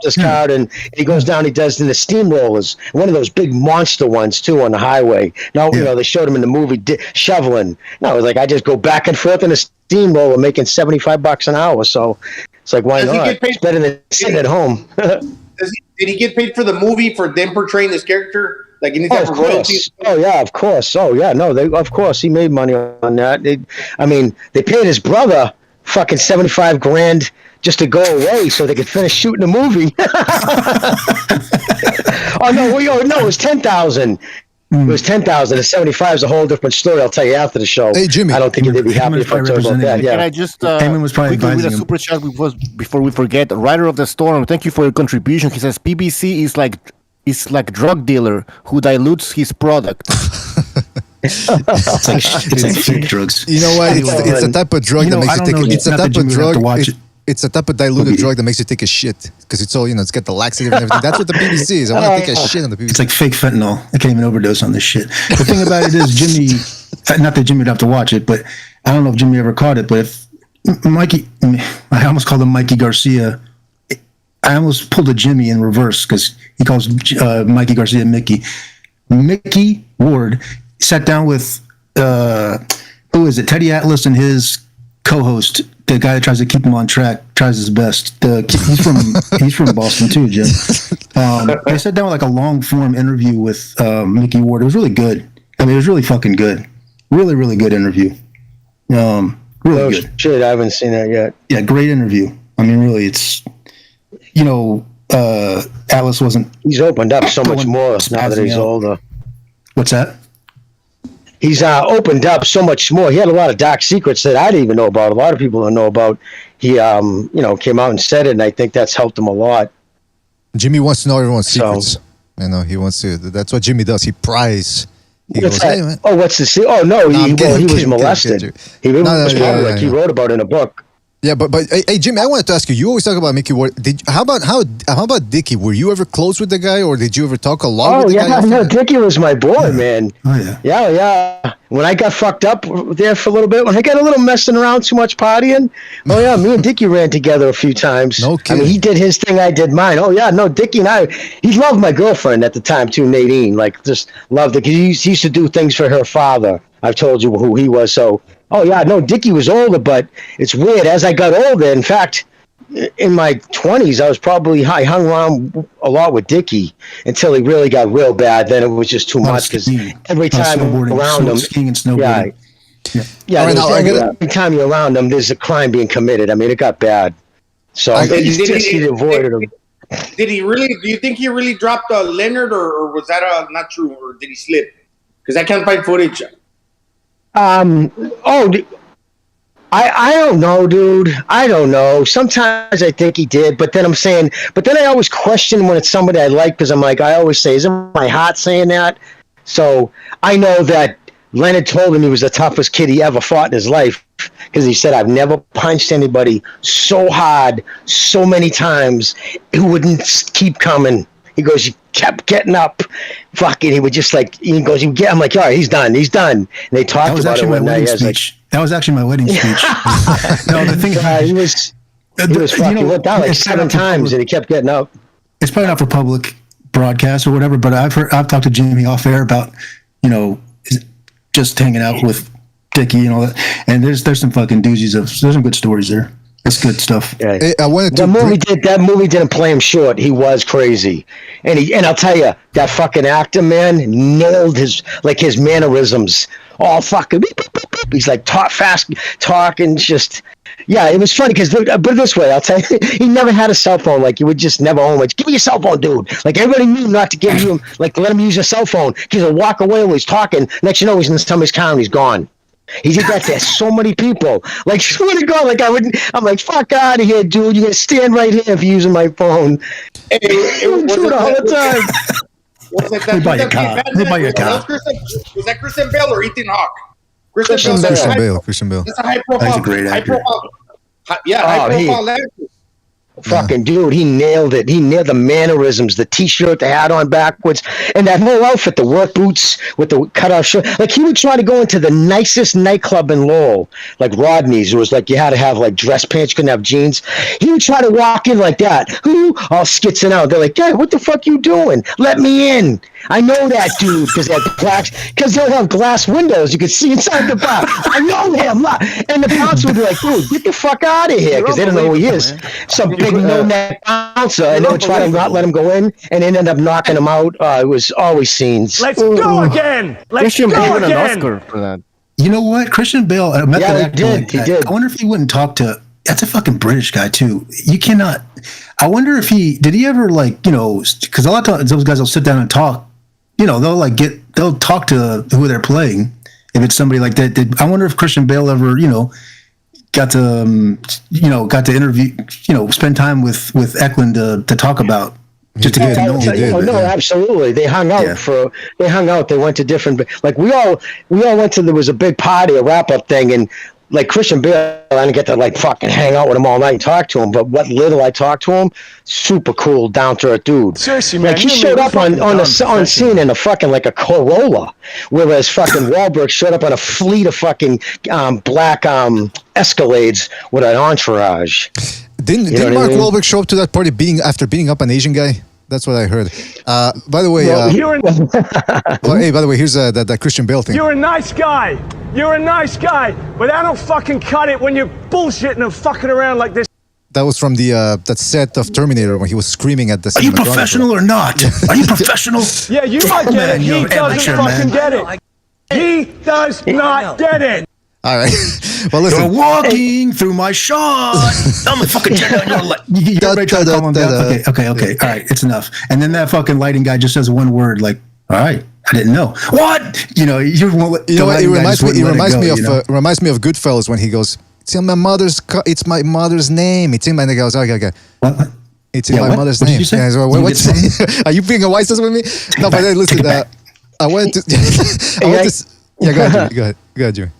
his card, and he goes down. He does in the steamrollers, one of those big monster ones too on the highway. Now they showed him in the movie shoveling. No, it was like I just go back and forth in a steamroller, making $75 an hour. So it's like, why not? It's better than sitting at home. Did he get paid for the movie for them portraying this character? Like any type of royalties? Oh yeah, of course. Oh yeah, no, of course he made money on that. They paid his brother fucking $75,000 just to go away so they could finish shooting the movie. It was $10,000. It was $10,000. The 75 is a whole different story. I'll tell you after the show. Hey Jimmy, I don't think they'd be happy if I talk about that. Yeah. Can I just Heyman was probably quickly read a advising him. super chat before we forget? Rider of the Storm, thank you for your contribution. He says PBC is like drug dealer who dilutes his product. It's like fake drugs. You know what? It's a type of drug that makes you take. It's a type of drug. It's a type of diluted drug that makes you take a shit because it's all it's got the laxative and everything. That's what the PBC is. I want to take a shit on the PBC. It's like fake fentanyl. I can't even overdose on this shit. The thing about it is, Jimmy. Not that Jimmy would have to watch it, but I don't know if Jimmy ever caught it. But if Mikey, I almost called him Mikey Garcia. I almost pulled a Jimmy in reverse because he calls Mikey Garcia Mickey. Mickey Ward sat down with who is it? Teddy Atlas and his co-host, the guy that tries to keep him on track, tries his best. He's from Boston too, Jim. I sat down with like a long form interview with Mickey Ward. It was really good. I mean, it was really fucking good. Really, really good interview. Really good. Shit, I haven't seen that yet. Yeah, great interview. I mean, really, it's Atlas wasn't. He's opened up so much more now that he's older. What's that? He's opened up so much more. He had a lot of dark secrets that I didn't even know about. A lot of people don't know about. He, came out and said it, and I think that's helped him a lot. Jimmy wants to know everyone's secrets. He wants to. That's what Jimmy does. He pries. He What's goes, that? hey, man. Oh, what's the secret? Oh, no, he was molested. He was public. He wrote about it in a book. Yeah, but hey, Jimmy, I wanted to ask you. You always talk about Mickey Ward. How about Dickie? Were you ever close with the guy, or did you ever talk a lot with the guy? No, Dickie was my boy, man. Oh yeah. Yeah. When I got fucked up there for a little bit, when I got a little messing around too much partying, me and Dickie ran together a few times. No kidding. I mean, he did his thing, I did mine. Oh yeah, no, Dickie and he loved my girlfriend at the time too, Nadine. Like, just loved it because he used to do things for her father. I've told you who he was, so. Oh, yeah, no, Dickie was older, but it's weird. As I got older, in fact, in my 20s, I hung around a lot with Dickie until he really got real bad. Then it was just too much because every time around him, skiing and snowboarding. Every time you're around him, there's a crime being committed. I mean, it got bad. So he avoided him. Did he really? Do you think he really dropped Leonard, or was that not true, or did he slip? Because I can't find footage. I don't know, dude. I don't know. Sometimes I think he did, but then I always question when it's somebody I like because I'm like, I always say, isn't my heart saying that? So I know that Leonard told him he was the toughest kid he ever fought in his life because he said, I've never punched anybody so hard so many times it wouldn't keep coming. He goes, you kept getting up. Fucking, he would just he goes, I'm like, all right, he's done. And they talked about it one night. That was actually my wedding speech. No, the thing he was fucking went down like 7 times and he kept getting up. It's probably not for public broadcast or whatever, but I've talked to Jimmy off air about, just hanging out with Dickie and all that. And there's some fucking doozies there's some good stories there. It's good stuff. Yeah. Hey, that movie didn't play him short. He was crazy, and I'll tell you, that fucking actor, man, nailed his mannerisms. All fucking, he's like fast talking, just. Yeah, it was funny because, but this way, I'll tell you, he never had a cell phone. Like, you would just never own it. Give me your cell phone, dude. Like, everybody knew not to give you, to let him use your cell phone. Because he'll walk away while he's talking. Next you know, he's in somebody's car and he's gone. He did that to so many people. Like, swear to God, I'm like, fuck out of here, dude. You're going to stand right here if you're using my phone. It would do it all the time. Was it that? Was that Christian Bale or Ethan Hawke? Christian Bale. That's a high profile. He's a great actor. High profile actor. Fucking dude, he nailed it. He nailed the mannerisms, the t-shirt, the hat on backwards, and that whole outfit, the work boots with the cut-off shirt. Like, he would try to go into the nicest nightclub in Lowell, like Rodney's. It was like you had to have like dress pants, you couldn't have jeans. He would try to walk in like that, all skitzing out. They're like, "Hey, what the fuck you doing? Let me in." I know that dude because they'll have glass windows. You could see inside the bar. I know him. And the bouncer would be like, "Dude, get the fuck out of here," because they don't know who he is. Some big no-neck bouncer, and they would try to not let him go in, and ended up knocking him out. It was always scenes. Let's go again. Let's go again. An Oscar for that. You know what? Christian Bale, I met that actor like that. He did. I wonder if he wouldn't talk to. That's a fucking British guy too. You cannot. I wonder if did he ever because a lot of times those guys will sit down and talk. They'll talk to who they're playing. If it's somebody like that, I wonder if Christian Bale ever, got to interview, spend time with Eklund to talk about. Just to get to know him. No, absolutely. They hung out They went to different, like we all went to, there was a big party, a wrap-up thing, and like Christian Bale, I didn't get to like fucking hang out with him all night and talk to him, but what little I talked to him, super cool, down to earth dude. Seriously, man. Like he showed up on scene in a fucking like a Corolla, whereas fucking Wahlberg showed up on a fleet of fucking black Escalades with an entourage. Didn't Mark Wahlberg show up to that party after beating up an Asian guy? That's what I heard. By the way, hey, by the way, here's that Christian Bale thing. You're a nice guy. You're a nice guy, but I don't fucking cut it when you're bullshitting and fucking around like this. That was from the that set of Terminator when he was screaming at the. Are you professional or not? Are you professional? Yeah, you might get it. He doesn't fucking get it. He does not get it. All right. Well, listen. You're walking through my shot. I'm a fucking jet on your light. You're ready to calm him down. Okay. All right, it's enough. And then that fucking lighting guy just says one word, like, "All right, I didn't know." What? It reminds me of Goodfellas when he goes, "It's in my mother's name." It's in my. And he goes, "Okay. What? It's in my mother's name." Yeah, are you being a wise with me? No, but then listen. I wanted to. Yeah, go ahead, Jimmy.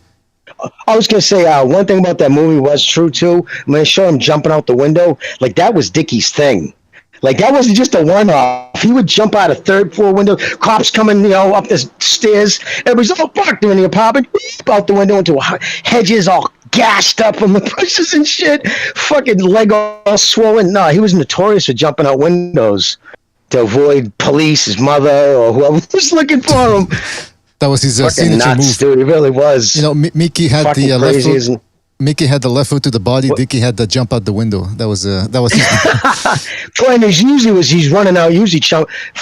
I was gonna say one thing about that movie was true too. When they show him jumping out the window, like that was Dickie's thing. Like that wasn't just a one-off. He would jump out a third-floor window. Cops coming, up the stairs. Everybody's all fucked in the apartment. Out the window into hedges, all gashed up from the bushes and shit. Fucking leg all swollen. No, he was notorious for jumping out windows to avoid police, his mother, or whoever was looking for him. That was his signature nuts, move. Dude, he really was. Mickey had the left foot. Mickey had the left foot to the body. What? Dicky had the jump out the window. That was his. Point is, he's running out,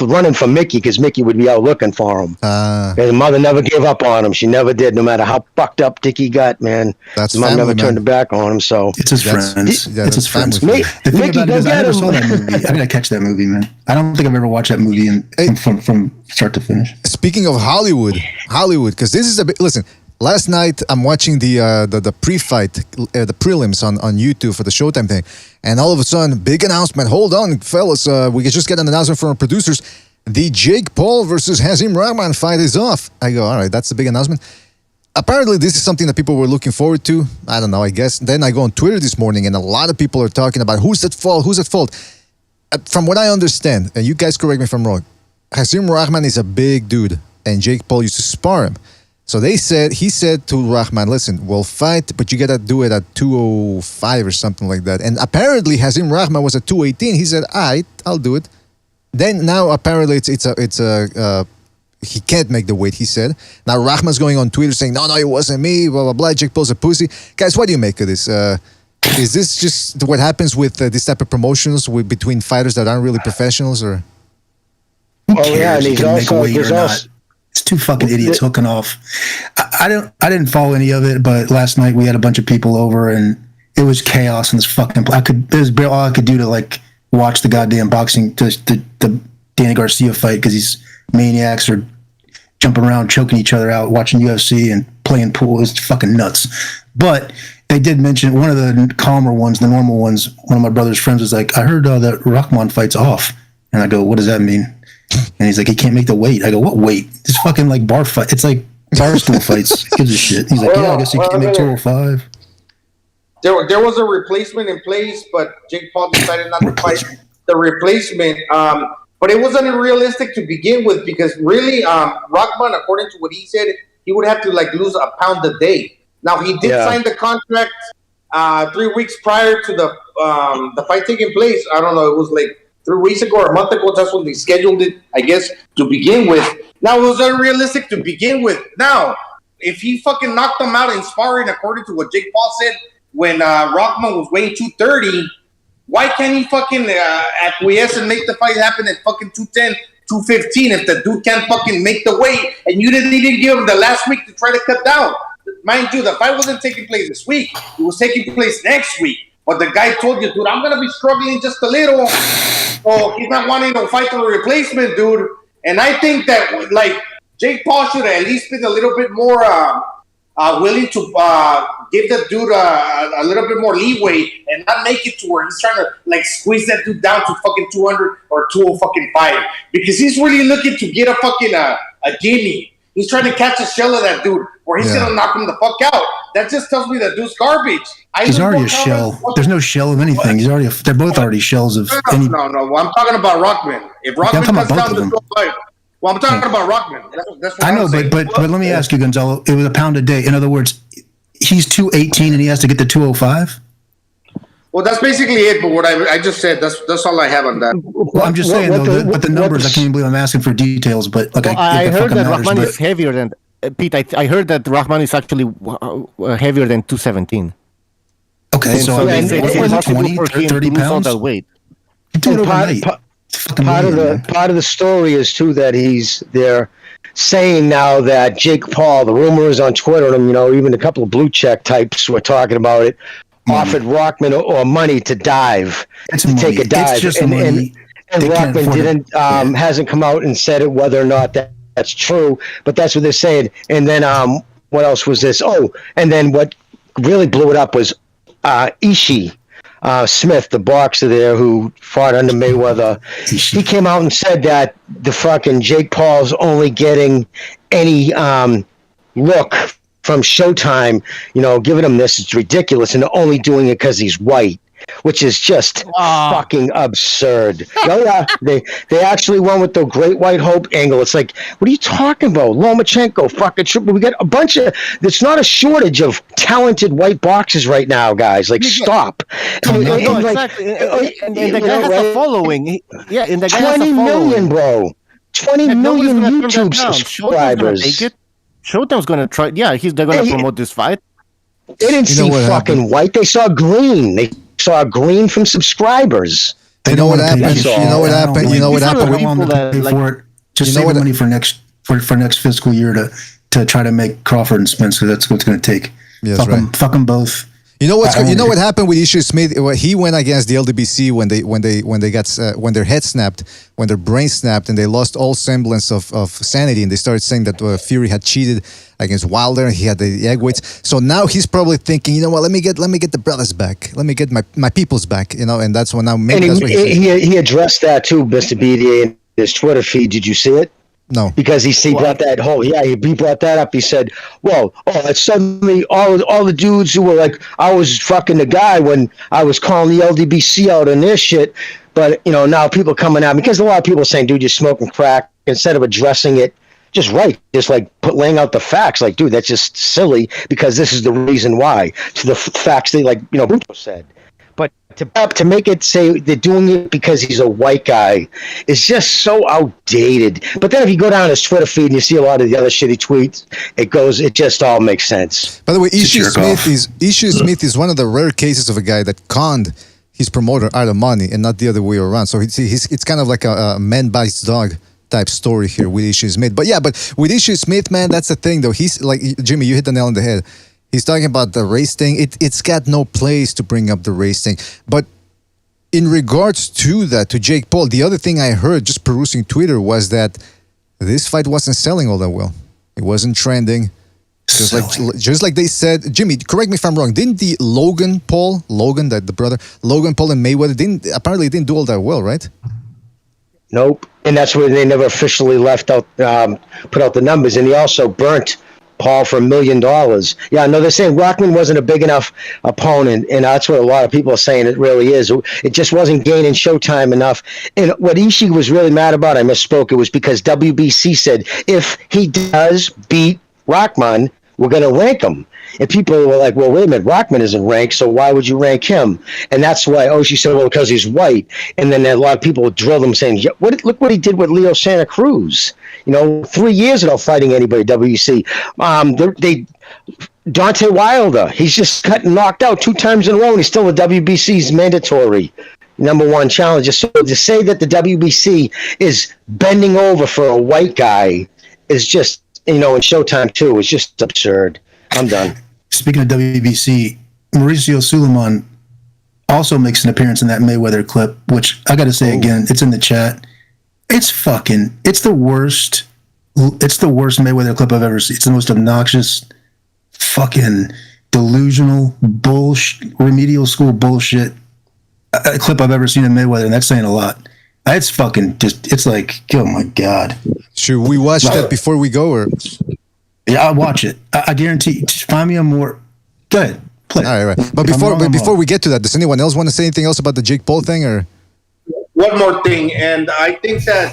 running from Mickey because Mickey would be out looking for him. And his mother never gave up on him. She never did, no matter how fucked up Dicky got, man. That's his mom never turned her back on him. So it's his friends. It's his friends. The thing about it is, I never saw that movie. I gotta catch that movie, man. I don't think I've ever watched that movie from start to finish. Speaking of Hollywood, because this is a bit. Listen. Last night, I'm watching the pre-fight, the prelims on YouTube for the Showtime thing, and all of a sudden, big announcement. Hold on, fellas, we just get an announcement from our producers. The Jake Paul versus Hasim Rahman fight is off. I go, all right, that's the big announcement. Apparently, this is something that people were looking forward to. I don't know, I guess. Then I go on Twitter this morning, and a lot of people are talking about who's at fault. From what I understand, and you guys correct me if I'm wrong, Hasim Rahman is a big dude, and Jake Paul used to spar him. So he said to Rahman, listen, we'll fight, but you got to do it at 205 or something like that. And apparently Hasim Rahman was at 218. He said, all right, I'll do it. Then now apparently he can't make the weight, he said. Now Rahman's going on Twitter saying, no, it wasn't me, blah, blah, blah. Jake Paul's a pussy. Guys, what do you make of this? Is this just what happens with this type of promotions between fighters that aren't really professionals? Or? And he's also... It's two fucking idiots hooking off. I didn't follow any of it, but last night we had a bunch of people over and it was chaos in this fucking. It was all I could do to like watch the goddamn boxing, the Danny Garcia fight because these maniacs are jumping around, choking each other out, watching UFC and playing pool. It was fucking nuts. But they did mention one of the calmer ones, the normal ones. One of my brother's friends was like, I heard that Rahman fight's off, and I go, what does that mean? And he's like, he can't make the weight. I go, what weight? It's fucking like bar fight. It's like bar stool fights. Gives a shit. He's like, I guess he can't make 205. there was a replacement in place, but Jake Paul decided not to fight the replacement. But it wasn't realistic to begin with because really, Rockman, according to what he said, he would have to like lose a pound a day. Now he did sign the contract 3 weeks prior to the fight taking place. I don't know, it was like 3 weeks ago or a month ago. That's when they scheduled it, I guess, to begin with. Now it was unrealistic to begin with. Now, if he fucking knocked him out in sparring, according to what Jake Paul said, when Rockman was weighing 230, why can't he fucking acquiesce and make the fight happen at fucking 210, 215 if the dude can't fucking make the weight and you didn't even give him the last week to try to cut down? Mind you, the fight wasn't taking place this week. It was taking place next week. But the guy told you, dude, I'm going to be struggling just a little. So he's not wanting to fight for a replacement, dude. And I think that, like, Jake Paul should have at least been a little bit more willing to give the dude a little bit more leeway and not make it to where he's trying to, like, squeeze that dude down to fucking 200 or 205. Because he's really looking to get a fucking a gimme. He's trying to catch a shell of that dude where he's going to knock him the fuck out. That just tells me that dude's garbage. He's already a shell. There's no shell of anything. They're both already shells of any. No. I'm talking about Rockman. If Rockman comes down to the fight, well, I'm talking about Rockman. That's what I know, but let me ask you, Gonzalo. It was a pound a day. In other words, he's 218 and he has to get to 205. Well, that's basically it. But what I just said, that's all I have on that. Well, I'm just saying but the numbers. I can't even believe I'm asking for details. But like, I heard that Rahman is heavier than Pete. I heard that Rahman is actually heavier than 217. Okay, so they say 20, 30 pounds. That weight. Part of the story is too that they're saying now that Jake Paul, the rumor is on Twitter, and even a couple of blue check types were talking about it, offered Rockman or money to dive, take a dive, it's just and Rockman hasn't come out and said it whether or not that's true, but that's what they're saying. And then what else was this? Oh, and then what really blew it up was Ishii. Smith, the boxer there who fought under Mayweather, he came out and said that the fucking Jake Paul's only getting any look from Showtime, giving him this. It's ridiculous, and they're only doing it because he's white, which is just fucking absurd. They actually went with the Great White Hope angle. It's like, what are you talking about? Lomachenko, fucking triple. We got a bunch of. There's not a shortage of talented white boxers right now, guys. Like, stop. Exactly. And the guy has a following. And the guy 20 million, bro. 20 million YouTube subscribers. Showtime's going to try. Yeah, they're going to promote this fight. They didn't see fucking white. They saw green. They saw green from subscribers. You know what happened? You know what happened? Just save money for next fiscal year to try to make Crawford and Spence. That's what it's going to take. Yes, fuck them both. You know what happened with Ishii Smith? He went against the LDBC when their head snapped, when their brain snapped, and they lost all semblance of sanity, and they started saying that Fury had cheated against Wilder, and he had the egg weights. So now he's probably thinking, you know what? Let me get the brothers back. Let me get my peoples back. And that's when now. Maybe that's what he addressed that too, Mr. BDA, in his Twitter feed. Did you see it? No, because he brought that whole he brought that up. He said, "Well, it's suddenly all the dudes who were like, I was fucking the guy when I was calling the LDBC out on their shit, but now people coming out because a lot of people are saying, dude, you're smoking crack instead of addressing it just right, just like laying out the facts. Like, dude, that's just silly because this is the reason why. To the facts they Bruto said." But to make it say they're doing it because he's a white guy is just so outdated. But then if you go down his Twitter feed and you see a lot of the other shitty tweets, it just all makes sense. By the way, Ishii Smith is one of the rare cases of a guy that conned his promoter out of money and not the other way around. So it's kind of like a man bites dog type story here with Ishii Smith. But with Ishii Smith, man, that's the thing though. He's like, Jimmy, you hit the nail on the head. He's talking about the race thing. It's got no place to bring up the race thing. But in regards to that, to Jake Paul, the other thing I heard just perusing Twitter was that this fight wasn't selling all that well. It wasn't trending. Just like they said, Jimmy, correct me if I'm wrong. Didn't the Logan Paul and Mayweather didn't do all that well, right? Nope. And that's where they never officially put out the numbers. And he also burnt Paul for $1 million. Yeah, no, they're saying Rockman wasn't a big enough opponent, and that's what a lot of people are saying it really is. It just wasn't gaining showtime enough. And what Ishii was really mad about, I misspoke, it was because WBC said if he does beat Rockman, we're going to rank him. And people were like, well, wait a minute, Rockman isn't ranked, so why would you rank him? And that's why Oshie said, well, because he's white. And then a lot of people drilled him saying, look what he did with Leo Santa Cruz. 3 years without fighting anybody, WC. Deontay Wilder, he's just gotten knocked out 2 times in a row, and he's still the WBC's mandatory #1 challenger. So to say that the WBC is bending over for a white guy is just, in Showtime too, is just absurd. I'm done. Speaking of WBC, Mauricio Suleiman also makes an appearance in that Mayweather clip, which I got to say again, it's in the chat. It's the worst Mayweather clip I've ever seen. It's the most obnoxious, fucking delusional bullshit, remedial school bullshit clip I've ever seen in Mayweather, and that's saying a lot. It's fucking just, it's like, oh my God. Should we watch that before we go, or? Yeah, I'll watch it. I guarantee. Just find me a more. Go ahead, play. All right. But before we get to that, does anyone else want to say anything else about the Jake Paul thing, or? One more thing, and I think that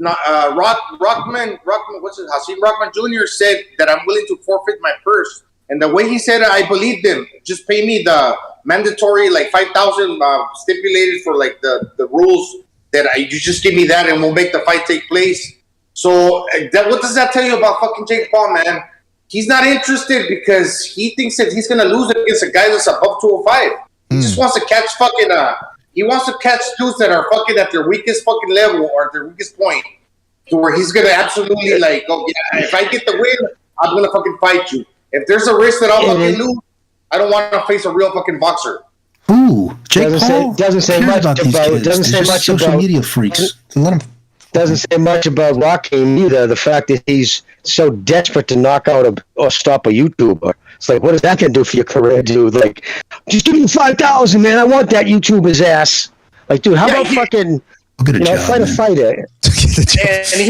Rockman, what's it? Hasim Rockman Jr. said that I'm willing to forfeit my purse, and the way he said it, I believed him. Just pay me the mandatory like 5,000 stipulated for like the rules that you just give me that, and we'll make the fight take place. So what does that tell you about fucking Jake Paul, man? He's not interested because he thinks that he's gonna lose against a guy that's above 205. He just wants to catch fucking he wants to catch dudes that are fucking at their weakest fucking level or at their weakest point, to where he's gonna absolutely like, oh yeah, if I get the win, I'm gonna fucking fight you. If there's a risk that I'll fucking lose, I don't want to face a real fucking boxer. Ooh, Jake Paul doesn't say much about social media freaks. Let him. Doesn't say much about Rakim either. The fact that he's so desperate to knock out or stop a YouTuber. It's like, what is that going to do for your career, dude? Like, just give me 5,000, man. I want that YouTuber's ass. Like, dude, how about fucking fight a fighter? And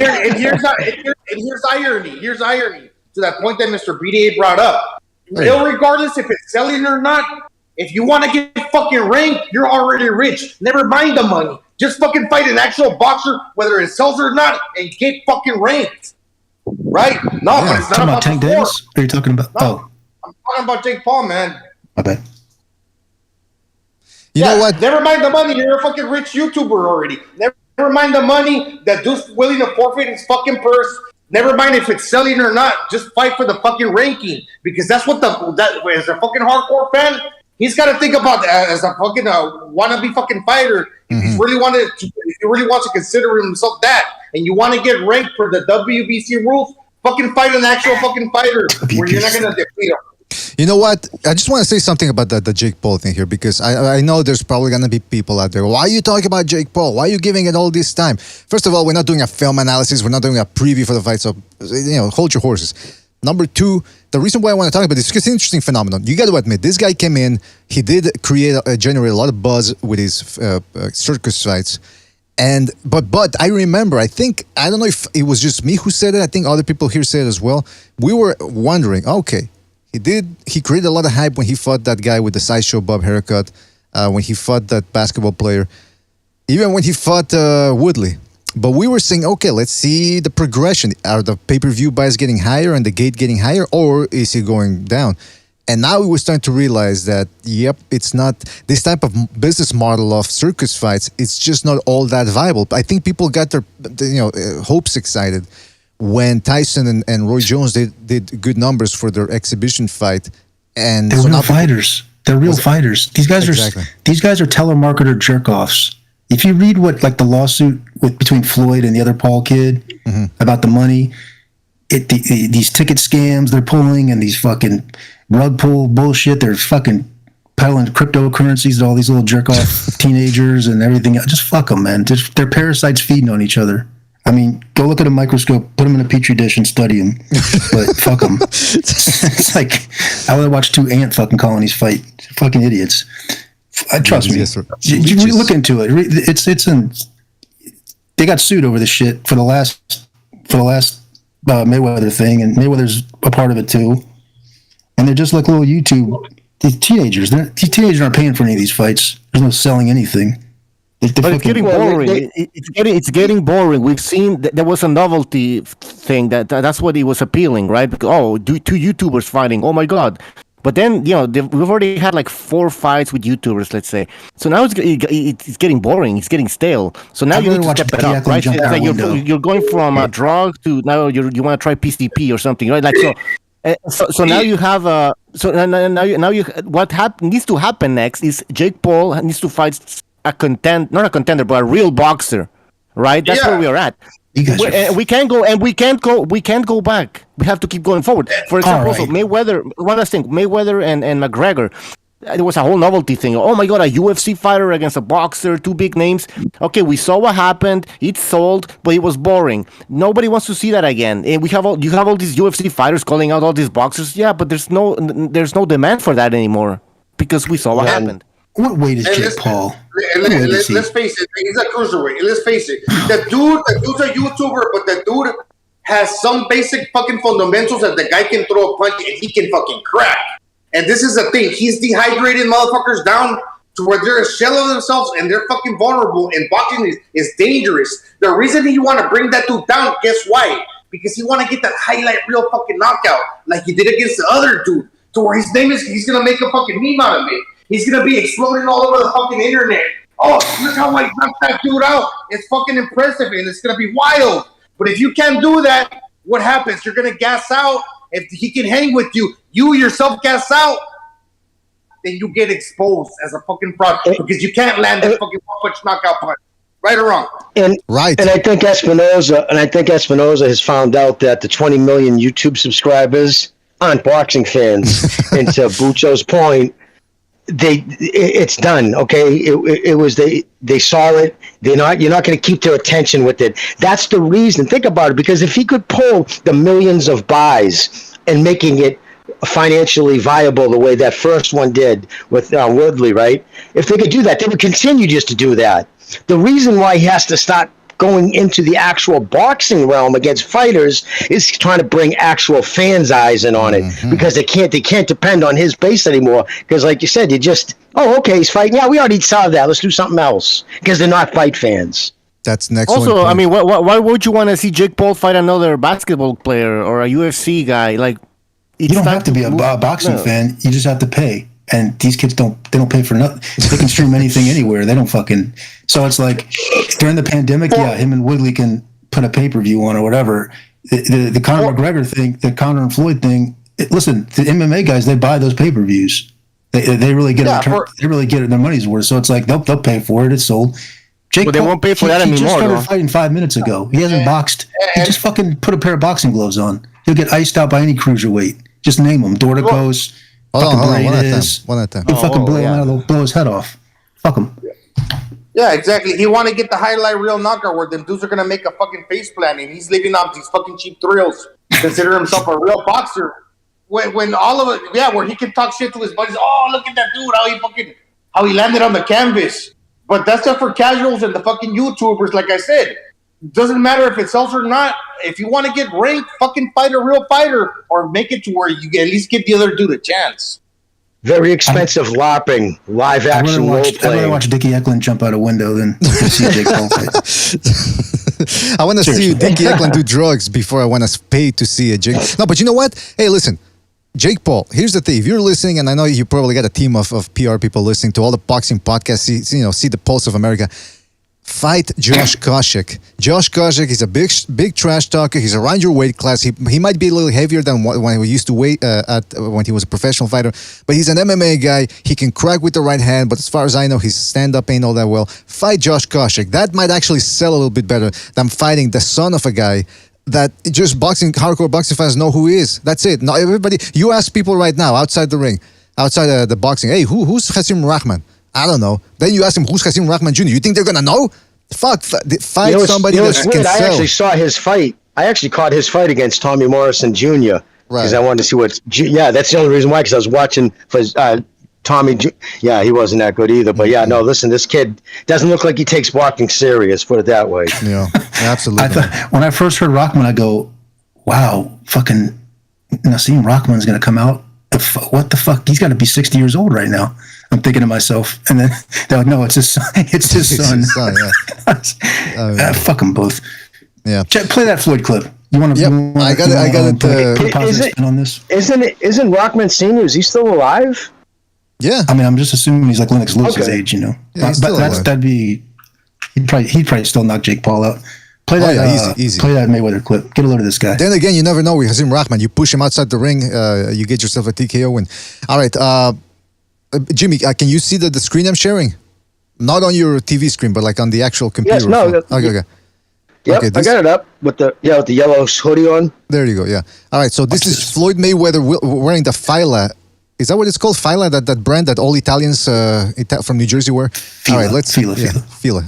here's irony. Here's irony to that point that Mr. BDA brought up. Regardless if it's selling or not, if you want to get fucking ranked, you're already rich. Never mind the money. Just fucking fight an actual boxer, whether it sells or not, and get fucking ranked. Right? No, but it's not about Tank Davis? What are you talking about? No, I'm talking about Jake Paul, man. I bet. You know what? Never mind the money. You're a fucking rich YouTuber already. Never mind the money that dude's willing to forfeit his fucking purse. Never mind if it's selling or not. Just fight for the fucking ranking, because that's what as a fucking hardcore fan, he's got to think about that as a fucking wannabe fucking fighter. If he really wants to consider himself that, and you want to get ranked for the WBC rules, fucking fight an actual fucking fighter where you're not going to defeat him. You know what? I just want to say something about the Jake Paul thing here, because I know there's probably going to be people out there. Why are you talking about Jake Paul? Why are you giving it all this time? First of all, we're not doing a film analysis. We're not doing a preview for the fight. So, hold your horses. Number two, the reason why I want to talk about this is because it's an interesting phenomenon. You got to admit, this guy came in, he did generate a lot of buzz with his circus fights. But I remember, I don't know if it was just me who said it, I think other people here said it as well. We were wondering, okay, he created a lot of hype when he fought that guy with the sideshow bob haircut, when he fought that basketball player, even when he fought Woodley. But we were saying, okay, let's see the progression. Are the pay-per-view buys getting higher and the gate getting higher, or is it going down? And now we were starting to realize that, yep, it's not this type of business model of circus fights. It's just not all that viable. I think people got their hopes excited when Tyson and Roy Jones did good numbers for their exhibition fight. And they're real fighters. They're real fighters. These guys are telemarketer jerk-offs. If you read what the lawsuit between Floyd and the other Paul kid about the money, these ticket scams they're pulling and these fucking rug pull bullshit, they're fucking peddling cryptocurrencies to all these little jerk off teenagers and everything. Just fuck them, man. They're parasites feeding on each other. I mean, go look at a microscope, put them in a petri dish, and study them. But fuck them. It's like I would watch 2 ant fucking colonies fight. Fucking idiots. Trust me. You look into it. It's in. They got sued over this shit for the last Mayweather thing, and Mayweather's a part of it too. And they're just like little YouTube. These teenagers aren't paying for any of these fights. There's no selling anything. But it's getting boring. It's getting boring. We've seen there was a novelty thing that's what it was appealing, right? Because, two YouTubers fighting. Oh my god! But then we've already had like 4 fights with YouTubers, let's say. So now it's getting boring. It's getting stale. So now you need to step it up, right? It's like you're going from a drug to now you want to try PCP or something, right? Like so. So now you have now you what needs to happen next is Jake Paul needs to fight not a contender, but a real boxer, right? That's where we are at. We can't go back. We have to keep going forward. For example, so Mayweather. One last thing, Mayweather and McGregor. There was a whole novelty thing. Oh my god, a UFC fighter against a boxer, 2 big names. Okay, we saw what happened. It sold, but it was boring. Nobody wants to see that again. And you have all these UFC fighters calling out all these boxers. Yeah, but there's no demand for that anymore because we saw what happened. What weight is Jake Paul? Let's face it. He's a cruiserweight. Let's face it. The dude's a YouTuber, but the dude has some basic fucking fundamentals that the guy can throw a punch and he can fucking crack. And this is the thing. He's dehydrated motherfuckers down to where they're a shell of themselves and they're fucking vulnerable. And boxing is dangerous. The reason he want to bring that dude down, guess why? Because he want to get that highlight reel fucking knockout like he did against the other dude. To where his name is, he's going to make a fucking meme out of it. He's going to be exploding all over the fucking internet. Oh, look how I knocked that dude out. It's fucking impressive and it's going to be wild. But if you can't do that, what happens? You're going to gas out. If he can hang with you, you yourself gas out, then you get exposed as a fucking fraud because you can't land that fucking one-punch knockout punch. Right or wrong? And I think Espinoza has found out that the 20 million YouTube subscribers aren't boxing fans. And to Bucio's point, it's done. Okay, it was they saw it. You're not going to keep their attention with it. That's the reason. Think about it, because if he could pull the millions of buys and making it financially viable the way that first one did with Woodley, right? If they could do that, they would continue just to do that. The reason why he has to start going into the actual boxing realm against fighters is trying to bring actual fans' eyes in on it, because they can't depend on his base anymore. Because like you said, okay, he's fighting. Yeah, we already saw that. Let's do something else, because they're not fight fans. That's next. Also, I mean, why would you want to see Jake Paul fight another basketball player or a UFC guy? Like, you don't have to be a boxing fan. You just have to pay. And these kids don't pay for nothing. They can stream anything anywhere. They don't fucking. So it's like during the pandemic, him and Woodley can put a pay-per-view on or whatever. The Conor McGregor thing, the Conor and Floyd thing. Listen, the MMA guys, they buy those pay-per-views. They really get they really get their money's worth. So it's like they'll pay for it. It's sold. Jake Paul, they won't pay for that anymore. He just started fighting 5 minutes ago. He hasn't boxed. He just fucking put a pair of boxing gloves on. He'll get iced out by any cruiserweight. Just name them. Dorticos. Hold on, one at a time. He'll fucking blow his head off. Fuck him. Yeah, exactly. He want to get the highlight reel knockout where them dudes are going to make a fucking face plant and he's living off these fucking cheap thrills. Consider himself a real boxer. When all of it, where he can talk shit to his buddies. Oh, look at that dude, how he landed on the canvas. But that's just for casuals and the fucking YouTubers, like I said. Doesn't matter if it sells or not. If you want to get ranked, fucking fight a real fighter or make it to where you at least give the other dude a chance. Very expensive LARPing, live action role playing. I'd rather watch Dickie Eklund jump out a window than see Jake Paul fight. I want to see Dickie Eklund do drugs before I want to pay to see a Jake. No, but you know what? Hey, listen. Jake Paul, here's the thing. If you're listening, and I know you probably got a team of PR people listening to all the boxing podcasts, see the pulse of America. Fight Josh Koscheck. Josh Koscheck is a big trash talker. He's around your weight class. He might be a little heavier than when he used to weigh when he was a professional fighter. But he's an MMA guy. He can crack with the right hand. But as far as I know, his stand-up ain't all that well. Fight Josh Koscheck. That might actually sell a little bit better than fighting the son of a guy that just hardcore boxing fans know who he is. That's it. Now everybody, you ask people right now outside the ring, outside the boxing, hey, who's Hasim Rahman? I don't know. Then you ask him, who's Hasim Rahman Jr.? You think they're going to know? Fight somebody that can sell. I actually saw his fight. I actually caught his fight against Tommy Morrison Jr. Because I wanted to see that's the only reason why, because I was watching for Tommy. Yeah, he wasn't that good either. But yeah, no, listen, this kid doesn't look like he takes boxing serious, put it that way. Yeah, absolutely. When I first heard Rahman, I go, wow, fucking Nassim Rahman's going to come out. What the fuck? He's got to be 60 years old right now. I'm thinking to myself, and then they're like, no, it's his son. It's his son. Fuck them both. Yeah. Play that Floyd clip. You want to? Yep. I got it. Put a positive spin on this. Isn't Rockman Senior? Is he still alive? Yeah. I mean, I'm just assuming he's like Lennox Lewis's age, you know. Yeah, but that'd be. He'd probably still knock Jake Paul out. Play that. Easy. Play that Mayweather clip. Get a load of this guy. Then again, you never know with Hasim Rahman. You push him outside the ring, you get yourself a TKO win. All right, Jimmy, can you see the screen I'm sharing? Not on your TV screen, but like on the actual computer. Yes, no. Okay. Yep, okay, I got it up with the yellow hoodie on. There you go. Yeah. All right. So this is Floyd Mayweather wearing the Fila. Is that what it's called? Fila, that brand that all Italians from New Jersey wear. Fila, all right, let's Fila.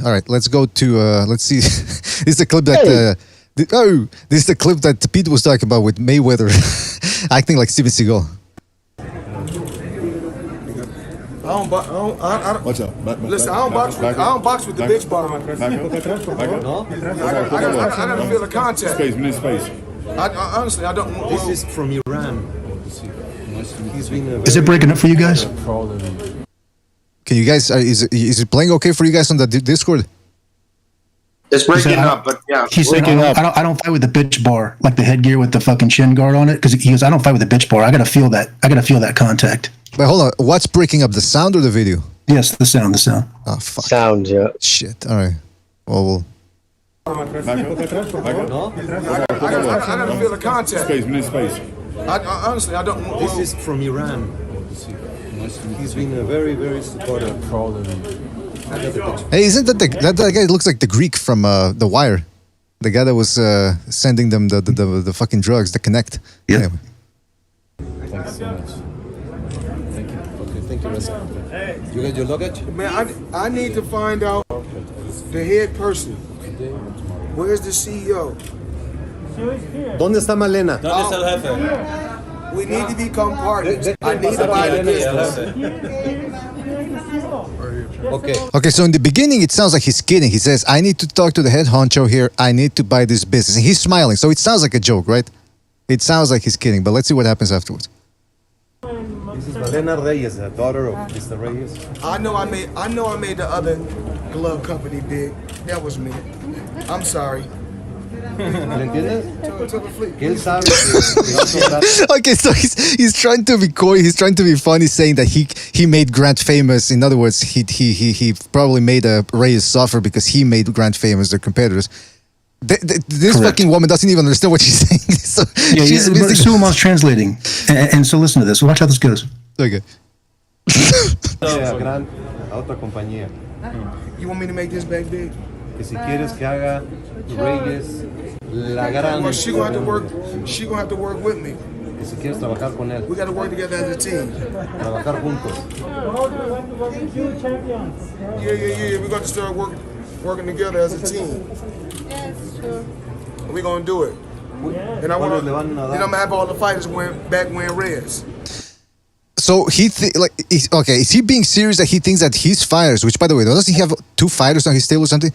All right, let's go to let's see. This is the clip that this is the clip that Pete was talking about with Mayweather acting like Steven Seagal. Watch out. Listen, I don't box with the bitch bar. I didn't feel the contact. Space. Honestly, I don't. This is from Iran. Is it breaking up for you guys? Can you guys? Is it playing okay for you guys on the Discord? It's breaking up, but yeah. He's saying, I don't fight with the bitch bar, like the headgear with the fucking shin guard on it. Because he goes, I don't fight with the bitch bar. I gotta feel that contact. But hold on, what's breaking up? The sound or the video? Yes, the sound. Oh fuck. Sound, yeah. Shit. All right. Well. I didn't feel the contact. Space. Honestly, I don't. This is from Iran. He's been a very, very supportive. Hey, isn't that guy looks like the Greek from The Wire? The guy that was sending them the fucking drugs, the Connect. Yeah. Anyway. Thanks so much. Thank you. Okay, thank you, Reza. You got your luggage? Man, I need to find out the head person. Where's the CEO? ¿Dónde está Malena? ¿Dónde está el jefe? We need to become partners. I need to buy the business. Okay, so in the beginning, it sounds like he's kidding. He says, I need to talk to the head honcho here. I need to buy this business. And he's smiling. So it sounds like a joke, right? It sounds like he's kidding, but let's see what happens afterwards. This is Malena Reyes, the daughter of Mr. Reyes. I know I made the other glove company big. That was me. I'm sorry. Okay, so he's trying to be coy. He's trying to be funny, saying that he made Grant famous. In other words, he probably made Reyes suffer because he made Grant famous. Their competitors. This Correct. Fucking woman doesn't even understand what she's saying. So she's Suleiman's translating, and so listen to this. Watch how this goes. Okay. Gran otra compañía. You want me to make this bag big? Que si quieres que haga Reyes la gran. Well, she gonna have to work. She gonna have to work with me. Que si quieres trabajar con él. We got to work together as a team. Trabajar juntos. Yeah. We got to start working together as a team. Yes, sure. We gonna do it. And I'm gonna have all the fighters wearing reds. So is he being serious that he thinks that his fighters, which by the way, doesn't he have 2 fighters on his table or something?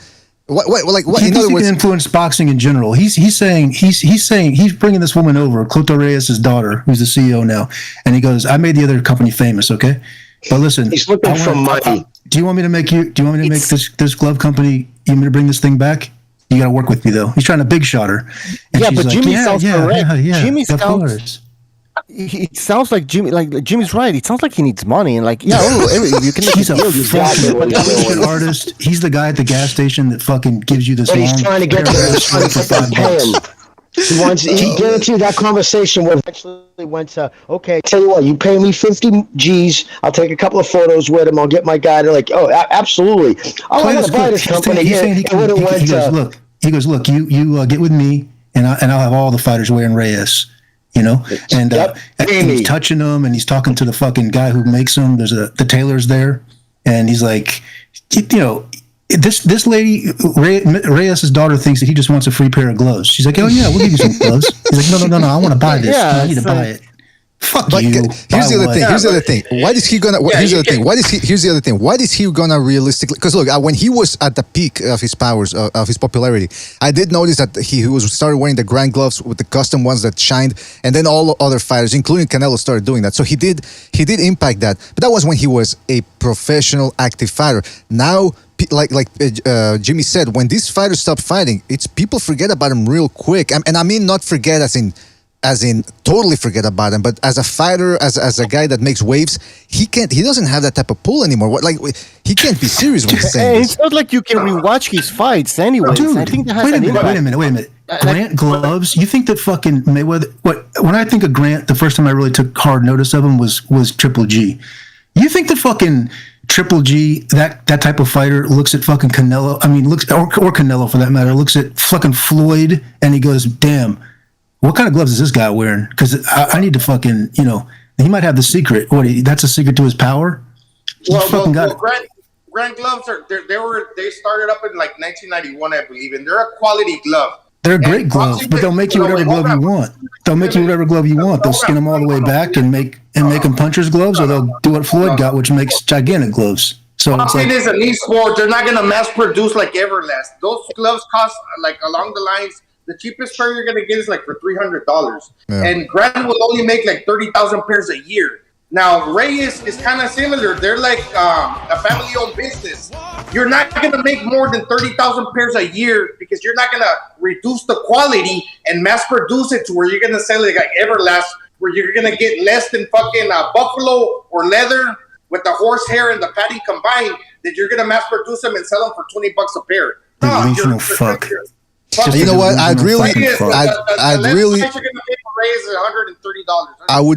What? He in thinks other he words, can influence boxing in general. He's saying he's bringing this woman over, Cloto Reyes' daughter, who's the CEO now, and he goes, "I made the other company famous, okay? But listen, he's looking for money. Do you want me to make this glove company? You want me to bring this thing back? You got to work with me though." He's trying to big shot her. And yeah, she's but like, Jimmy sounds correct. Jimmy of sounds. course. It sounds like Jimmy's right. It sounds like he needs money and like you can. He's a fucking artist. He's the guy at the gas station that fucking gives you this. But he's trying to get to pay him. He guaranteed that conversation eventually went to, okay, tell you what, you pay me 50 G's, I'll take a couple of photos with him, I'll get my guy to like, oh, absolutely. I want to buy this company. He goes, look, you get with me and I'll have all the fighters wearing Reyes. You know, and he's touching them, and he's talking to the fucking guy who makes them. There's the tailor's there, and he's like, you know, this lady Reyes' daughter thinks that he just wants a free pair of gloves. She's like, oh yeah, we'll give you some gloves. He's like, no, I want to buy this. I need to buy it. Fuck but you. Here's the other thing. Here's the other thing. What is he gonna? Here's the other thing. Here's the other thing. What is he gonna realistically? Because look, when he was at the peak of his powers, of his popularity, I did notice that he was started wearing the grand gloves with the custom ones that shined, and then all other fighters, including Canelo, started doing that. So he did impact that. But that was when he was a professional, active fighter. Now, like Jimmy said, when these fighters stop fighting, it's people forget about him real quick, and I mean not forget as in totally forget about him, but as a fighter, as a guy that makes waves, he doesn't have that type of pull anymore. He can't be serious when he's saying it's not like you can rewatch his fights anyways. Dude, I think that has wait a an minute. Grant Gloves, you think that fucking Mayweather, when I think of Grant, the first time I really took hard notice of him was Triple G. You think that fucking Triple G, that type of fighter looks at fucking Canelo, or Canelo for that matter, looks at fucking Floyd and he goes, damn, what kind of gloves is this guy wearing? Because I need to fucking, he might have the secret. That's a secret to his power? Grant gloves they started up in like 1991, I believe, and they're a quality glove. They're great gloves, but they'll make you whatever glove you want. They'll make you whatever glove you want. They'll skin them all the way back and make them puncher's gloves, or they'll do what Floyd got, which makes gigantic gloves. So it is a niche sport. They're not going to mass produce like Everlast. Those gloves cost like along the lines. The cheapest pair you're going to get is like for $300. Yeah. And Grant will only make like 30,000 pairs a year. Now, Reyes is kind of similar. They're like a family-owned business. You're not going to make more than 30,000 pairs a year because you're not going to reduce the quality and mass produce it to where you're going to sell it like Everlast, where you're going to get less than fucking buffalo or leather with the horsehair and the padding combined, that you're going to mass produce them and sell them for $20 a pair. Delusional fuck. You know what? I would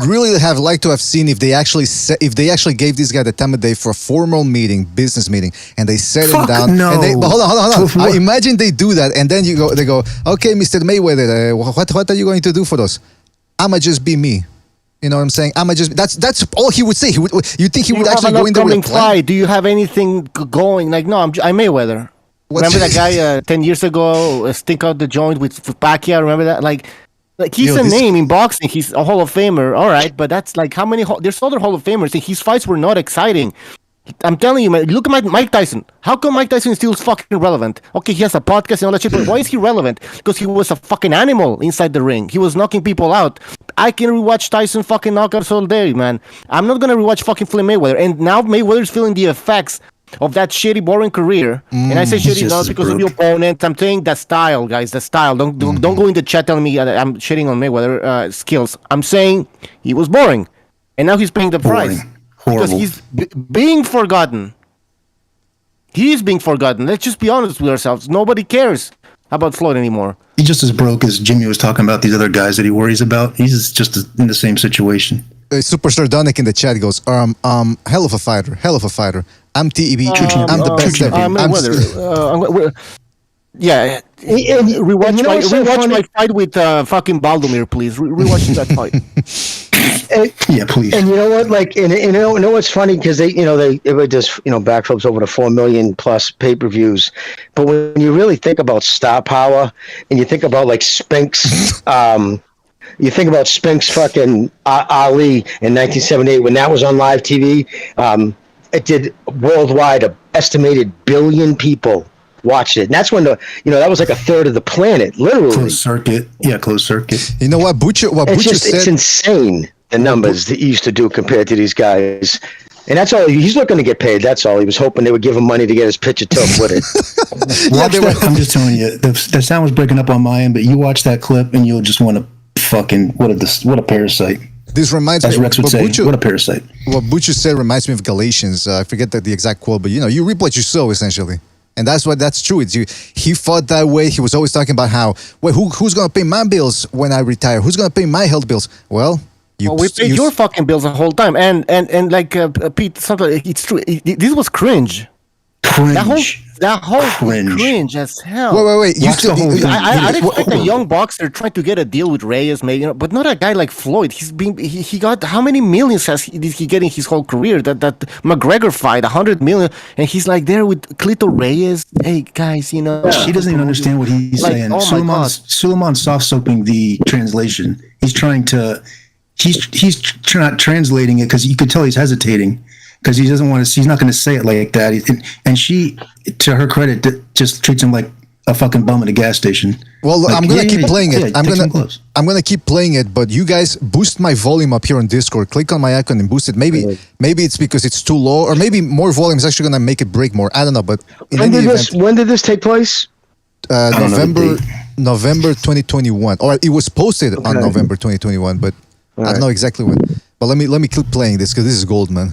really have liked to have seen if they actually gave this guy the time of day for a formal business meeting, and they set him down. No. And they, hold on. Imagine they do that, and then they go, okay, Mr. Mayweather, what are you going to do for us? I'ma just be me. You know what I'm saying? That's all he would say. You think he would actually go in there with a plan? Do you have anything going? Like, no, I'm Mayweather. Remember that guy 10 years ago, stink out the joint with Pacquiao? Remember that? Like he's a name in boxing. He's a Hall of Famer, all right. But that's like how many? There's other Hall of Famers, and his fights were not exciting. I'm telling you, man. Look at Mike Tyson. How come Mike Tyson is still fucking relevant? Okay, he has a podcast and all that shit, but why is he relevant? Because he was a fucking animal inside the ring. He was knocking people out. I can rewatch Tyson fucking knockouts all day, man. I'm not gonna rewatch fucking Floyd Mayweather. And now Mayweather's feeling the effects of that shitty, boring career. And I say shitty not because of the opponent. I'm saying the style, guys. The style. Don't go in the chat telling me I'm shitting on Mayweather skills. I'm saying he was boring, and now he's paying the price because he's being forgotten. He's being forgotten. Let's just be honest with ourselves. Nobody cares about Floyd anymore. He's just as broke as Jimmy was talking about these other guys that he worries about. He's just in the same situation. Superstar Donick in the chat goes, hell of a fighter. I'm TEB. I'm the best ever. Yeah. Rewatch my fight with fucking Baldomir, please. Rewatch that fight. Yeah, please. And you know what? Like, and you know what's funny? Because they just backflips over to 4 million plus pay-per-views. But when you really think about star power, and you think about like Spinks, you think about Spinks fucking Ali in 1978 when that was on live TV. It did worldwide, an estimated billion people watched it. And that's when that was like a third of the planet, literally. Closed circuit. Yeah, closed circuit. You know what Butcher said? It's insane, the numbers that he used to do compared to these guys. And that's all. He's looking to get paid. That's all. He was hoping they would give him money to get his picture took with it. I'm just telling you, the sound was breaking up on my end, but you watch that clip and you'll just want to fucking, what a parasite. This reminds me. As Rex would say, what a parasite. What Butcher said reminds me of Galatians. I forget the exact quote, but you reap what you sow, essentially. And that's true. He fought that way. He was always talking about how, who's going to pay my bills when I retire? Who's going to pay my health bills? Well, we paid your fucking bills the whole time. And like Pete, it's true. This was cringe. That whole cringe as hell. Wait. I'd expect a young boxer trying to get a deal with Reyes, maybe, but not a guy like Floyd. He got how many millions did he get in his whole career? That McGregor fight, 100 million, and he's like there with Clito Reyes. Hey guys, he doesn't even understand what he's saying. Suleiman's soft soaping the translation. He's trying to he's not translating it because you could tell he's hesitating because he doesn't want to. He's not going to say it like that. And she, to her credit, just treats him like a fucking bum at a gas station. Well, like, I'm gonna keep playing it. I'm gonna keep playing it. But you guys boost my volume up here on Discord. Click on my icon and boost it. Maybe it's because it's too low, or maybe more volume is actually gonna make it break more. I don't know. But when did this take place? November 2021, or it was posted on November 2021, but I don't know exactly when. But let me keep playing this because this is gold, man.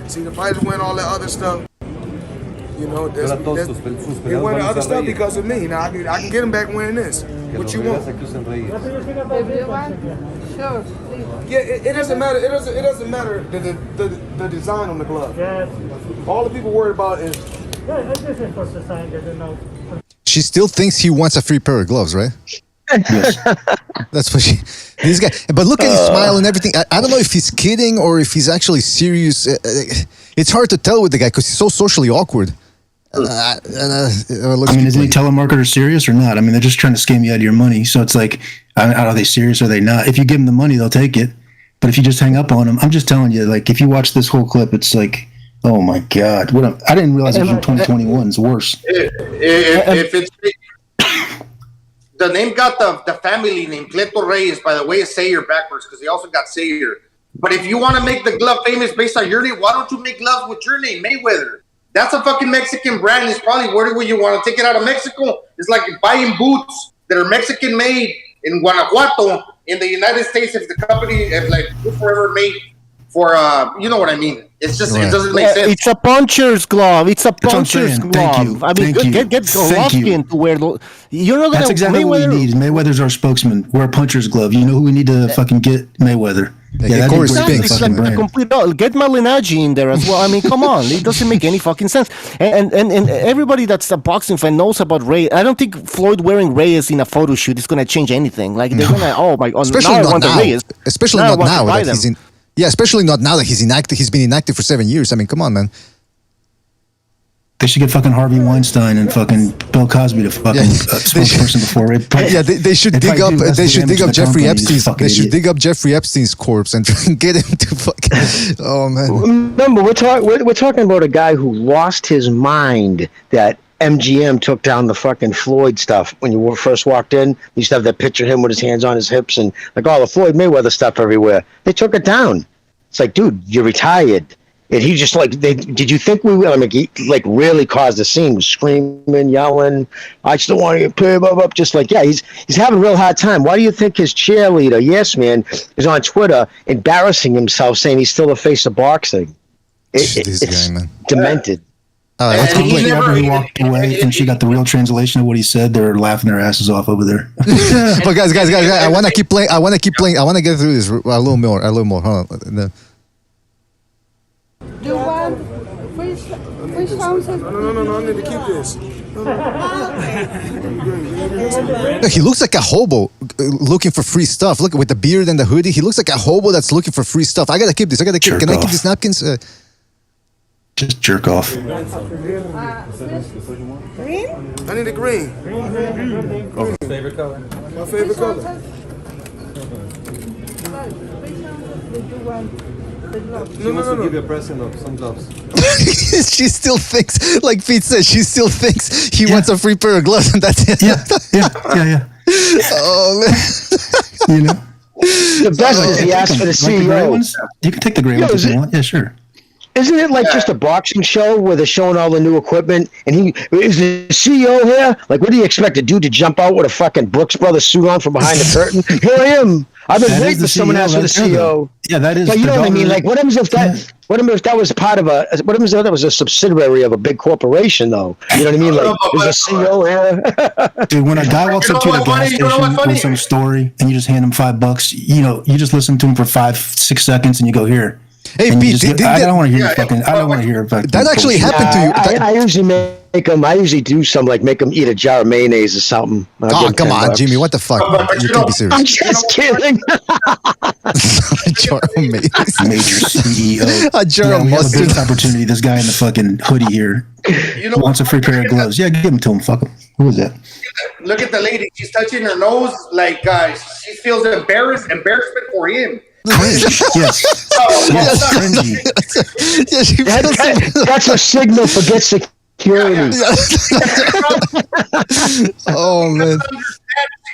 See, the fighters win all that other stuff. You know, they win the other stuff because of me. Now I can get them back winning this. What you want? Sure. Yeah, it doesn't matter. It doesn't matter the design on the glove. All the people worried about is. She still thinks he wants a free pair of gloves, right? Yes. That's what she. This guy, but look at his smile and everything. I don't know if he's kidding or if he's actually serious. It's hard to tell with the guy because he's so socially awkward. I mean, is any telemarketer serious or not? I mean, they're just trying to scam you out of your money. So it's like, are they serious or are they not? If you give them the money, they'll take it. But if you just hang up on them, I'm just telling you, like, if you watch this whole clip, it's like, oh my God. I didn't realize it was from 2021. It's worse. If it's the name got the family name, Cleto Reyes, by the way, is Sayer backwards because they also got Sayer. But if you want to make the glove famous based on your name, why don't you make gloves with your name, Mayweather? That's a fucking Mexican brand. It's probably where you want to take it out of Mexico. It's like buying boots that are Mexican made in Guanajuato in the United States. If the company, if like Forever made for, you know what I mean? It's just, it doesn't make sense. It's a puncher's glove. It's a puncher's glove. I mean, get Golovkin to wear. You're not gonna. That's exactly what we need. Mayweather's our spokesman. Wear a puncher's glove. You know who we need to fucking get? Mayweather. Yeah, Corey Spinks. It's like a complete. Get Malinaggi in there as well. I mean, come on, it doesn't make any fucking sense. And everybody that's a boxing fan knows about Reyes. I don't think Floyd wearing Reyes in a photo shoot is gonna change anything. Like they're gonna. Oh my god! Especially not now. Especially not now that he's in. Yeah, especially not now that he's inactive. He's been inactive for 7 years. I mean, come on, man. They should get fucking Harvey Weinstein and fucking Bill Cosby to fucking spokesperson before it. Yeah, they should dig up. They should dig up Jeffrey Epstein's. They should dig up Jeffrey Epstein's corpse and get him to fucking. Oh man. Remember, we're talking about a guy who lost his mind. That MGM took down the fucking Floyd stuff when you first walked in. You used to have that picture of him with his hands on his hips and like all the Floyd Mayweather stuff everywhere. They took it down. It's like, dude, you're retired. And he just like, did you think we will? I mean, he like really caused a scene, screaming, yelling. I still want to get paid up. Just like, yeah, he's having a real hard time. Why do you think his cheerleader, Yes Man, is on Twitter embarrassing himself, saying he's still the face of boxing? It's guy, man. Demented. He walked away and she got the real translation of what he said. They're laughing their asses off over there. But guys, I want to keep playing. I want to get through this a little more. Hold on. Do you want which sounds? No, I need to keep this. He looks like a hobo looking for free stuff. Look, with the beard and the hoodie, he looks like a hobo that's looking for free stuff. I gotta keep this. Can I keep these napkins? Just jerk off. Green? I need a green. Okay. Favorite color? My favorite color. She wants to give you a present of some gloves. She still thinks, like Pete said, she still thinks he wants a free pair of gloves and that's it. Yeah. Oh, man. You know? The best is he asked for the CEO. You can take the gray ones if you want. Yeah, sure. Isn't it like just a boxing show where they're showing all the new equipment and he is the CEO here? Like, what do you expect a dude to jump out with a fucking Brooks Brothers suit on from behind the curtain? Here I am. I've been waiting for someone else for the CEO. Yeah, that is. But you know what I mean? Like, what happens if that? What if that was part of a? What if that was a subsidiary of a big corporation, though? You know what I mean? Like, there's a CEO here. Dude, when a guy walks up to you at a gas station with some story and you just hand him $5, you just listen to him for 5-6 seconds and you go, here. Hey, Pete, I don't want to hear fucking. I don't want to hear fucking. That actually happened to you. I usually make them. I usually do some like make them eat a jar of mayonnaise or something. Oh, come on, Jimmy! What the fuck? You can't be serious. I'm just kidding. A jar of mayonnaise. Major CEO. A jar of mustard. This opportunity. This guy in the fucking hoodie here wants a free pair of gloves. Yeah, give them to him. Fuck him. Who is that? Look at the lady. She's touching her nose like she feels embarrassment for him. Yes. That's a signal for get security. Oh man.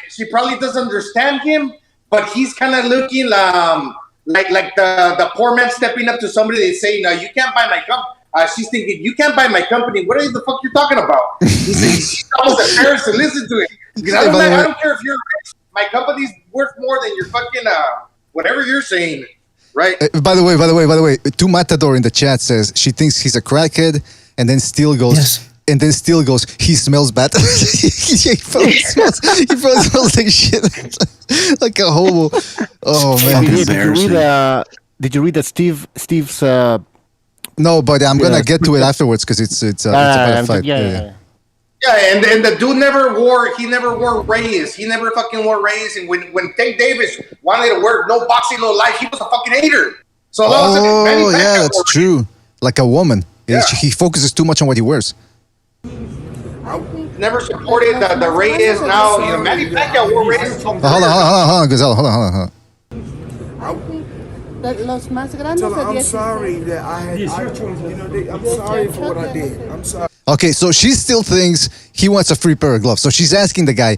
She probably doesn't understand him, but he's kind of looking like the poor man stepping up to somebody and saying, "No, you can't buy my company." She's thinking, "You can't buy my company. What are the fuck you're talking about?" She's almost embarrassed to listen to it. Because I don't care if you're rich. My company's worth more than your fucking whatever you're saying, right? By the way, Tu Matador in the chat says she thinks he's a crackhead, and then still goes. And then still goes, he smells bad. he probably smells like shit. Like a hobo. Oh, man. Did you read that Steve's... No, but I'm going to get to it afterwards because it's about a fight. Yeah, and the dude never wore Reyes. He never fucking wore Reyes. And when Tank Davis wanted to wear no boxing, no life, he was a fucking hater. So yeah, that's true. Like a woman. Yeah. He focuses too much on what he wears. I never supported the Reyes. Now, Manny Pacquiao wore Reyes. Hold on, Gazelle. Hold on. I'm sorry that I had. I'm sorry for what I did. I'm sorry. Okay, so she still thinks he wants a free pair of gloves. So she's asking the guy,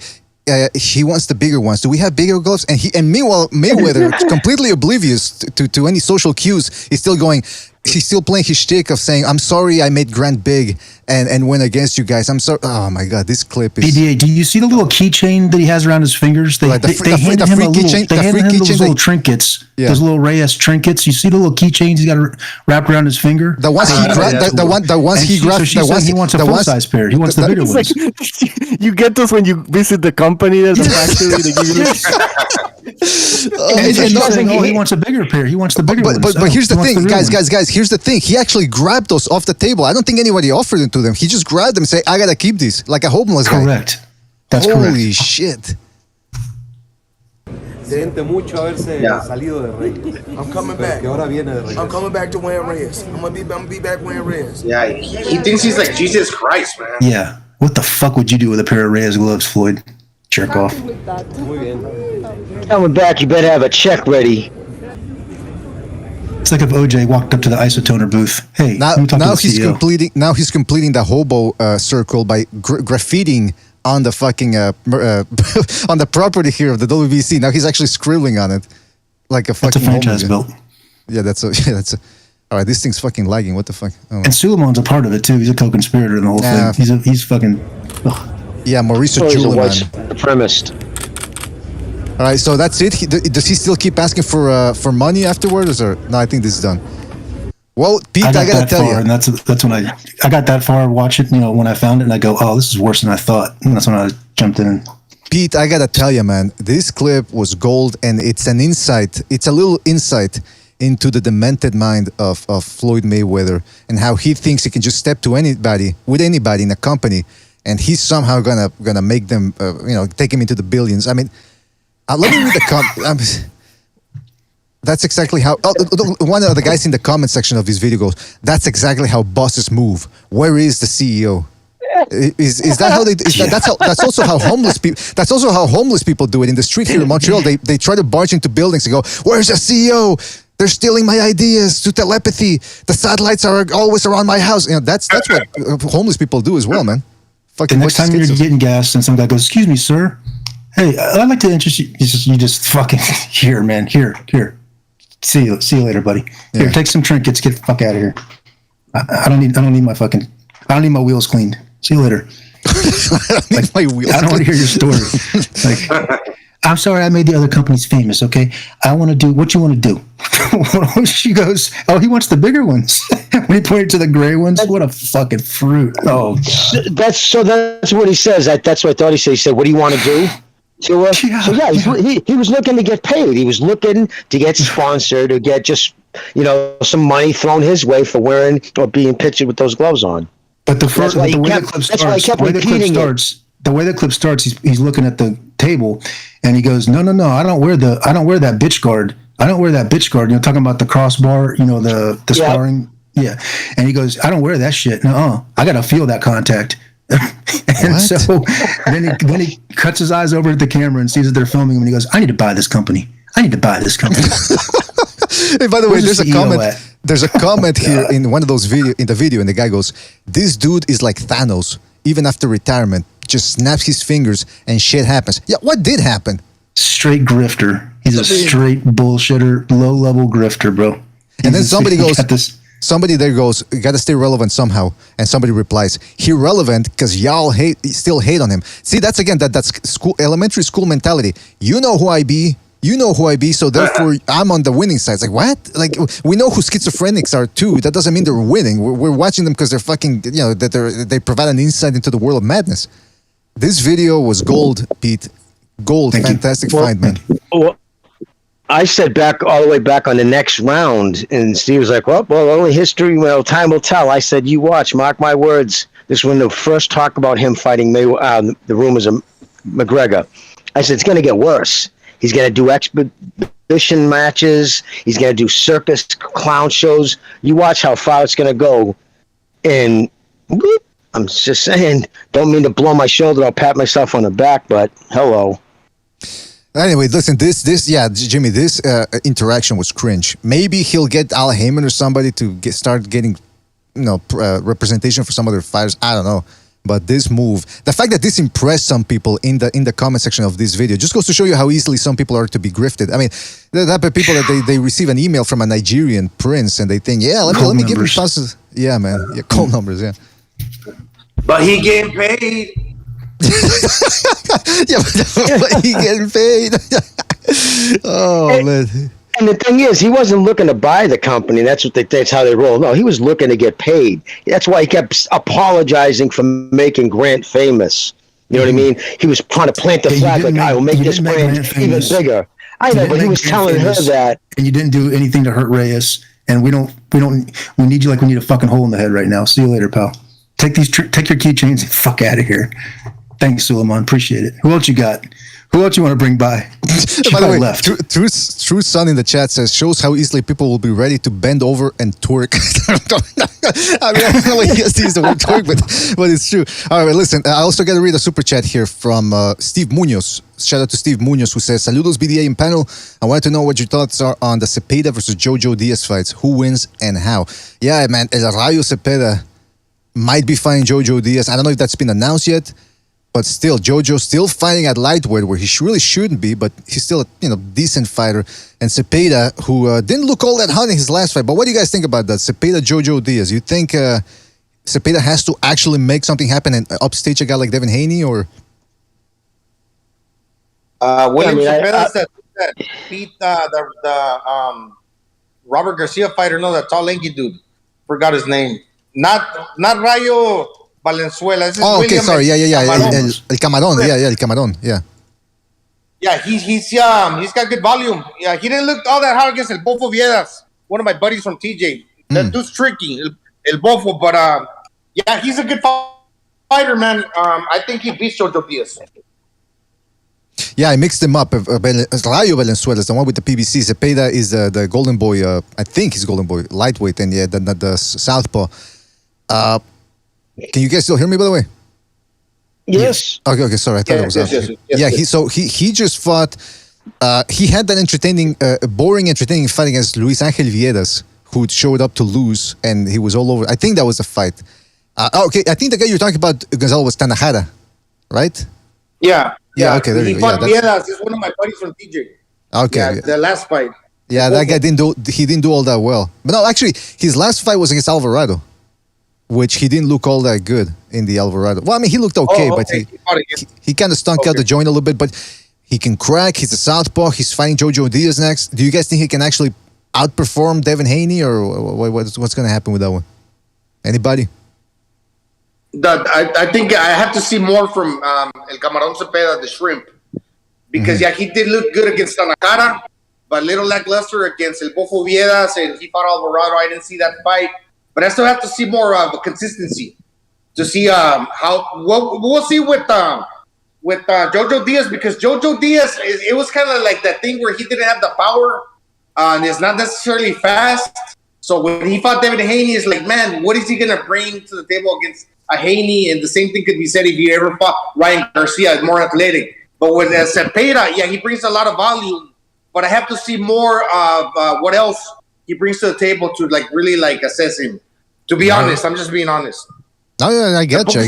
he wants the bigger ones. Do we have bigger gloves? And meanwhile, Mayweather, completely oblivious to any social cues, he's still going. He's still playing his shtick of saying, "I'm sorry, I made Grant big and went against you guys. I'm sorry." Oh my God, this clip is. PDA, do you see the little keychain that he has around his fingers? They handed him those little trinkets, those little Reyes trinkets. You see the little keychains he's got wrapped around his finger. The ones he grabbed. He wants a full size pair. He wants the bigger ones. You get those when you visit the company, the factory. They give you. He wants a bigger pair. He wants the bigger ones. But here's the thing, guys. Here's the thing. He actually grabbed those off the table. I don't think anybody offered them to them. He just grabbed them and said, "I gotta keep these," like a homeless guy. Correct. That's correct. Holy shit. I'm coming back. I'm coming back to wearing Reyes. I'm gonna be back wearing Reyes. Yeah, he thinks he's like Jesus Christ, man. Yeah. What the fuck would you do with a pair of Reyes gloves, Floyd? Jerk off. Coming back, you better have a check ready. It's like if OJ walked up to the isotoner booth. Hey, now he's completing the hobo circle by graffitiing on the fucking on the property here of the WBC. Now he's actually scribbling on it like a fucking. That's a franchise built. Yeah, that's a. All right, this thing's fucking lagging. What the fuck? Oh. And Suleiman's a part of it too. He's a co-conspirator in the whole thing. He's fucking. Ugh. Yeah, Mauricio Suleiman. Supremacist. All right, so that's it. Does he still keep asking for money afterwards, or no? I think this is done. Well, Pete, I gotta tell you, and that's when I got that far. Watch it, when I found it, and I go, "Oh, this is worse than I thought." And that's when I jumped in. Pete, I gotta tell you, man, this clip was gold, and it's an insight. It's a little insight into the demented mind of Floyd Mayweather and how he thinks he can just step to anybody in a company, and he's somehow gonna make them, take him into the billions. I mean. Let me read the comment. That's exactly how. One of the guys in the comment section of his video goes, "That's exactly how bosses move. Where is the CEO?" Is that how they? That's also how homeless people. That's also how homeless people do it in the street here in Montreal. They try to barge into buildings and go, "Where's the CEO? They're stealing my ideas to telepathy. The satellites are always around my house." That's what homeless people do as well, man. The next time you're getting gas and some guy goes, "Excuse me, sir. Hey, I'd like to interest you." You just fucking here, man. Here. See you later, buddy. Here, take some trinkets. Get the fuck out of here. I don't need my wheels cleaned. See you later. I don't want to hear your story. I'm sorry, I made the other companies famous. Okay, I want to do what you want to do. She goes, "Oh, he wants the bigger ones." When he pointed to the gray ones, what a fucking fruit. Oh, that's what he says. That's what I thought he said. He said, "What do you want to do?" He was looking to get paid. He was looking to get sponsored, to get just some money thrown his way for wearing or being pictured with those gloves on. But the way the clip starts, he's looking at the table, and he goes, "No, I don't wear that bitch guard. I don't wear that bitch guard." Talking about the crossbar, the sparring. Yeah, and he goes, "I don't wear that shit. No, I gotta feel that contact." And so then he cuts his eyes over at the camera and sees that they're filming him, and he goes, "I need to buy this company. I need to buy this company." Hey, by the way, there's a comment. There's a comment here in one of those video, and the guy goes, "This dude is like Thanos. Even after retirement, just snaps his fingers and shit happens." Yeah, what did happen? Straight grifter. He's a straight bullshitter, low-level grifter, bro. And then somebody goes, somebody there goes, "You gotta stay relevant somehow." And somebody replies, "He relevant because y'all still hate on him." See, that's again that's elementary school mentality. You know who I be. You know who I be, so therefore I'm on the winning side. It's like, what? Like, we know who schizophrenics are too. That doesn't mean they're winning. We're watching them because they're fucking, that they provide an insight into the world of madness. This video was gold, Pete. Gold. Fantastic find, man. Well, I said all the way back on the next round, and Steve was like, well, only history, time will tell. I said, you watch, mark my words. This was when the first talk about him fighting the rumors of McGregor. I said, it's going to get worse. He's going to do exhibition matches. He's going to do circus clown shows. You watch how far it's going to go. And I'm just saying, don't mean to blow my shoulder. I'll pat myself on the back, but hello. Anyway, listen, Jimmy, this interaction was cringe. Maybe he'll get Al Heyman or somebody to start getting, representation for some other fighters. I don't know. But this move, the fact that this impressed some people in the comment section of this video, just goes to show you how easily some people are to be grifted. I mean, the type of people that they receive an email from a Nigerian prince and they think, let me give him passes. Yeah, man. Yeah, cold numbers, yeah. But he getting paid. But he getting paid. Man. And the thing is, he wasn't looking to buy the company. That's how they roll. No, he was looking to get paid. That's why he kept apologizing for making Grant famous. You know what I mean? He was trying to plant the flag, like, I will make this brand even bigger. I know, but he was telling her that. And you didn't do anything to hurt Reyes. And we need you like we need a fucking hole in the head right now. See you later, pal. Take your keychains and fuck out of here. Thanks, Suleiman. Appreciate it. Who else you got? Who else you want to bring by? By the way, True Son in the chat says, shows how easily people will be ready to bend over and twerk. I mean, I don't know why he has to use the word twerk, but it's true. All right, listen, I also got to read a super chat here from Steve Munoz. Shout out to Steve Munoz, who says, Saludos BDA in panel. I wanted to know what your thoughts are on the Cepeda versus Jojo Diaz fights. Who wins and how? Yeah, man, El Rayo Cepeda might be fighting Jojo Diaz. I don't know if that's been announced yet. But still, Jojo still fighting at lightweight where he really shouldn't be, but he's still a decent fighter. And Cepeda, who didn't look all that hot in his last fight. But what do you guys think about that? Cepeda, Jojo Diaz. You think Cepeda has to actually make something happen and upstage a guy like Devin Haney, or? William Cepeda said that beat the Robert Garcia fighter. No, that tall, lanky dude. Forgot his name. Not Rayo Valenzuela. Oh, okay, sorry. Yeah. El Camarón. Yeah, El Camarón. Yeah. Yeah, he's got good volume. Yeah, he didn't look all that hard against El Bofo Viedas, one of my buddies from TJ. That dude's tricky, El Bofo, but yeah, he's a good fighter, man. I think he beats Jojo Diaz. Yeah, I mixed them up. Rayo Valenzuela is the one with the PBC. Cepeda is the Golden Boy. I think he's Golden Boy lightweight, and yeah, the southpaw. Can you guys still hear me, by the way? Yes. Okay. Sorry, I thought it was out. Yes. He just fought. He had that boring, entertaining fight against Luis Angel Viedas, who showed up to lose, and he was all over. I think that was a fight. Okay, I think the guy you're talking about, Gonzalo, was Tanajara, right? Yeah. Okay, there you go. He fought Viedas. He's one of my buddies from TJ. Okay. Yeah, the last fight. Yeah, that guy didn't do all that well. But no, actually, his last fight was against Alvarado, which he didn't look all that good in the Alvarado. Well, I mean, he looked okay, but he kind of stunk out the joint a little bit, but he can crack. He's a southpaw. He's fighting Jojo Diaz next. Do you guys think he can actually outperform Devin Haney, or what's going to happen with that one? Anybody? I think I have to see more from El Camarón Cepeda, the shrimp. Because, he did look good against Tanajara, but a little lackluster against El Bofo Viedas, and he fought Alvarado. I didn't see that fight. But I still have to see more of a consistency to see we'll see with Jojo Diaz, because Jojo Diaz it was kind of like that thing where he didn't have the power and it's not necessarily fast. So when he fought David Haney, it's like, man, what is he gonna bring to the table against Haney, and the same thing could be said if you ever fought Ryan Garcia, more athletic. But with Cepeda, yeah, he brings a lot of volume. But I have to see more of what else he brings to the table to like really like assess him. To be honest, I'm just being honest. Oh, yeah, I got you.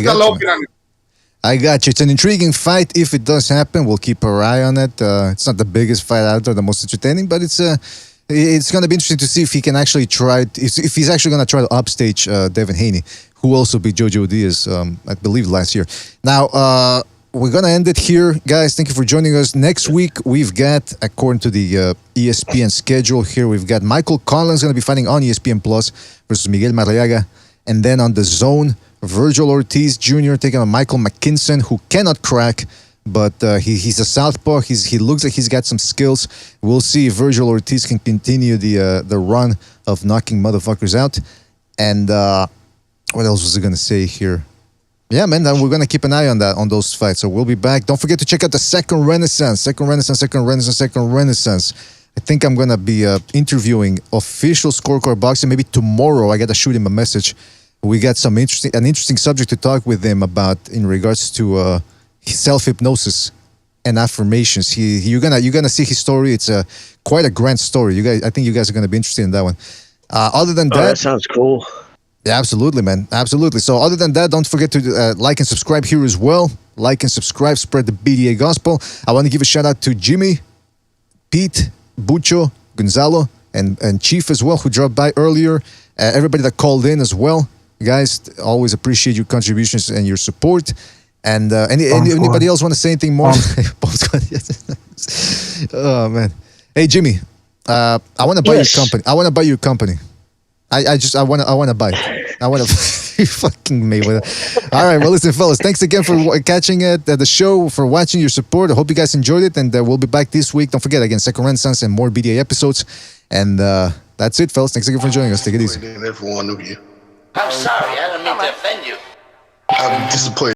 I got you. It's an intriguing fight. If it does happen, we'll keep our eye on it. It's not the biggest fight out there, the most entertaining, but it's going to be interesting to see if he can actually if he's actually going to try to upstage Devin Haney, who also beat Jojo Diaz, I believe, last year. Now, we're going to end it here. Guys, thank you for joining us. Next week, we've got, according to the ESPN schedule here, we've got Michael Conlan's going to be fighting on ESPN Plus versus Miguel Marriaga. And then on the zone, Virgil Ortiz Jr. taking on Michael McKinson, who cannot crack, but he's a southpaw. He looks like he's got some skills. We'll see if Virgil Ortiz can continue the run of knocking motherfuckers out. And what else was I going to say here? Yeah, man, we're going to keep an eye on those fights. So we'll be back. Don't forget to check out the Second Renaissance. I think I'm going to be interviewing official Scorecard Boxing. Maybe tomorrow. I got to shoot him a message. We got an interesting subject to talk with him about in regards to self-hypnosis and affirmations. You're gonna see his story. It's quite a grand story. I think you guys are gonna be interested in that one. Other than that sounds cool. Yeah, absolutely, man. Absolutely. So other than that, don't forget to like and subscribe here as well. Like and subscribe, spread the BDA gospel. I want to give a shout out to Jimmy, Pete, Bucho, Gonzalo, and Chief as well, who dropped by earlier. Everybody that called in as well. Guys, always appreciate your contributions and your support. And anybody else want to say anything more? Oh, man. Hey, Jimmy, I want to buy your company. I want to buy your company. I want to buy it. I want to fucking Mayweather. All right, well, listen, fellas, thanks again for catching the show, for watching, your support. I hope you guys enjoyed it, and we'll be back this week. Don't forget, again, Second Renaissance and more BDA episodes. And that's it, fellas. Thanks again for joining us. Take it easy. Everyone knew you. I'm sorry, I didn't mean to offend you. I'm disappointed.